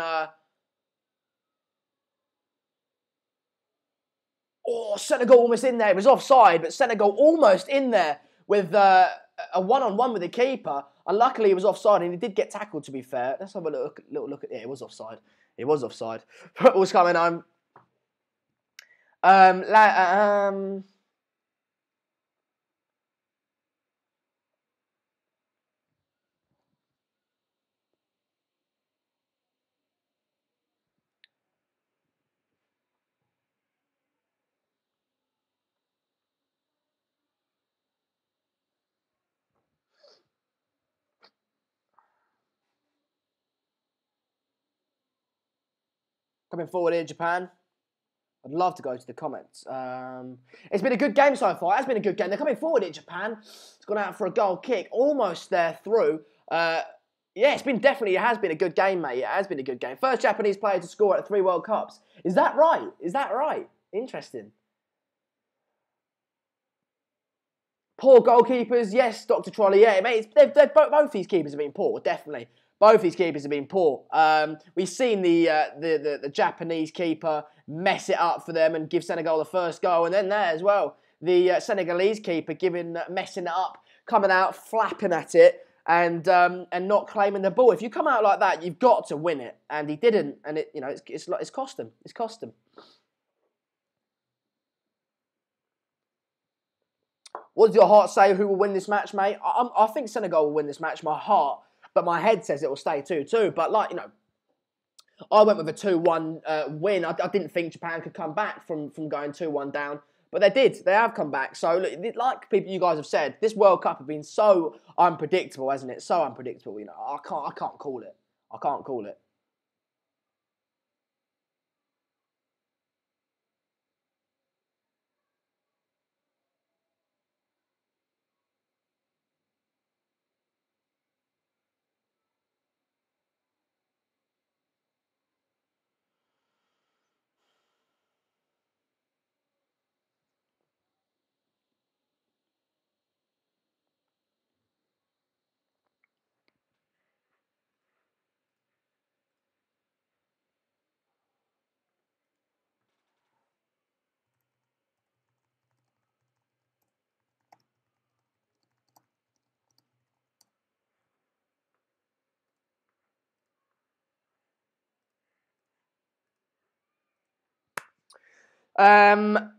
Oh, Senegal almost in there. It was offside, but Senegal almost in there with a one-on-one with the keeper. And luckily, he was offside, and he did get tackled, to be fair. Let's have a little look at it. Yeah, it was offside. It was offside. Football's coming home. Coming forward here, Japan. I'd love to go to the comments. It's been a good game so far. It has been a good game. They're coming forward here, Japan. It's gone out for a goal kick. Almost there through. Yeah, it has been a good game, mate. It has been a good game. First Japanese player to score at 3 World Cups. Is that right? Is that right? Interesting. Poor goalkeepers. Yes, Dr. Trolley. Yeah, mate. Both these keepers have been poor, definitely. Both these keepers have been poor. We've seen the Japanese keeper mess it up for them and give Senegal the first goal. And then there as well, the Senegalese keeper messing it up, coming out, flapping at it, and not claiming the ball. If you come out like that, you've got to win it. And he didn't. And it's cost him. It's cost him. What does your heart say? Who will win this match, mate? I think Senegal will win this match. My heart. But my head says it will stay 2-2. But, I went with a 2-1 win. I didn't think Japan could come back from going 2-1 down. But they did. They have come back. So, look, like you guys have said, this World Cup has been so unpredictable, hasn't it? So unpredictable. I can't call it. I can't call it. Mane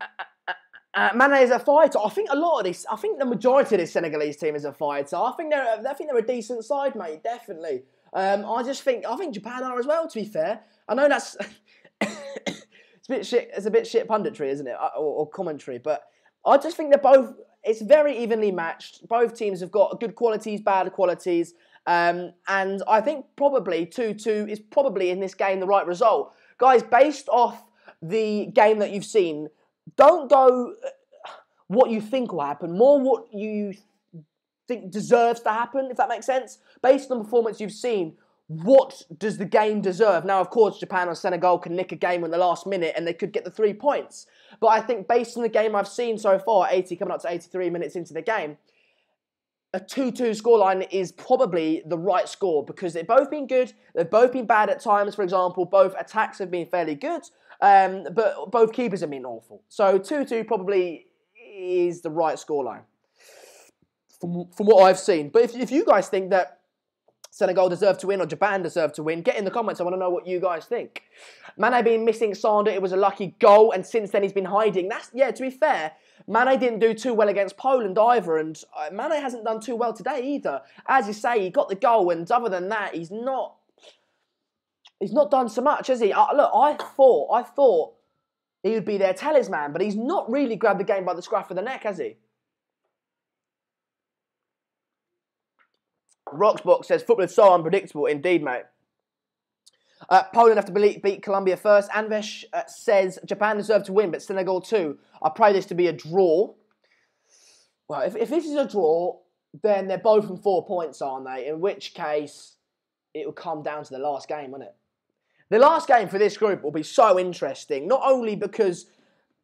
is a fighter. I think the majority of this Senegalese team is a fighter. I think they're a decent side, mate. Definitely. I think Japan are as well. To be fair, I know that's it's a bit shit. It's a bit shit punditry, isn't it, or commentary? But I just think they're both. It's very evenly matched. Both teams have got good qualities, bad qualities, and I think probably 2-2 is probably in this game the right result, guys. Based off the game that you've seen, don't go what you think will happen, more what you think deserves to happen, if that makes sense. Based on the performance you've seen, what does the game deserve? Now, of course, Japan or Senegal can nick a game in the last minute and they could get the 3 points. But I think based on the game I've seen so far, 80 coming up to 83 minutes into the game, a 2-2 scoreline is probably the right score because they've both been good, they've both been bad at times. For example, both attacks have been fairly good, but both keepers have been awful. So 2-2 probably is the right scoreline from what I've seen. But if you guys think that Senegal deserve to win or Japan deserve to win, get in the comments. I want to know what you guys think. Mane being missing Sander, it was a lucky goal, and since then he's been hiding. To be fair, Mane didn't do too well against Poland either, and Mane hasn't done too well today either. As you say, he got the goal, and other than that, he's not done so much, has he? Look, I thought he would be their talisman, but he's not really grabbed the game by the scruff of the neck, has he? Roxbox says, football is so unpredictable. Indeed, mate. Poland have to beat Colombia first. Anvesh says, Japan deserve to win, but Senegal too. I pray this to be a draw. Well, if this is a draw, then they're both from 4 points, aren't they? In which case, it will come down to the last game, won't it? The last game for this group will be so interesting, not only because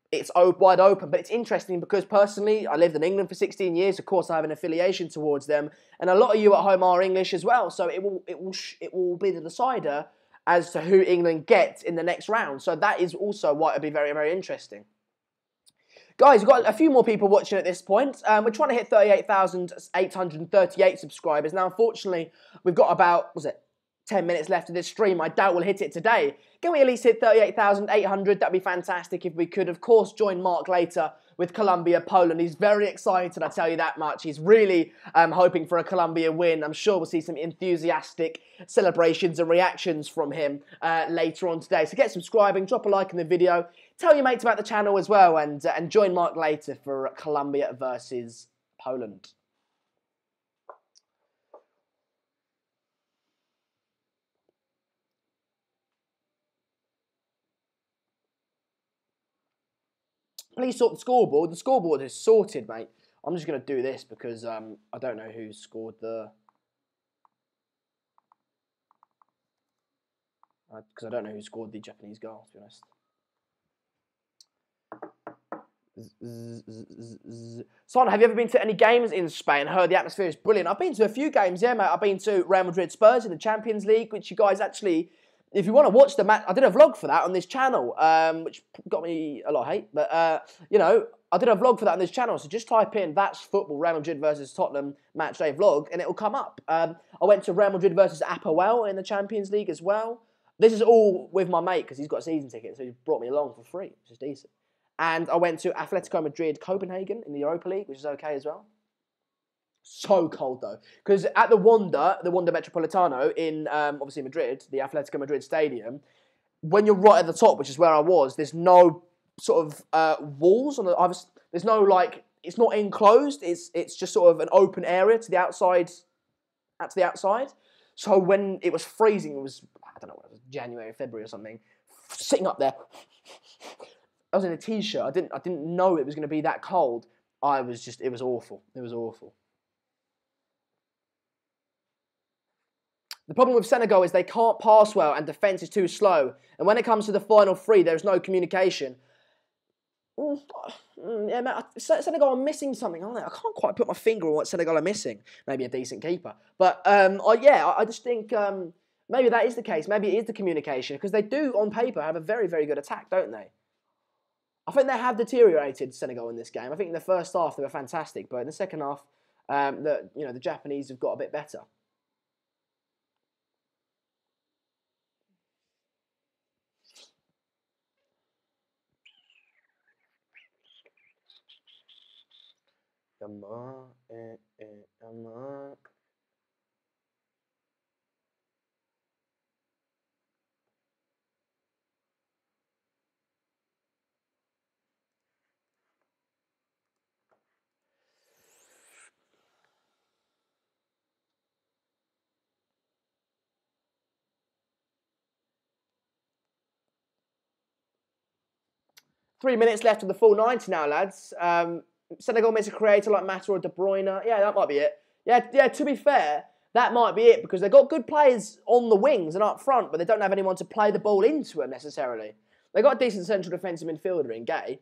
it's wide open, but it's interesting because personally, I lived in England for 16 years. Of course, I have an affiliation towards them, and a lot of you at home are English as well. So it will be the decider as to who England gets in the next round. So that is also why it'll be very, very interesting. Guys, we've got a few more people watching at this point. We're trying to hit 38,838 subscribers. Now, unfortunately, we've got about 10 minutes left of this stream. I doubt we'll hit it today. Can we at least hit 38,800? That'd be fantastic if we could. Of course, join Mark later with Colombia, Poland. He's very excited, I tell you that much. He's really hoping for a Colombia win. I'm sure we'll see some enthusiastic celebrations and reactions from him later on today. So get subscribing, drop a like in the video, tell your mates about the channel as well, and join Mark later for Colombia versus Poland. Please sort the scoreboard. The scoreboard is sorted, mate. I'm just going to do this because I don't know who scored the... Because I don't know who scored the Japanese goal, to be honest. Son, have you ever been to any games in Spain? I heard the atmosphere is brilliant. I've been to a few games, yeah, mate. I've been to Real Madrid Spurs in the Champions League, which you guys actually... If you want to watch the match, I did a vlog for that on this channel, which got me a lot of hate. But, I did a vlog for that on this channel. So just type in, that's football, Real Madrid versus Tottenham match day vlog, and it will come up. I went to Real Madrid versus Apoel in the Champions League as well. This is all with my mate because he's got a season ticket, so he brought me along for free, which is decent. And I went to Atletico Madrid Copenhagen in the Europa League, which is okay as well. So cold though, because at the Wanda Metropolitano in obviously Madrid, the Atletico Madrid stadium, when you're right at the top, which is where I was, there's no sort of walls on the. There's no it's not enclosed. It's just sort of an open area to the outside. So when it was freezing, it was I don't know, it was January, February or something. Sitting up there, I was in a t-shirt. I didn't know it was going to be that cold. It was awful. It was awful. The problem with Senegal is they can't pass well and defence is too slow. And when it comes to the final three, there's no communication. Yeah, man, Senegal are missing something, aren't they? I can't quite put my finger on what Senegal are missing. Maybe a decent keeper. But, I just think maybe that is the case. Maybe it is the communication. Because they do, on paper, have a very, very good attack, don't they? I think they have deteriorated, Senegal, in this game. I think in the first half, they were fantastic. But in the second half, the Japanese have got a bit better. 3 minutes left of the full 90 now, lads. Senegal makes a creator like Mata or De Bruyne. Yeah, that might be it. Yeah, to be fair, that might be it because they've got good players on the wings and up front, but they don't have anyone to play the ball into them necessarily. They've got a decent central defensive midfielder in Gay.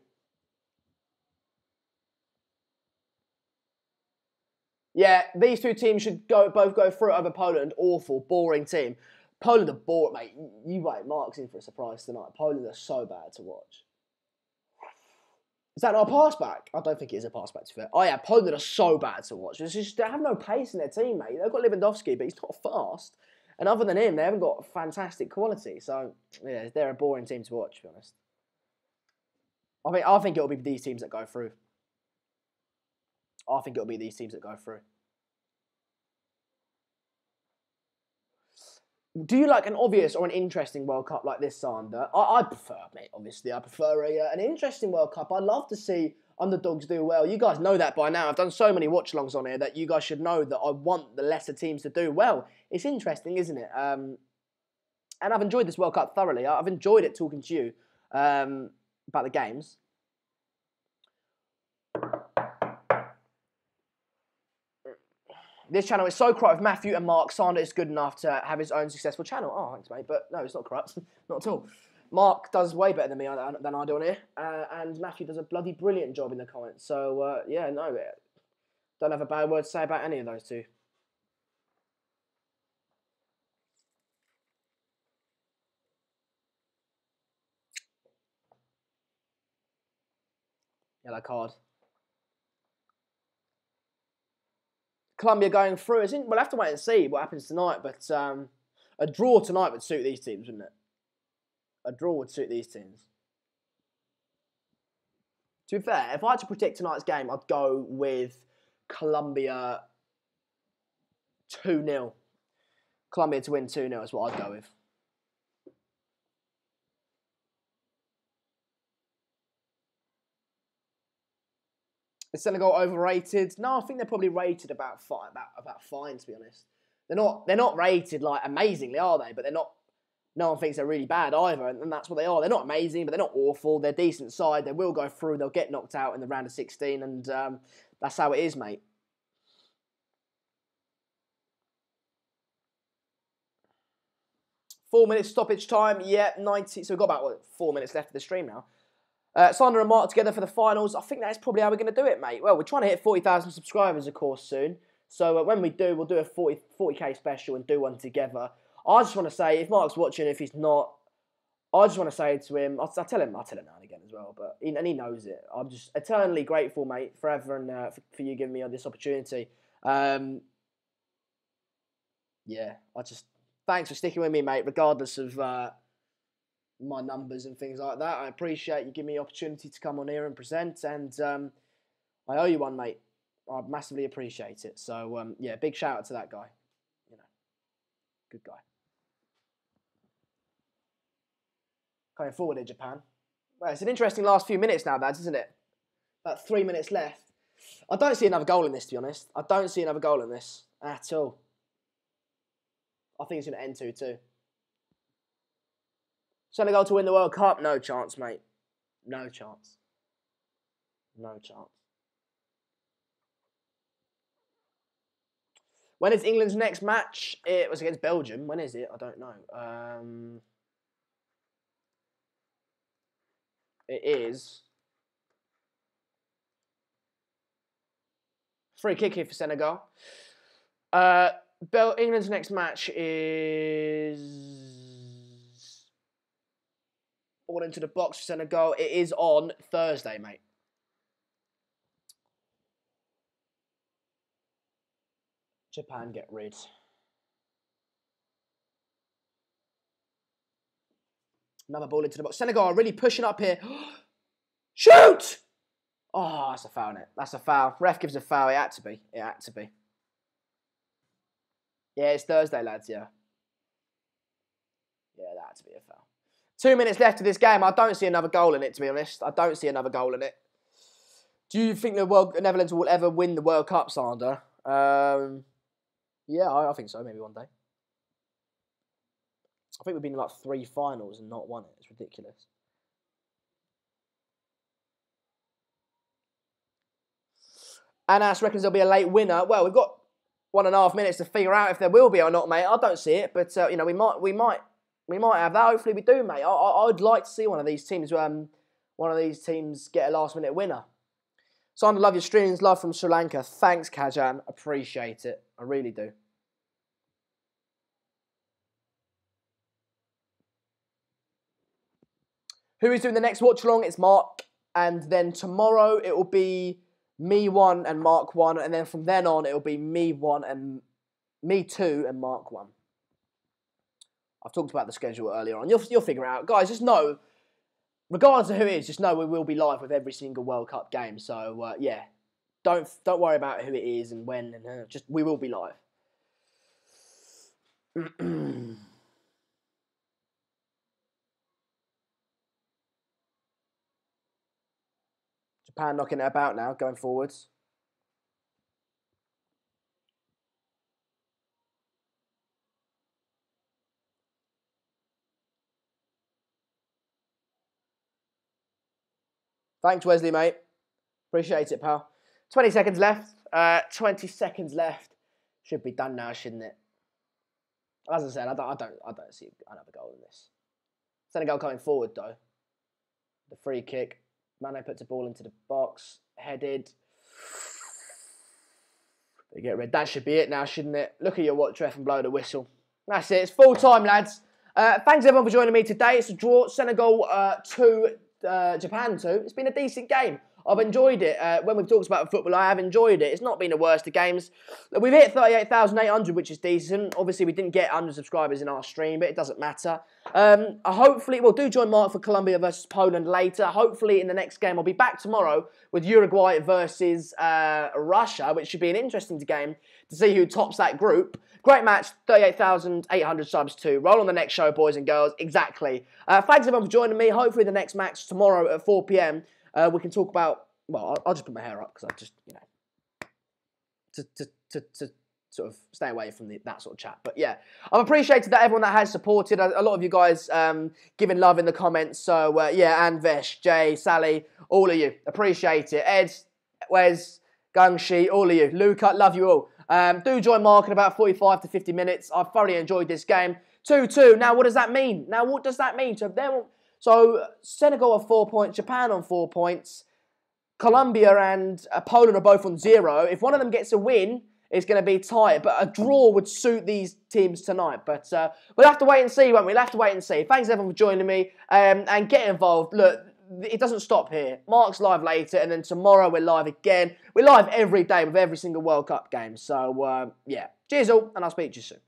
Yeah, these two teams should both go through it over Poland. Awful, boring team. Poland are boring, mate. You wait, Mark's in for a surprise tonight. Poland are so bad to watch. Is that not a pass back? I don't think it is a pass back, to be fair. Oh yeah, Poland are so bad to watch. They have no pace in their team, mate. They've got Lewandowski, but he's not fast. And other than him, they haven't got fantastic quality. So, yeah, they're a boring team to watch, to be honest. I think it'll be these teams that go through. I think it'll be these teams that go through. Do you like an obvious or an interesting World Cup like this, Sander? I prefer, mate, obviously. I prefer an interesting World Cup. I love to see underdogs do well. You guys know that by now. I've done so many watch-alongs on here that you guys should know that I want the lesser teams to do well. It's interesting, isn't it? And I've enjoyed this World Cup thoroughly. I've enjoyed it talking to you about the games. This channel is so corrupt with Matthew and Mark. Sander is good enough to have his own successful channel. Oh, thanks, mate. But no, it's not corrupt. Not at all. Mark does way better than me than I do on here. And Matthew does a bloody brilliant job in the comments. So, yeah, no. Don't have a bad word to say about any of those two. Yellow card. Colombia going through. We'll have to wait and see what happens tonight. But a draw tonight would suit these teams, wouldn't it? A draw would suit these teams. To be fair, if I had to predict tonight's game, I'd go with Colombia 2-0. Colombia to win 2-0 is what I'd go with. Is Senegal overrated? No, I think they're probably rated about fine, to be honest. They're not rated like amazingly, are they? But they're not. No one thinks they're really bad either, and that's what they are. They're not amazing, but they're not awful. They're decent side. They will go through. They'll get knocked out in the round of 16, and that's how it is, mate. Four minutes stoppage time. Yeah, 90. So we've got about 4 minutes left of the stream now. Sander and Mark together for the finals. I think that's probably how we're going to do it, mate. Well, we're trying to hit 40,000 subscribers, of course, soon. So when we do, we'll do a 40k special and do one together. I just want to say, if Mark's watching, if he's not, I just want to say to him, I'll tell him now and again as well, but he knows it. I'm just eternally grateful, mate, forever, and for you giving me this opportunity. Yeah, thanks for sticking with me, mate, regardless of my numbers and things like that. I appreciate you giving me the opportunity to come on here and present, and I owe you one, mate. I massively appreciate it. So, yeah, big shout out to that guy. You know, good guy. Going forward in Japan. Well, it's an interesting last few minutes now, lads, isn't it? About 3 minutes left. I don't see another goal in this, to be honest. I don't see another goal in this at all. I think it's going to end 2-2. Senegal to win the World Cup? No chance, mate. No chance. No chance. When is England's next match? It was against Belgium. When is it? I don't know. It is. Free kick here for Senegal. England's next match is all into the box for Senegal. It is on Thursday, mate. Japan get rid. Another ball into the box. Senegal are really pushing up here. Shoot! Oh, that's a foul, isn't it? That's a foul. Ref gives a foul. It had to be. It had to be. Yeah, it's Thursday, lads, yeah. Yeah, that had to be a foul. 2 minutes left of this game. I don't see another goal in it, to be honest. I don't see another goal in it. Do you think the Netherlands will ever win the World Cup, Sander? Yeah, I think so. Maybe one day. I think we've been in like 3 finals and not won it. It's ridiculous. Anas reckons there'll be a late winner. Well, we've got 1.5 minutes to figure out if there will be or not, mate. I don't see it, but you know, we might have that. Hopefully, we do, mate. I'd like to see one of these teams get a last-minute winner. Sandra, love your streams. Love from Sri Lanka. Thanks, Kajan. Appreciate it. I really do. Who is doing the next watch along? It's Mark. And then tomorrow it will be me 1 and Mark 1. And then from then on it will be me 1 and me 2 and Mark 1. I've talked about the schedule earlier on. You'll figure it out. Guys, just know, regardless of who it is, just know we will be live with every single World Cup game. So, yeah, don't worry about who it is and when. And just we will be live. Japan knocking it about now, going forwards. Thanks, Wesley, mate. Appreciate it, pal. 20 seconds left. 20 seconds left. Should be done now, shouldn't it? As I said, I don't see another goal in this. Senegal coming forward, though. The free kick. Mane puts the ball into the box. Headed. They get rid. That should be it now, shouldn't it? Look at your watch, ref, and blow the whistle. That's it. It's full time, lads. Thanks, everyone, for joining me today. It's a draw. Senegal 2, Japan 2. It's been a decent game. I've enjoyed it. When we've talked about football, I have enjoyed it. It's not been the worst of games. We've hit 38,800, which is decent. Obviously, we didn't get 100 subscribers in our stream, but it doesn't matter. Hopefully, do join Mark for Colombia versus Poland later. Hopefully, in the next game, I'll be back tomorrow with Uruguay versus Russia, which should be an interesting game to see who tops that group. Great match, 38,800 subs too. Roll on the next show, boys and girls. Exactly. Thanks, everyone, for joining me. Hopefully, the next match tomorrow at 4 p.m. We can talk about, well, I'll just put my hair up because I just, you know, to sort of stay away from that sort of chat. But yeah, I've appreciated that everyone that has supported. A lot of you guys giving love in the comments. So yeah, Anvesh, Jay, Sally, all of you. Appreciate it. Ed, Wes, Gungshi, all of you. Luca, love you all. Do join Mark in about 45 to 50 minutes. I've thoroughly enjoyed this game. 2-2. Now, what does that mean? So Senegal are 4 points, Japan on 4 points, Colombia and Poland are both on 0. If one of them gets a win, it's going to be tight. But a draw would suit these teams tonight. But we'll have to wait and see, won't we? We'll have to wait and see. Thanks, everyone, for joining me. And get involved. Look, it doesn't stop here. Mark's live later, and then tomorrow we're live again. We're live every day with every single World Cup game. So, yeah. Cheers all, and I'll speak to you soon.